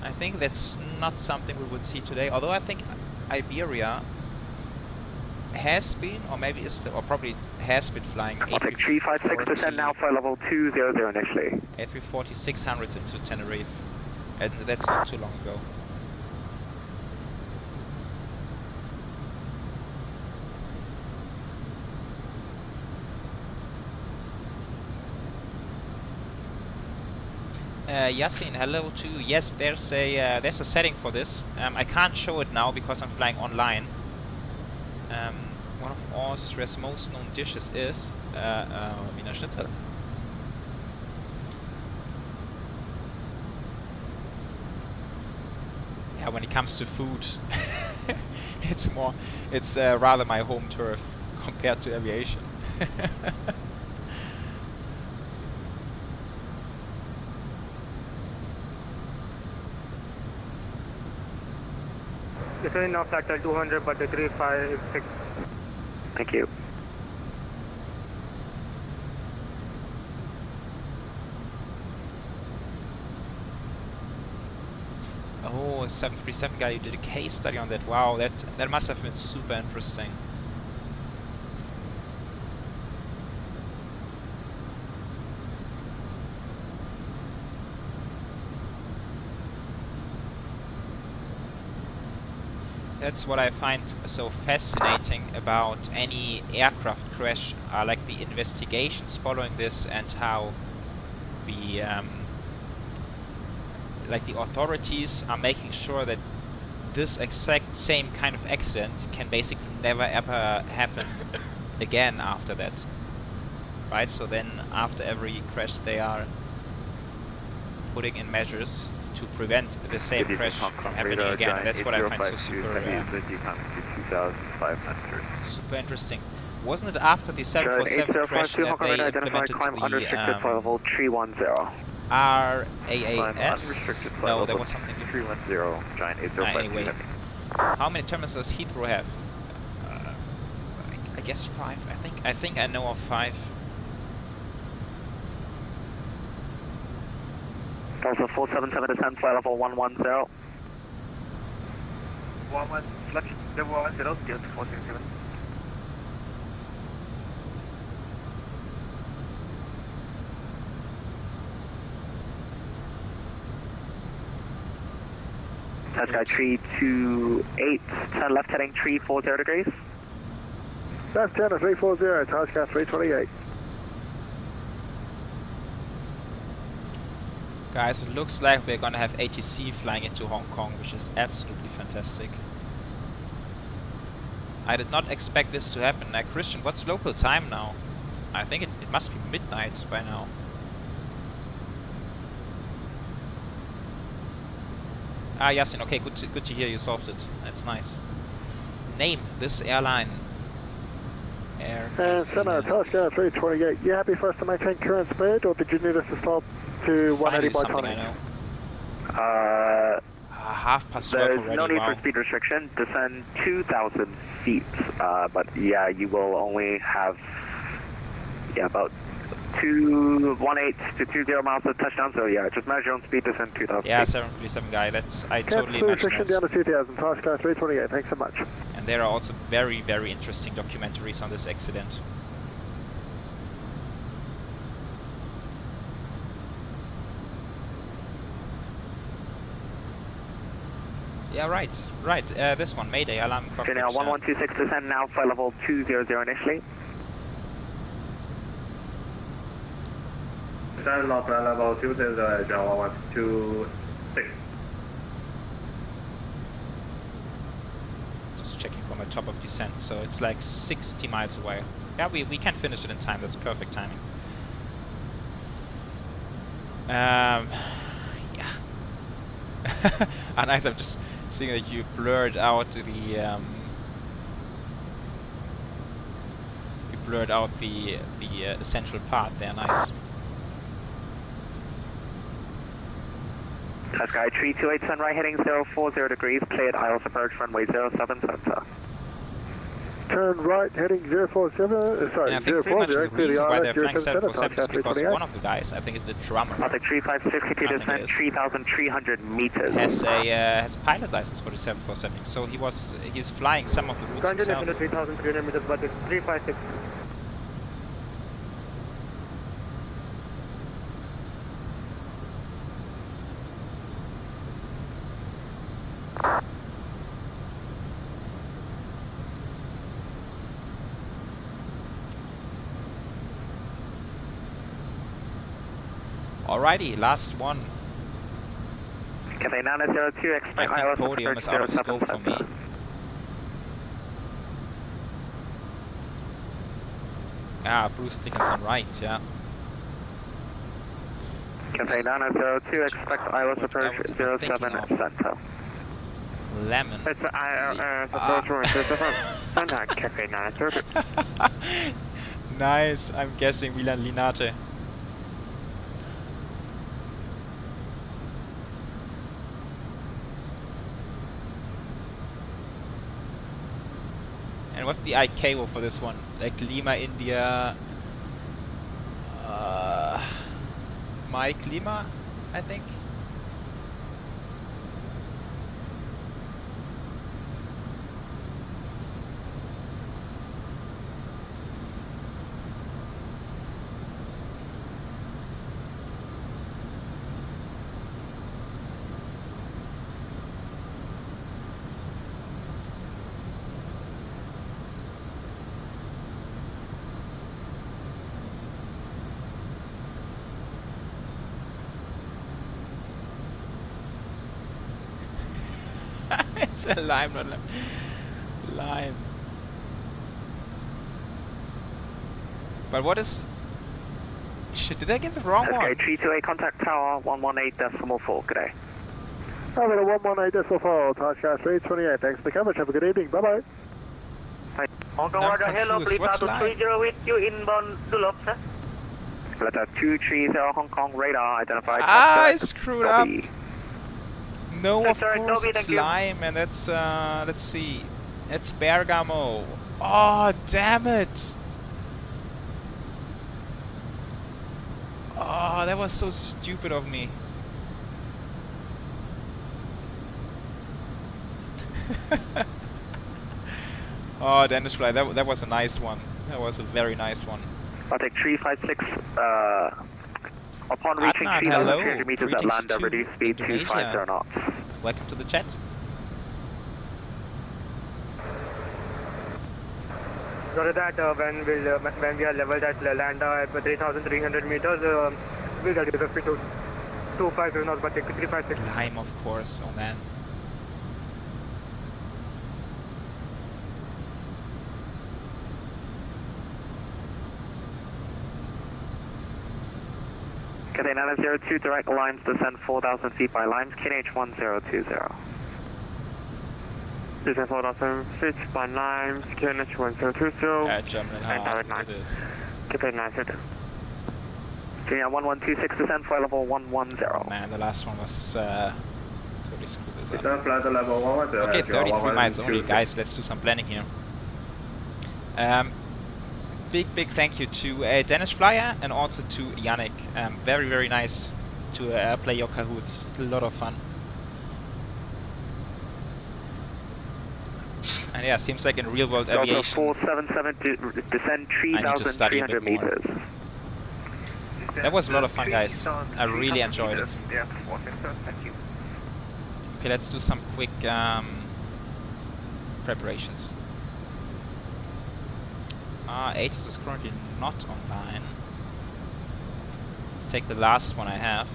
I think that's not something we would see today, although I think Iberia has been, or maybe is still, or probably has been flying I'll take 356 descent now, flight level 200 initially. A340-600s into Tenerife, and that's not too long ago. Yasin, hello to you. Yes, there's a setting for this. I can't show it now because I'm flying online. One of Austria's most known dishes is Wiener Schnitzel. Yeah, when it comes to food, it's rather my home turf compared to aviation. Descending now flight level 200 but the 356. Thank you. Oh, 737 guy, you did a case study on that. Wow, that must have been super interesting. That's what I find so fascinating about any aircraft crash, are like the investigations following this and how the like the authorities are making sure that this exact same kind of accident can basically never ever happen again after that. right? So then after every crash they are putting in measures to prevent the same crash from happening again. And that's what I find so super super interesting. Wasn't it after the 747 crash that they implemented the RAAS? No, there was something different. 310, giant 805. Anyway, how many terminals does Heathrow have? I guess 5. I think I know of 5. Also 477 descent, flight level 110. 11, selection level 10, still 477. Sky 328, turn left heading 340 degrees. Left 10 at 340, Sky 328. Guys, it looks like we're gonna have ATC flying into Hong Kong, which is absolutely fantastic. I did not expect this to happen. Christian, what's local time now? I think it must be midnight by now. Ah, Yasin, okay, good to hear you solved it. That's nice. Name this airline. Center, Sky 328. You happy for us to maintain current speed, or did you need us to stop to 180 by 20? I know. Half past 12 There's already, no need wow. for speed restriction. Descend 2,000 feet, but yeah, you will only have about 18 to 20 miles of touchdown. So yeah, just measure your own speed, descend 2,000 Yeah, feet. 737 guy. That's I totally Cancel imagine restriction that. down to 2,000. Sky 328. Thanks so much. And there are also very interesting documentaries on this accident. Yeah, right. This one, Mayday, alarm cockpit. Okay, now 1126 descend now, flight level 200 initially. Descend now, flight level 200, 1126. Just checking from the top of descent, so it's like 60 miles away. Yeah, we can finish it in time, that's perfect timing. Yeah. Ah, nice, I'm just seeing that you blurred out the essential part there, nice. Sky 328, sun right heading 040 degrees, cleared ILS approach runway 07 center. Turn right heading 047, sorry, And I think pretty much 040, the clear the reason why ILS they're flying 747 is because 328. one of the guys, I think it's the drummer, Arctic 3562 descent 3,300 meters. has a pilot license for the 747, so he's flying some of the routes himself. 3,300 meters, but it's 356. Alrighty, last one. Cathay 902, expect I ILS think podium is out of scope for me. Ah, Bruce Dickinson, right, yeah. Cathay 902, expect ILS approach 07 center. Lemon. It's approach runway 07 center, Cathay 902. Nice, I'm guessing Milan Linate. And what's the ICAO for this one? Like Lima, India, Mike Lima, I think. It's a lime, not lime. But what is Shit, did I get the wrong SK one? 328 contact tower 118.4, good day. Over to 118.4, Tower Sky 328, thanks for the coverage, have a good evening, bye-bye. Hong Kong I'm Roger, hello, confused. please What's Addons line? 30 with you inbound Dulop, sir. Letter 230 Hong Kong radar identified. I screwed up. Dobby. No, of Sorry, course Toby, it's thank you. Lime, and that's let's see, it's Bergamo. Oh, damn it! Oh, that was so stupid of me. Oh, Danish fly, that was a nice one. That was a very nice one. Contact 356, upon reaching Adnan, hello. 3,300 meters at Greetings land, to reduce speed to Indonesia. 50 knots. Welcome to the chat. Sorry that when we are leveled at land at 3,300 meters, we'll get the speed to 250 knots, but take 356. Lime, of course. Oh man. Cathay 902, direct lines descend 4,000 feet by lines, KNH 1020. Descend 4,000 feet by lines, KNH 1020. German and how awesome it is. Cathay 902. Junior 1126, descend flight level 110. Oh man, the last one was totally screwed this up. Flight level 110. Okay, 33 miles only, guys. Let's do some planning here. Big thank you to Danish Flyer and also to Yannick. Very nice to play your Kahoots. A lot of fun. And yeah, seems like in real world aviation. 477 descend I need to study a 3,300 bit more. meters. That was a lot of fun, guys. I really enjoyed it. Yeah, thank you. Okay, let's do some quick preparations. Asus is currently not online. Let's take the last one I have.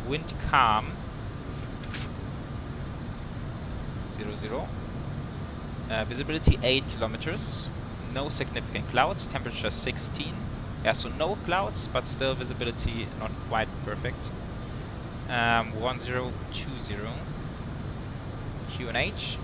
Wind calm. 00. Visibility 8 kilometers. No significant clouds. Temperature 16. Yeah, so no clouds, but still visibility not quite perfect. 1020. QNH.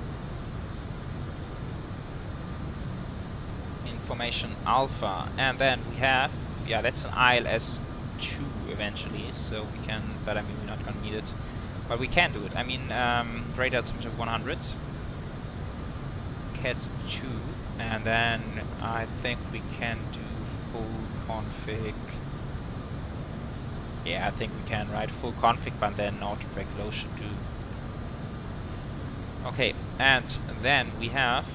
Information Alpha, and then we have, yeah, that's an ILS-2 eventually, so we can, but I mean we're not gonna need it, but we can do it. I mean radar temperature 100, Cat 2, and then I think we can do full config. Yeah, I think we can, right? Full config, but then auto brake low should do. Okay, and then we have.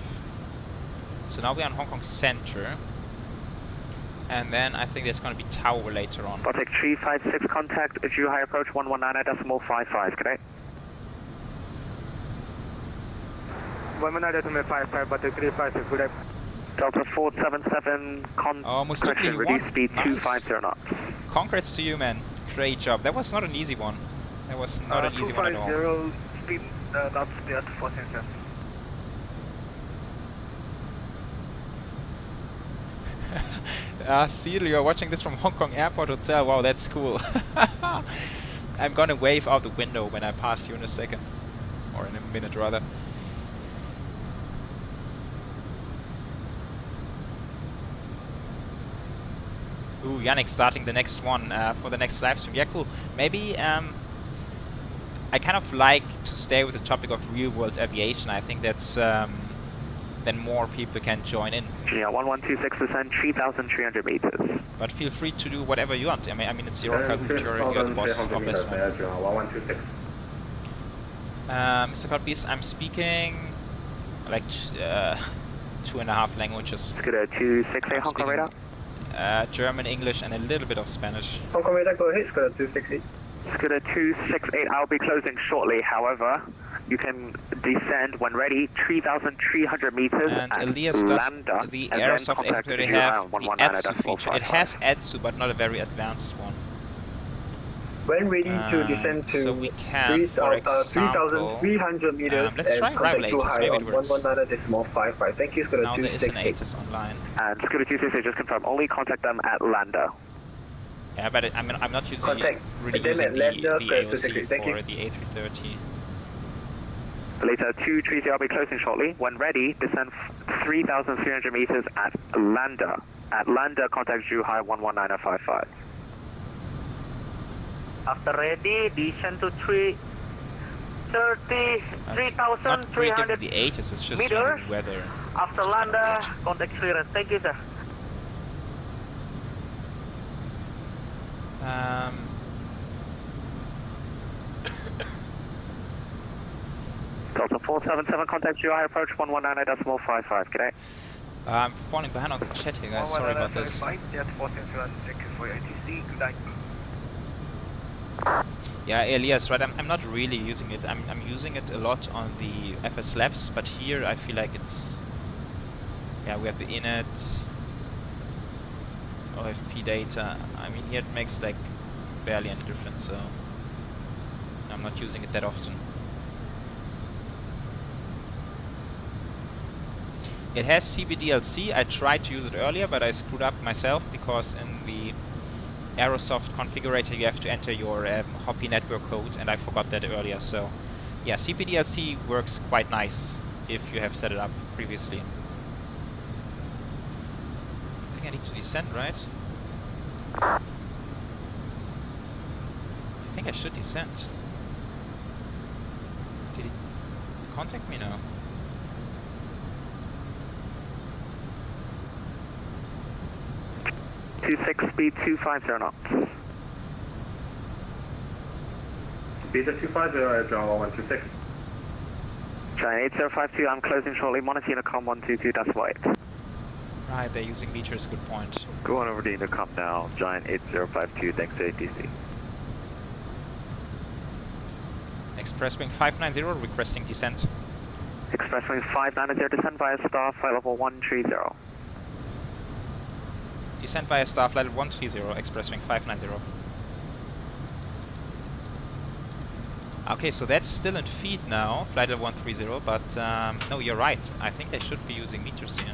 So now we're on Hong Kong Center, and then I think there's going to be tower later on. Baltic 356 contact, due high approach 119.55, good day. 119.55, Baltic 356, good day. Delta 477, correction, reduce speed Nice. 250 knots. Congrats to you, man. Great job. That was not an easy one. That was not an easy one at all. 250 speed, that's the 477. Seal, you're watching this from Hong Kong Airport Hotel. Wow, that's cool. I'm gonna wave out the window when I pass you in a second. Or in a minute, rather. Ooh, Yannick starting the next one for the next live stream. Yeah, cool. Maybe I kind of like to stay with the topic of real-world aviation. I think that's then more people can join in. Yeah, 1126 descend 3,300 meters. But feel free to do whatever you want. I mean it's your Kahoot, you're the boss of this one. 1126. Mr. Codbeast, I'm speaking like 2.5 languages. Scooter 268 Hong Kong radar. German, English, and a little bit of Spanish. Hong Kong radar, go ahead, Scooter 268. Scooter 268, I'll be closing shortly, however, you can descend when ready 3,300 meters And at Elias does lambda, the and then Aerosoft contact A330 the have the 119 ADSU feature. It has ADSU, but not a very advanced one. When ready to descend to so we can, for example, 3,300 meters let's try and rival contact too ATIS, high maybe on it works. 119.55. Thank you, Scooter Now there is an 268. ATIS online. And Scooter 268, just confirm, only contact them at lander. Yeah, but I'm not using Contact really them using at the lander, AOC thank for you. the A330. Later 230, I'll be closing shortly. When ready, descend 3,300 meters at lander. At lander, contact Zhuhai 119.55. After ready, descend to 3,300 the ATIS, it's just meters. the weather. After lander, contact clearance. Thank you, sir. Delta 477, contact Zhuhai approach 119.55. Good day. I'm falling behind on the chat here, guys. Sorry about this. Yeah, Elias, right? I'm not really using it. I'm using it a lot on the FS Labs, but here I feel like it's, yeah, we have the init, OFP data. I mean, here it makes like barely any difference, so I'm not using it that often. It has CBDLC. I tried to use it earlier, but I screwed up myself because in the Aerosoft configurator you have to enter your Hoppy network code, and I forgot that earlier. So yeah, CBDLC works quite nice if you have set it up previously. I think I need to descend, right? I think I should descend. Did he contact me now? Speed 250 knots. Speed 250, John 1126. Giant 8052, I'm closing shortly. Monitor Unicom 122.8. Right, they're using meters, good point. Go on over to Unicom now, Giant 8052, thanks to ATC. Expresswing 590 requesting descent. Expresswing 590, descend via star flight level 130. Descent via star flight 130, expresswing 590. Okay, so that's still in feed now, flight level 130, but no, you're right. I think they should be using meters here.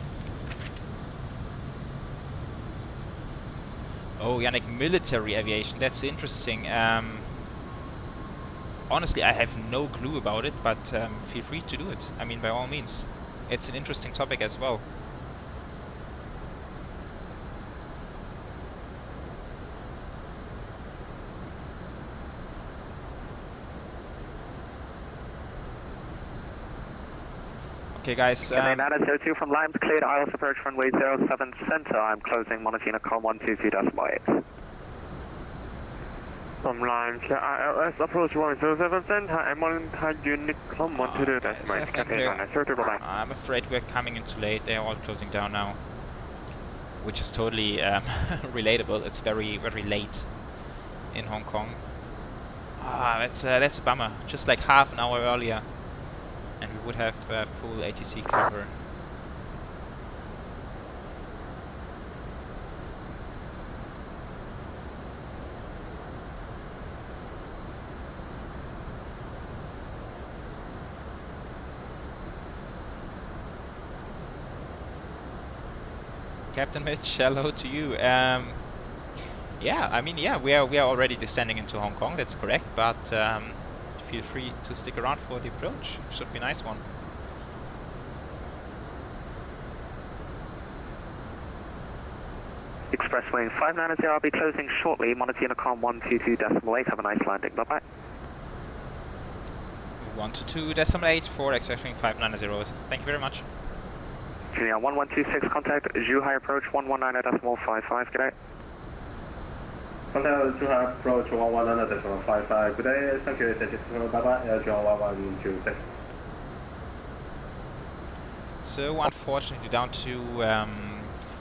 Oh, Yannick, military aviation, that's interesting. Honestly, I have no clue about it, but feel free to do it. I mean, by all means. It's an interesting topic as well. Okay, guys. Addons 02 from Limes, cleared ILS approach runway 07 center. I'm closing Monitor Unicom 122.8. From Limes, ILS approach runway 07 center. I'm Monitor Unicom 122.8. I'm afraid we're coming in too late. They're all closing down now, which is totally relatable. It's very, very late in Hong Kong. That's a bummer. Just like half an hour earlier, and we would have full ATC cover. Captain Mitch, hello to you. Yeah, I mean, yeah, we are already descending into Hong Kong. That's correct, but feel free to stick around for the approach. Should be a nice one. Expresswing 590, I'll be closing shortly. Monitor Unicom 122.8. Have a nice landing. Bye bye. 122.8 for Expresswing 590. Thank you very much. Junior 1126, contact Zhuhai approach 119.55. Good day. Contact Zhuhai approach 119.55. Good day. Thank you. Bye bye. John 1126. So unfortunately down to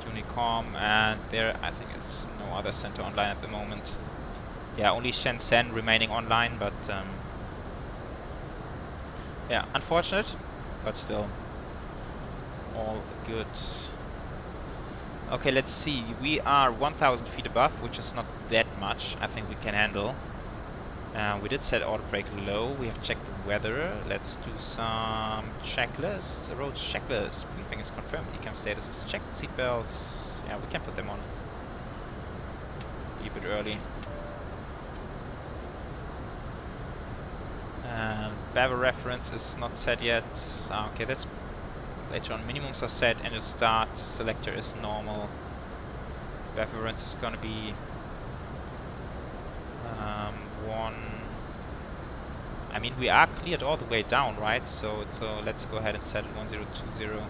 Unicom, and there I think is no other center online at the moment. Yeah, only Shenzhen remaining online, but yeah, unfortunate, but still all good. Okay, let's see. We are 1,000 feet above, which is not that much. I think we can handle. We did set auto brake low. We have checked the weather. Let's do some checklists. Road checklist. Briefing is confirmed. Ecam status is checked. Seatbelts. Yeah, we can put them on. Be a bit early. Bevel reference is not set yet. Okay, that's later on. Minimums are set and the start selector is normal. Bevel reference is gonna be 1. I mean, we are cleared all the way down, right? So let's go ahead and set it 1020.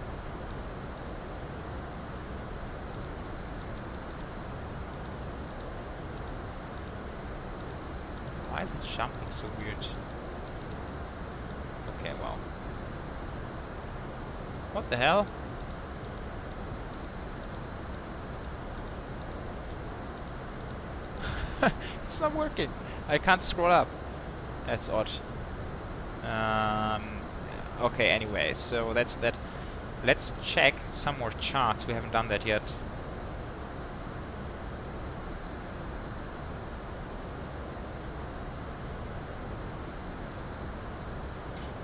Why is it jumping so weird? Okay, well. What the hell? It's not working. I can't scroll up. That's odd. Okay, anyway, so that's that. Let's check some more charts. We haven't done that yet.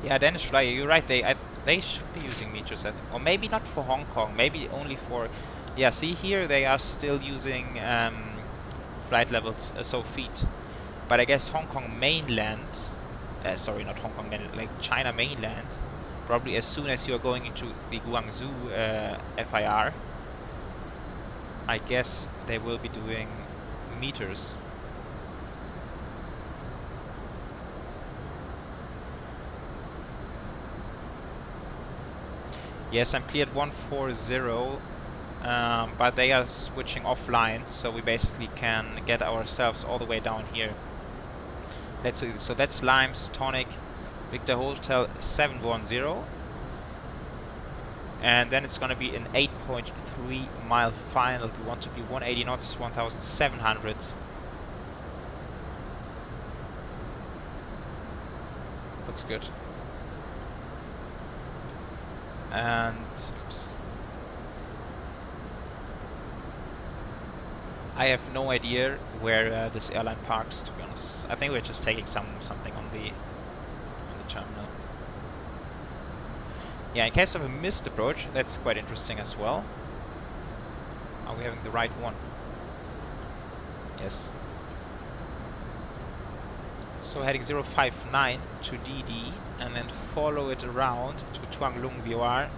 Yeah, Danish Flyer, you're right. They should be using meters, or maybe not for Hong Kong. Maybe only for. Yeah, see here they are still using flight levels, so feet. But I guess Hong Kong mainland, sorry, not Hong Kong mainland, like China mainland, probably as soon as you are going into the Guangzhou FIR, I guess they will be doing meters. Yes, I'm cleared 140, but they are switching offline, so we basically can get ourselves all the way down here. Let's see, so that's Limes, Tonic, Victor Hotel 710, and then it's going to be an 8.3 mile final. We want to be 180 knots, 1700. Looks good. And oops. I have no idea where this airline parks, to be honest. I think we're just taking something on the terminal. Yeah, in case of a missed approach, that's quite interesting as well. Are we having the right one? Yes. So heading 059 to DD, and then follow it around to Tuang Lung VR,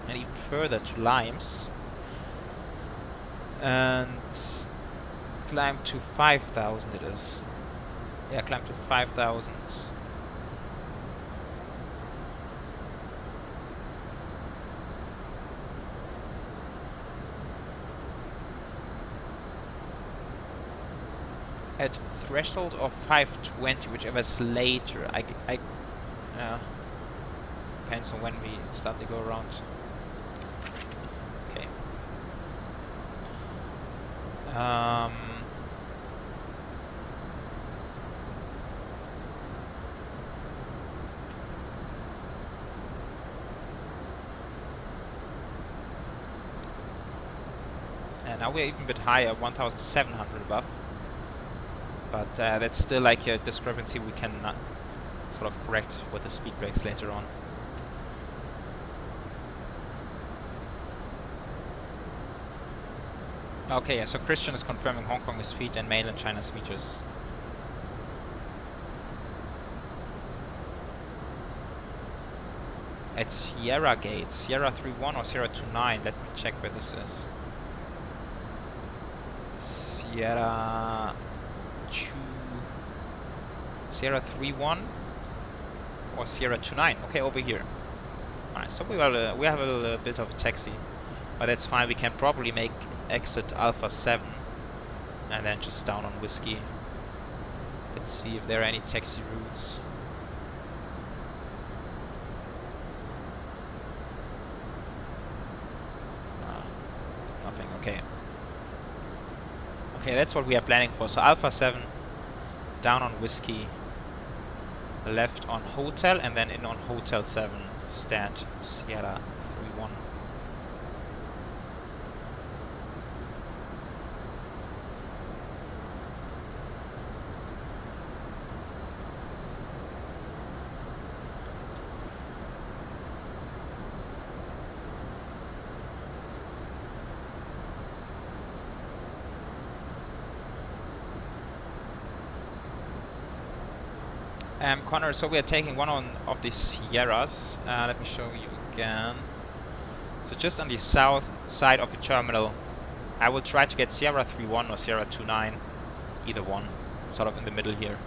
and even further to Limes, and climb to 5,000 it is. Yeah, climb to 5,000. At threshold of 520, whichever is later. Depends on when we start to go around. Okay. And now we're even a bit higher, 1,700 above. But that's still like a discrepancy we can sort of correct with the speed brakes later on. Okay, yeah, so Christian is confirming Hong Kong is feet and mainland China's meters. At Sierra Gate, Sierra 31 or Sierra 29, let me check where this is. Sierra 31 or Sierra 29. Okay, over here. Alright, so we have a little bit of a taxi, but that's fine. We can probably make exit Alpha 7 and then just down on Whiskey. Let's see if there are any taxi routes. Nothing. Okay. Okay, that's what we are planning for. So Alpha 7, down on Whiskey, left on Hotel, and then in on Hotel 7, stand Sierra 31. Connor, so we are taking one of the Sierras. Let me show you again. So just on the south side of the terminal, I will try to get Sierra 31 or Sierra 29, either one, sort of in the middle here.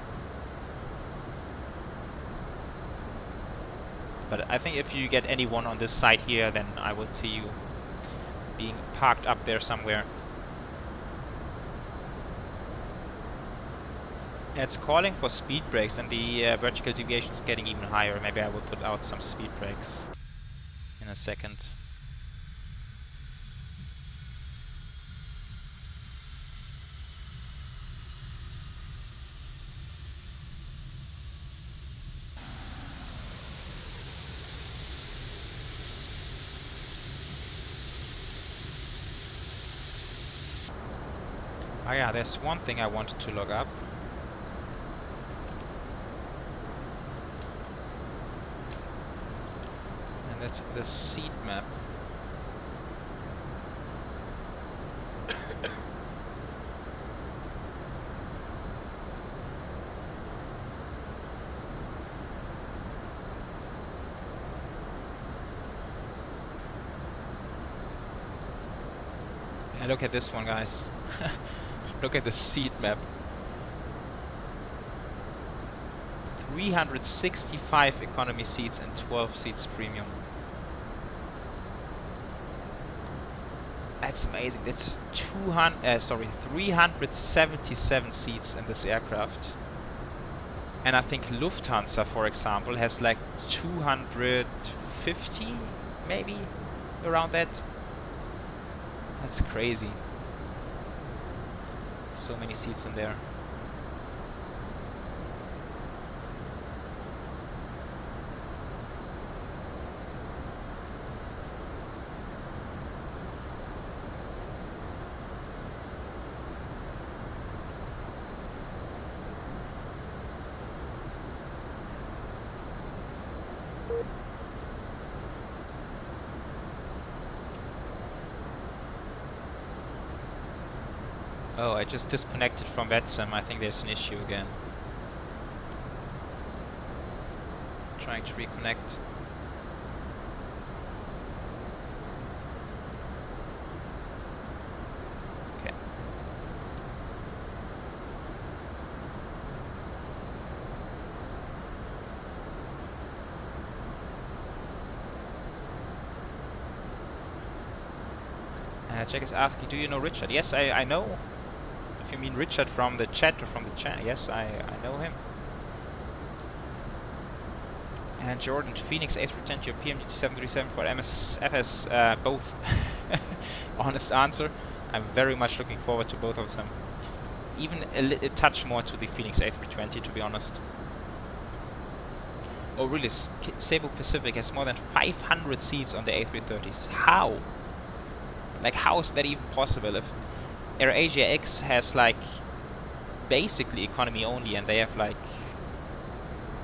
But I think if you get anyone on this side here, then I will see you being parked up there somewhere. It's calling for speed brakes, and the vertical deviation is getting even higher. Maybe I will put out some speed brakes in a second. Oh yeah, there's one thing I wanted to look up. And that's the seat map. And look at this one, guys. Look at the seat map. 365 economy seats and 12 seats premium. That's amazing. That's 377 seats in this aircraft. And I think Lufthansa, for example, has like 250, maybe, around that. That's crazy. So many seats in there. Oh, I just disconnected from VATSIM. I think there's an issue again. Trying to reconnect. Okay. Jack is asking, do you know Richard? Yes, I know. If you mean Richard from the chat or from the chat, yes, I know him. And Jordan, Phoenix A330 or PMGT 737 for MSFS, both. Honest answer. I'm very much looking forward to both of them. Even a touch more to the Phoenix A320, to be honest. Oh really, Cebu Pacific has more than 500 seats on the A330s. How? Like, how is that even possible if AirAsia X has like basically economy only and they have like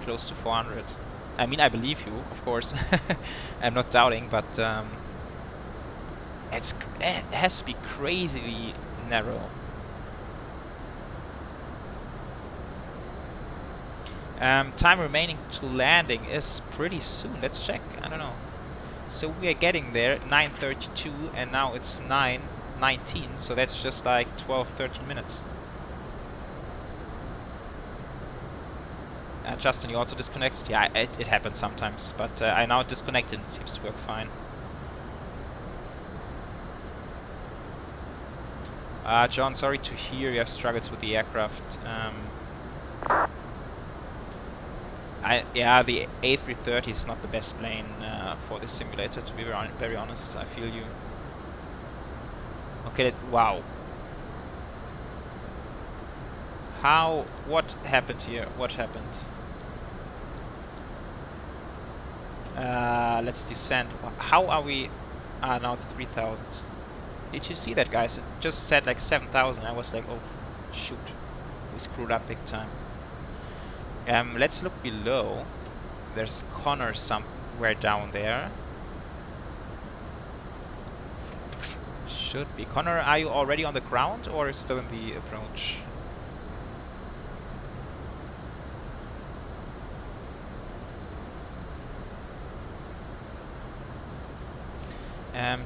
close to 400? I mean, I believe you, of course. I'm not doubting, but it has to be crazily narrow. Time remaining to landing is pretty soon. Let's check. I don't know. So we are getting there at 9:32 and now it's 9:19, so that's just like 12-13 minutes. Justin, you also disconnected? Yeah, it happens sometimes, but I now disconnected and it seems to work fine. John, sorry to hear you have struggles with the aircraft. Yeah, the A330 is not the best plane for this simulator, to be very honest. I feel you. Okay, wow. What happened here? What happened? Let's descend. How are we? Now it's 3,000. Did you see that, guys? It just said like 7,000. I was like, oh, shoot. We screwed up big time. Let's look below. There's Connor somewhere down there. Should be. Connor, are you already on the ground or still in the approach?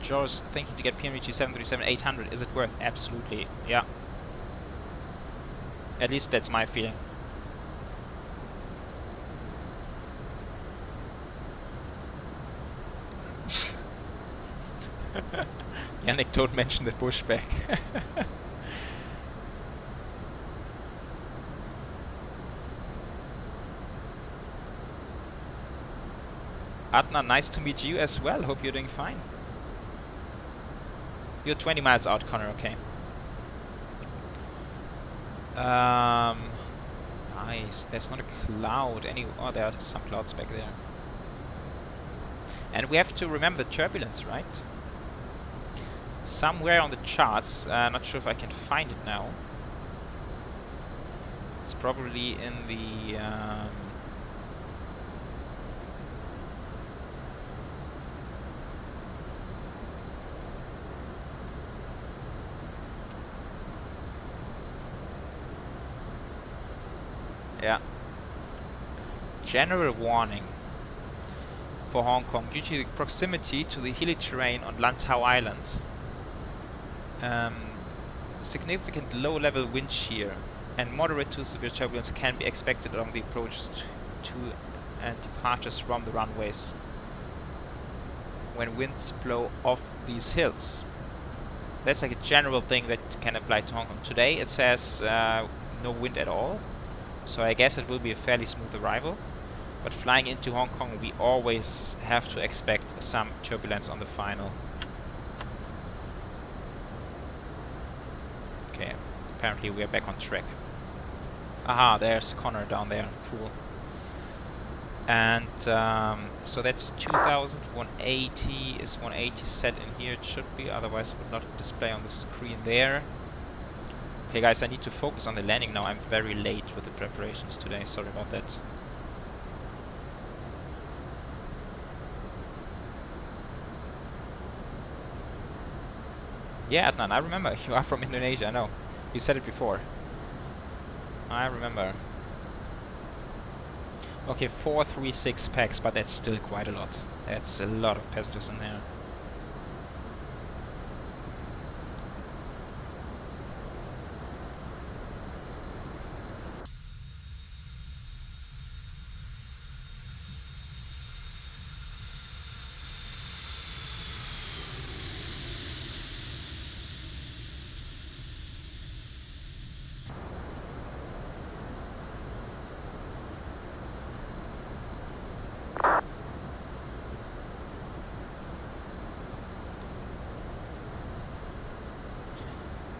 Joe's thinking to get PMG 737-800. Is it worth? Absolutely, yeah. At least that's my feeling. Yannick, don't mention the pushback. Adnan, nice to meet you as well. Hope you're doing fine. You're 20 miles out, Connor. Okay. Nice. There's not a cloud. Oh, there are some clouds back there. And we have to remember turbulence, right? Somewhere on the charts. Not sure if I can find it now. It's probably in the. Yeah. General warning for Hong Kong due to the proximity to the hilly terrain on Lantau Island. Significant low-level wind shear and moderate to severe turbulence can be expected along the approaches to and departures from the runways when winds blow off these hills. That's like a general thing that can apply to Hong Kong. Today it says no wind at all. So I guess it will be a fairly smooth arrival, but flying into Hong Kong we always have to expect some turbulence on the final. Okay, apparently we are back on track. Aha, there's Connor down there, cool. And so that's 2180, is 180 set in here, it should be, otherwise it would not display on the screen there. Okay guys, I need to focus on the landing now. I'm very late with the preparations today, sorry about that. Yeah, Adnan, I remember. You are from Indonesia, I know. You said it before. I remember. Okay, 436 packs, but that's still quite a lot. That's a lot of passengers in there.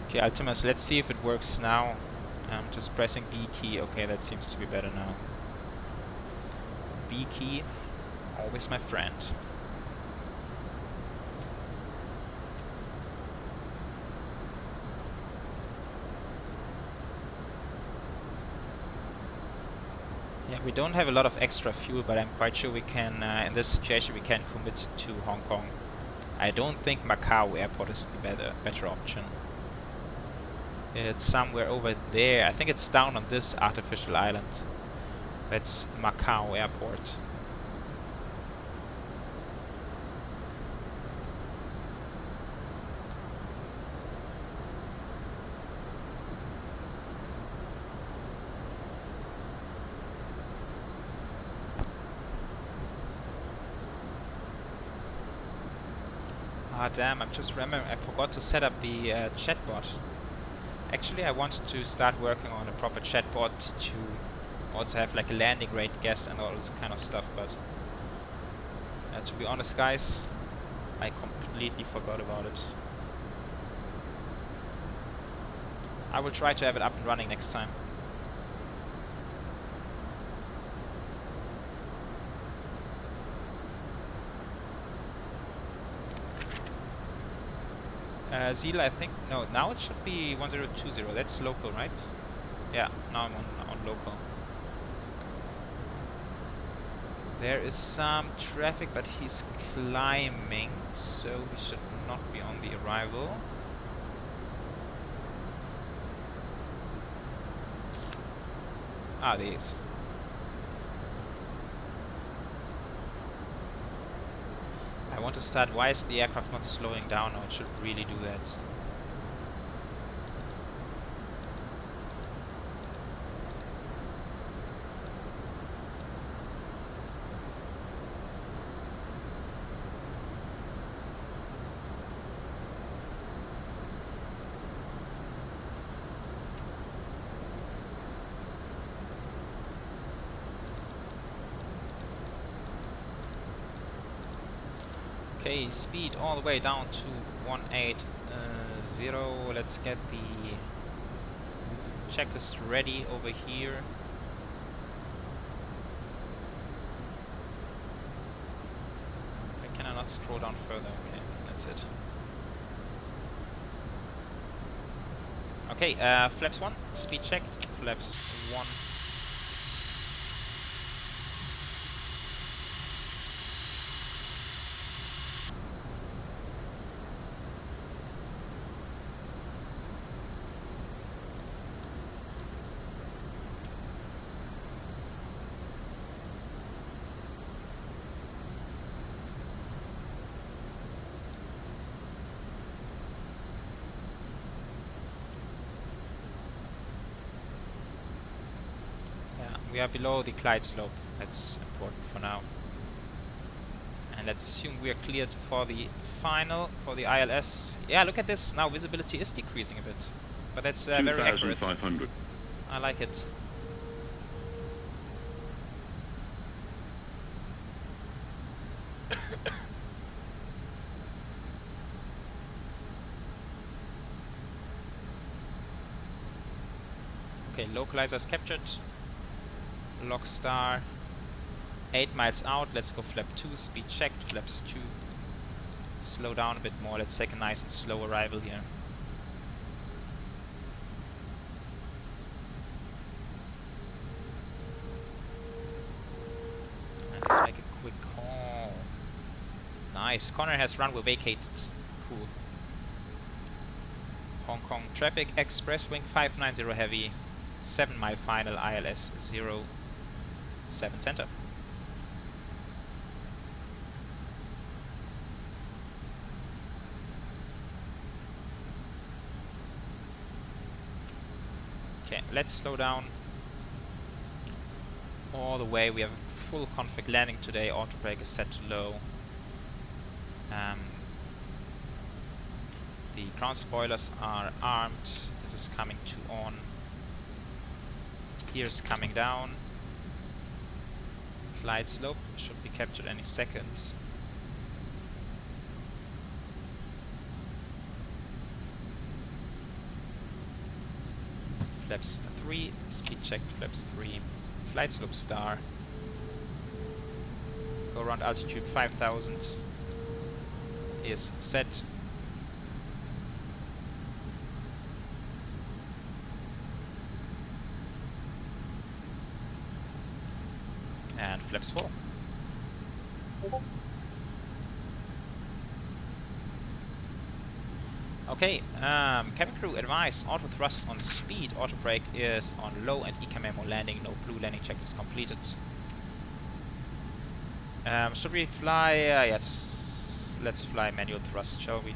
Okay, Altimus, let's see if it works now. I'm just pressing B key. Okay, that seems to be better now. B key, always my friend. Yeah, we don't have a lot of extra fuel, but I'm quite sure we can, in this situation, we can commit to Hong Kong. I don't think Macau airport is the better option. It's somewhere over there. I think it's down on this artificial island. That's Macau airport. Ah damn, I'm just remembering I forgot to set up the chatbot. Actually, I wanted to start working on a proper chatbot to also have like a landing rate guess and all this kind of stuff, but to be honest guys, I completely forgot about it. I will try to have it up and running next time. Zila, I think, no, now it should be 1020, that's local, right? Yeah, now I'm on local. There is some traffic, but he's climbing, so he should not be on the arrival. Ah, there he is. I want to start. Why is the aircraft not slowing down? Or it should really do that. Okay, speed all the way down to 180. Let's get the checklist ready over here. Why can I not scroll down further? Okay, that's it. Okay, flaps 1, speed checked. Flaps 1. We are below the glide slope. That's important for now. And let's assume we are cleared for the final, for the ILS. Yeah, look at this. Now visibility is decreasing a bit. But that's very accurate. 2,500. I like it. Okay, localizers captured. Lock star 8 miles out. Let's go flap 2, speed checked, flaps 2. Slow down a bit more. Let's take a nice and slow arrival here. And let's make a quick call. Nice. Corner has runway vacated. Cool. Hong Kong traffic express wing 590 heavy. 7 mile final ILS 07 center. Okay, let's slow down all the way. We have a full config landing today. Auto brake is set to low. The ground spoilers are armed. This is coming to on. Gears coming down. Glide slope should be captured any second. Flaps 3, speed checked, flaps 3. Glide slope star. Go around altitude 5000 is set. And flaps 4. Okay, cabin crew advise, auto thrust on speed, auto brake is on low and ECA memo landing, no blue landing check is completed. Should we fly? Yes, let's fly manual thrust, shall we?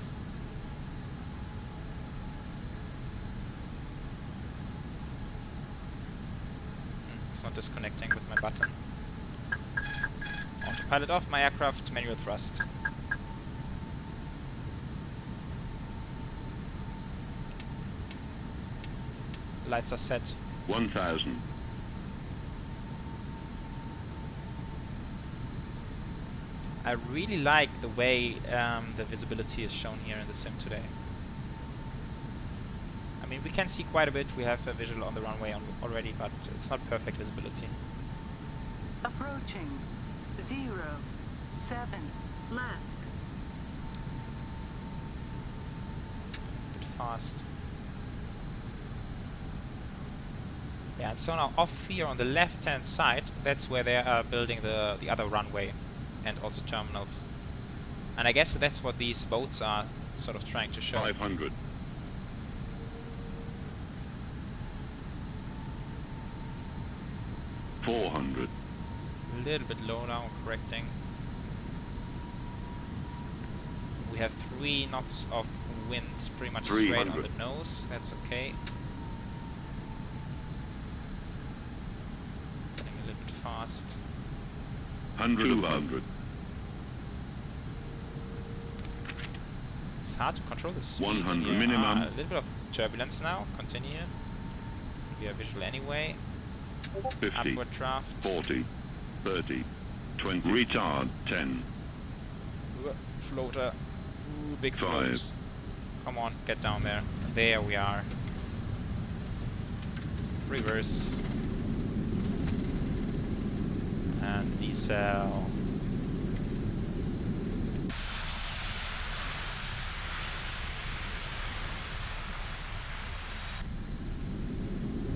It's not disconnecting with my button. Autopilot off, my aircraft, manual thrust. Lights are set. 1,000. I really like the way the visibility is shown here in the sim today. I mean, we can see quite a bit. We have a visual on the runway already, but it's not perfect visibility. Approaching 07 left. A bit fast. Yeah, and so now off here on the left-hand side, that's where they are building the other runway and also terminals. And I guess that's what these boats are sort of trying to show. 500. $400. A little bit low now, correcting. We have 3 knots of wind, pretty much straight on the nose. That's okay. Getting a little bit fast. 200. It's hard to control the speed. 100 here. minimum. A little bit of turbulence now. Continue. We are visual anyway. 50. Upward draft. 40. 30. 20. Retard. 10. Floater. Ooh, big 5. float. Come on, get down there. There we are. Reverse. And decel.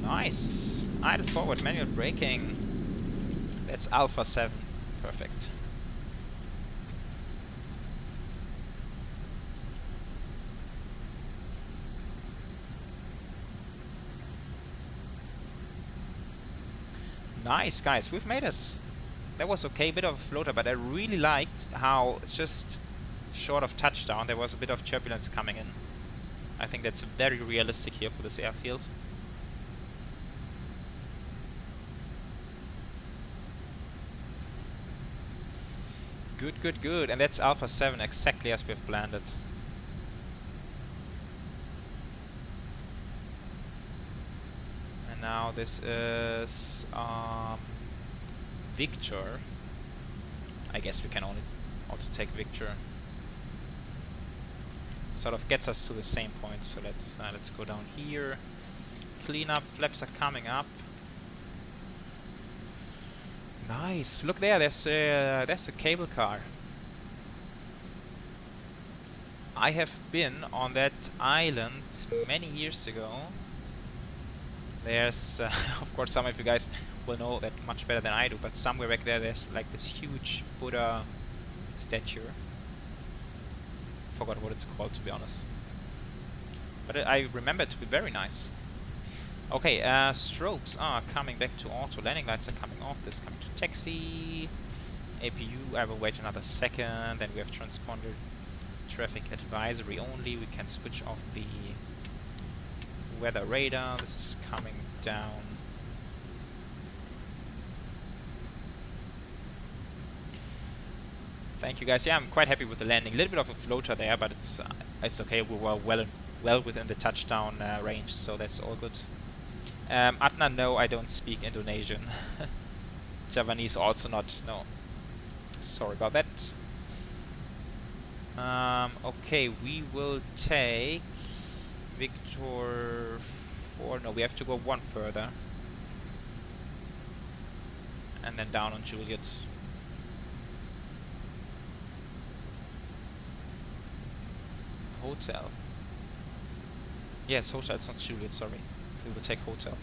Nice. Idle forward, manual braking. That's Alpha 7. Perfect. Nice, guys, we've made it. That was okay, bit of a floater, but I really liked how just short of touchdown there was a bit of turbulence coming in. I think that's very realistic here for this airfield. Good, good, good. And that's Alpha 7 exactly as we've planned it. And now this is Victor. I guess we can only also take Victor. Sort of gets us to the same point. So let's go down here. Clean up. Flaps are coming up. Nice. Look there. There's a cable car. I have been on that island many years ago. There's, of course, some of you guys will know that much better than I do, but somewhere back there, there's like this huge Buddha statue. Forgot what it's called, to be honest. But I remember it to be very nice. Okay, strobes are coming back to auto. Landing lights are coming off. This is coming to taxi. APU, I will wait another second. Then we have transponder traffic advisory only. We can switch off the weather radar. This is coming down. Thank you, guys. Yeah, I'm quite happy with the landing. A little bit of a floater there, but it's okay. We were well within the touchdown range, so that's all good. Adnan, no, I don't speak Indonesian. Javanese also not. No. Sorry about that. Okay, we will take Victor 4. No, we have to go one further. And then down on Juliet. Hotel. Yes, hotel, it's not Juliet, sorry. We will take hotel.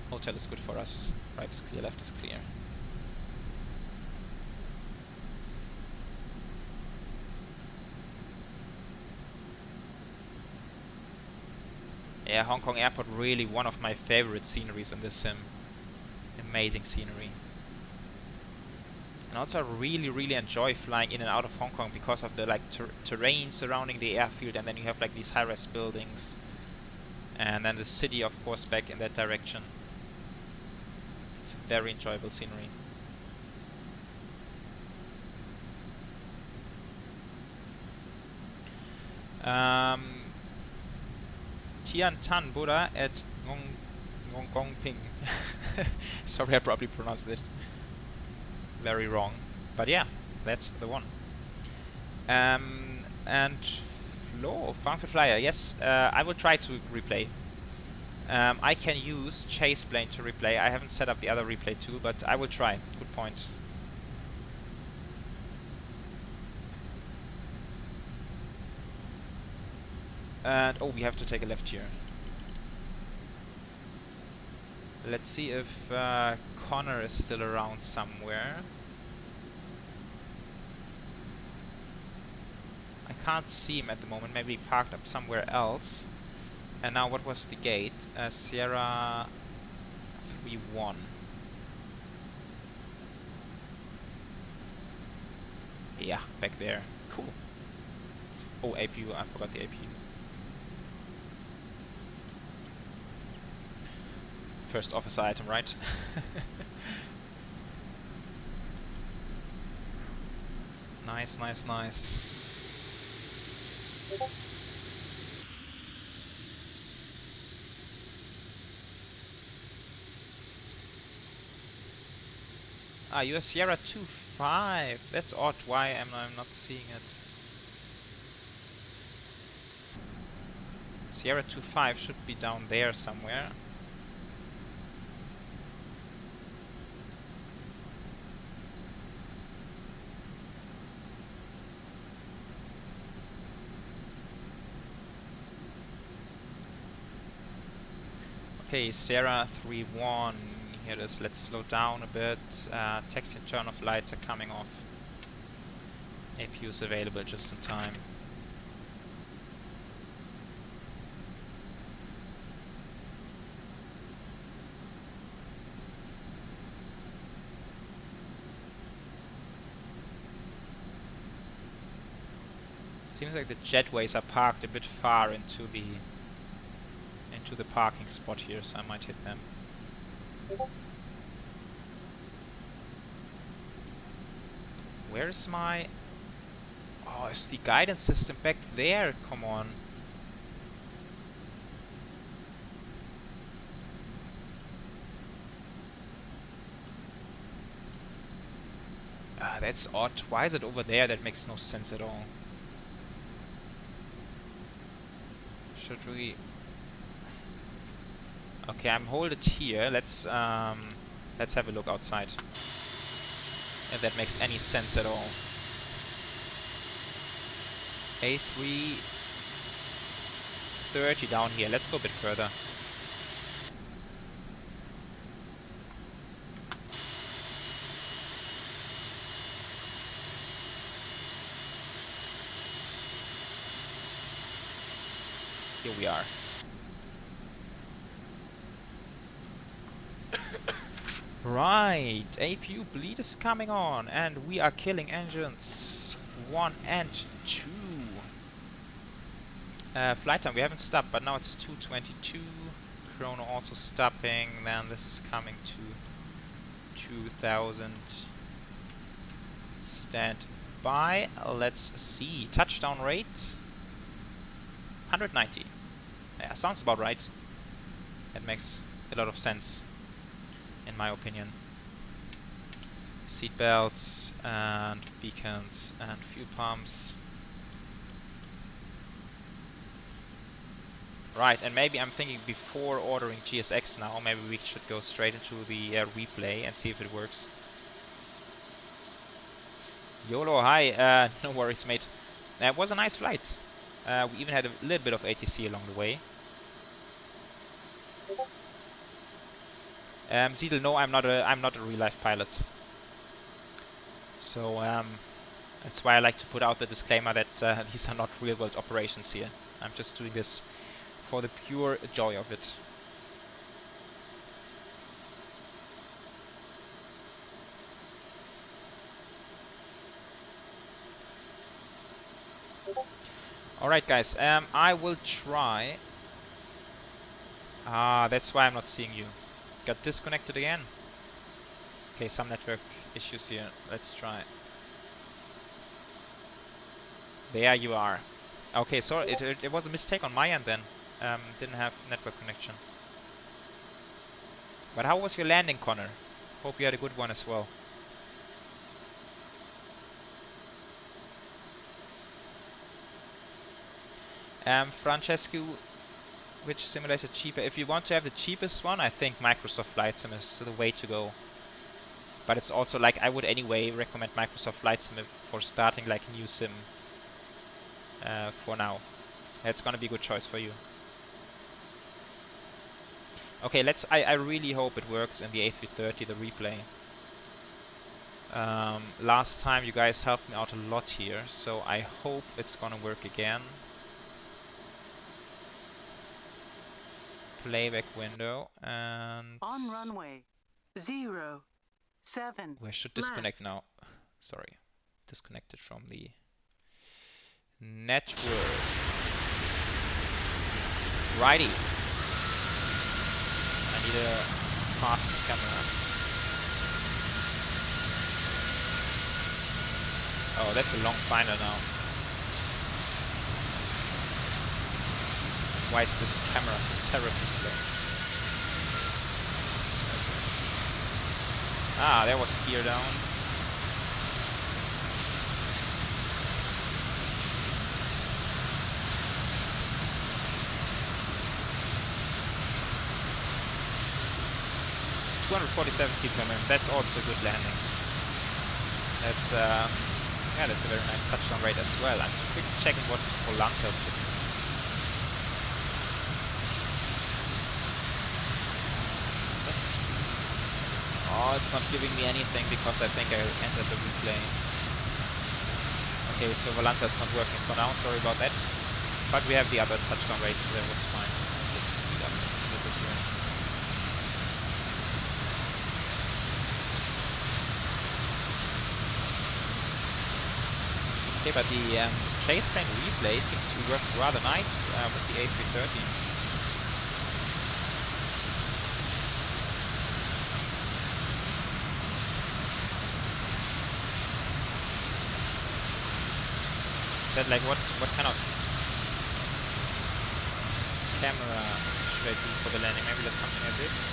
Hotel is good for us. Right is clear, left is clear. Yeah, Hong Kong Airport, really one of my favorite sceneries in this sim. Amazing scenery. And also I really enjoy flying in and out of Hong Kong because of the like terrain surrounding the airfield, and then you have like these high-rise buildings. And then the city, of course, back in that direction. It's a very enjoyable scenery. Tian Tan Buddha at Ngong Ping. Sorry, I probably pronounced it very wrong. But yeah, that's the one. And Flo, Frankfurt Flyer, yes, I will try to replay. I can use Chase Plane to replay. I haven't set up the other replay tool, but I will try. Good point. And oh, we have to take a left here. Let's see if Connor is still around somewhere. I can't see him at the moment. Maybe he parked up somewhere else. And now what was the gate? Sierra 3-1. Yeah, back there. Cool. Oh, APU, I forgot the APU. First officer item, right? Nice, nice, nice. Ah, you're Sierra 2.5. That's odd. Why am I not seeing it? Sierra 2.5 should be down there somewhere. Okay, Sierra 3.1. Here it is. Let's slow down a bit. Taxi and turn off lights are coming off. APU is available just in time. Seems like the jetways are parked a bit far into the parking spot here, so I might hit them. Where's my... Oh, is the guidance system back there? Come on. Ah, that's odd. Why is it over there? That makes no sense at all. Should we... Okay, I'm hold it here. Let's have a look outside. If that makes any sense at all. A330 down here. Let's go a bit further. Here we are. Right, APU bleed is coming on, and we are killing engines 1 and 2. Flight time, we haven't stopped, but now it's 2:22. Chrono also stopping, then this is coming to 2000. Stand by, let's see. Touchdown rate 190. Yeah, sounds about right. That makes a lot of sense, in my opinion. Seat belts and beacons and fuel pumps. Right, and maybe I'm thinking before ordering GSX now, maybe we should go straight into the replay and see if it works. YOLO, hi, no worries mate. It was a nice flight. We even had a little bit of ATC along the way. Ziedel, no, I'm not a real life pilot. So that's why I like to put out the disclaimer that these are not real world operations here. I'm just doing this for the pure joy of it. Alright guys, I will try. Ah, that's why I'm not seeing you. Got disconnected again. Okay, some network issues here. Let's try. There you are. Okay, sorry, it was a mistake on my end then. Didn't have network connection. But how was your landing, Connor? Hope you had a good one as well. Francesco, which simulator cheaper? If you want to have the cheapest one, I think Microsoft Flight Sim is the way to go. But it's also like, I would anyway recommend Microsoft Flight Sim for starting like a new sim for now. It's gonna be a good choice for you. Okay, I really hope it works in the A330, the replay. Last time you guys helped me out a lot here, so I hope it's gonna work again. Playback window and on runway 07. We should disconnect now. Sorry, disconnected from the Network. Righty. I need a fast camera. Oh, that's a long final now. Why is this camera so terribly slow? Ah, there was gear down. .247 feet per minute. That's also a good landing. That's yeah, that's a very nice touchdown rate as well. I'm quick checking what Volanta's giving. Oh, it's not giving me anything because I think I entered the replay. Okay, so Volanta is not working for now, sorry about that. But we have the other touchdown rates, so that was fine. Let's speed up things a little bit here. Okay, but the chase plane replay seems to be working rather nice with the A330. Said like what kind of camera should I do for the landing? Maybe just something like this.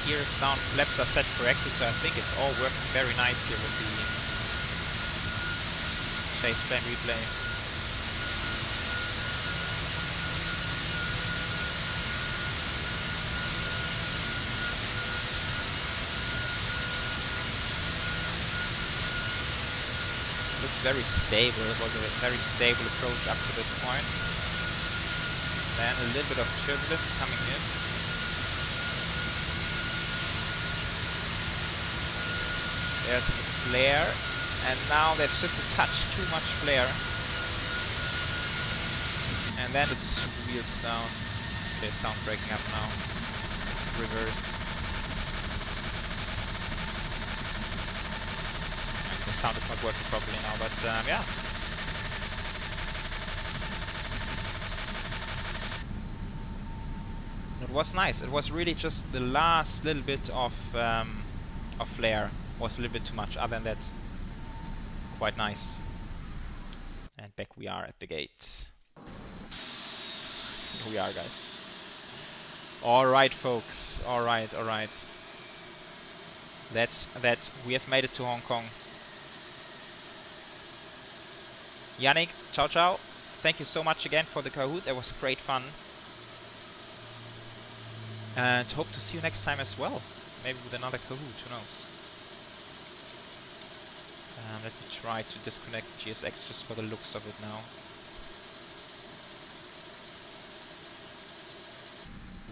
Gears down, flaps are set correctly, so I think it's all working very nice here with the chase plane replay. Looks very stable. It was a very stable approach up to this point. Then a little bit of turbulence coming in. There's a flare, and now there's just a touch too much flare. And then it's wheels down. Okay, sound breaking up now. Reverse. And the sound is not working properly now, but yeah. It was nice. It was really just the last little bit of flare. Was a little bit too much. Other than that, quite nice. And back we are at the gate. Here we are, guys. Alright, folks. Alright. That's that. We have made it to Hong Kong. Yannick, ciao. Thank you so much again for the Kahoot. That was great fun. And hope to see you next time as well. Maybe with another Kahoot, who knows. Let me try to disconnect GSX just for the looks of it now.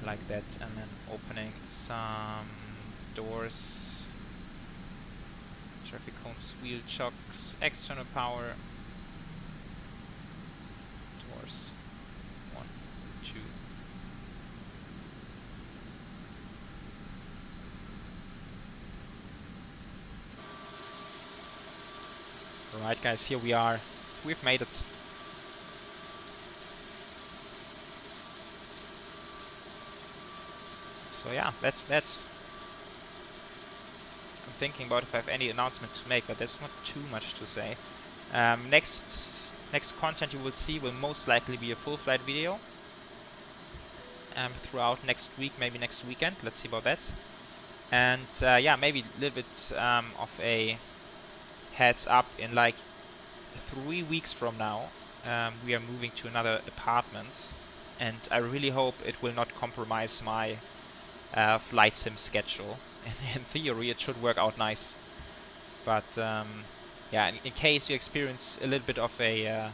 Like that, and then opening some doors. Traffic cones, wheel chocks, external power. Doors. 1, 2. Alright guys, here we are. We've made it. So yeah, that's I'm thinking about if I have any announcement to make, but there's not too much to say. Next content you will see will most likely be a full flight video. Throughout next week, maybe next weekend. Let's see about that. And yeah, maybe a little bit of a heads up, in like 3 weeks from now we are moving to another apartment, and I really hope it will not compromise my flight sim schedule. In theory it should work out nice, but yeah, in case you experience a little bit of a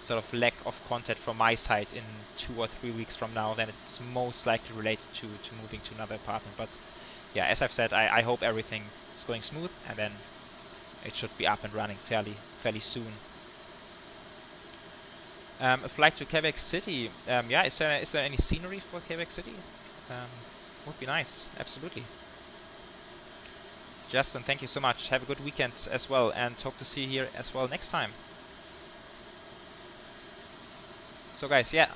sort of lack of content from my side in 2 or 3 weeks from now, then it's most likely related to moving to another apartment. But yeah, as I've said, I hope everything is going smooth, and then it should be up and running fairly soon. A flight to Quebec City. Yeah, is there any scenery for Quebec City? Would be nice, absolutely. Justin, thank you so much. Have a good weekend as well, and hope to see you here as well next time. So guys, yeah,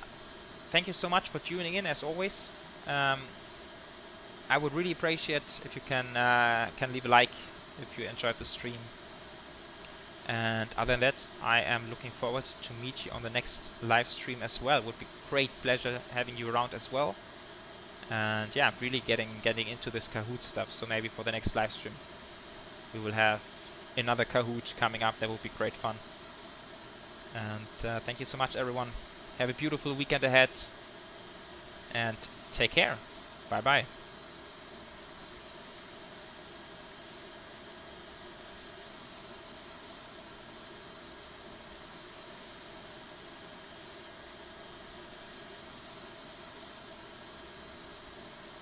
thank you so much for tuning in as always. I would really appreciate if you can leave a like if you enjoyed the stream. And other than that, I am looking forward to meet you on the next live stream as well. It would be great pleasure having you around as well. And yeah, really getting into this Kahoot stuff. So maybe for the next live stream, we will have another Kahoot coming up. That would be great fun. And thank you so much, everyone. Have a beautiful weekend ahead. And take care. Bye bye.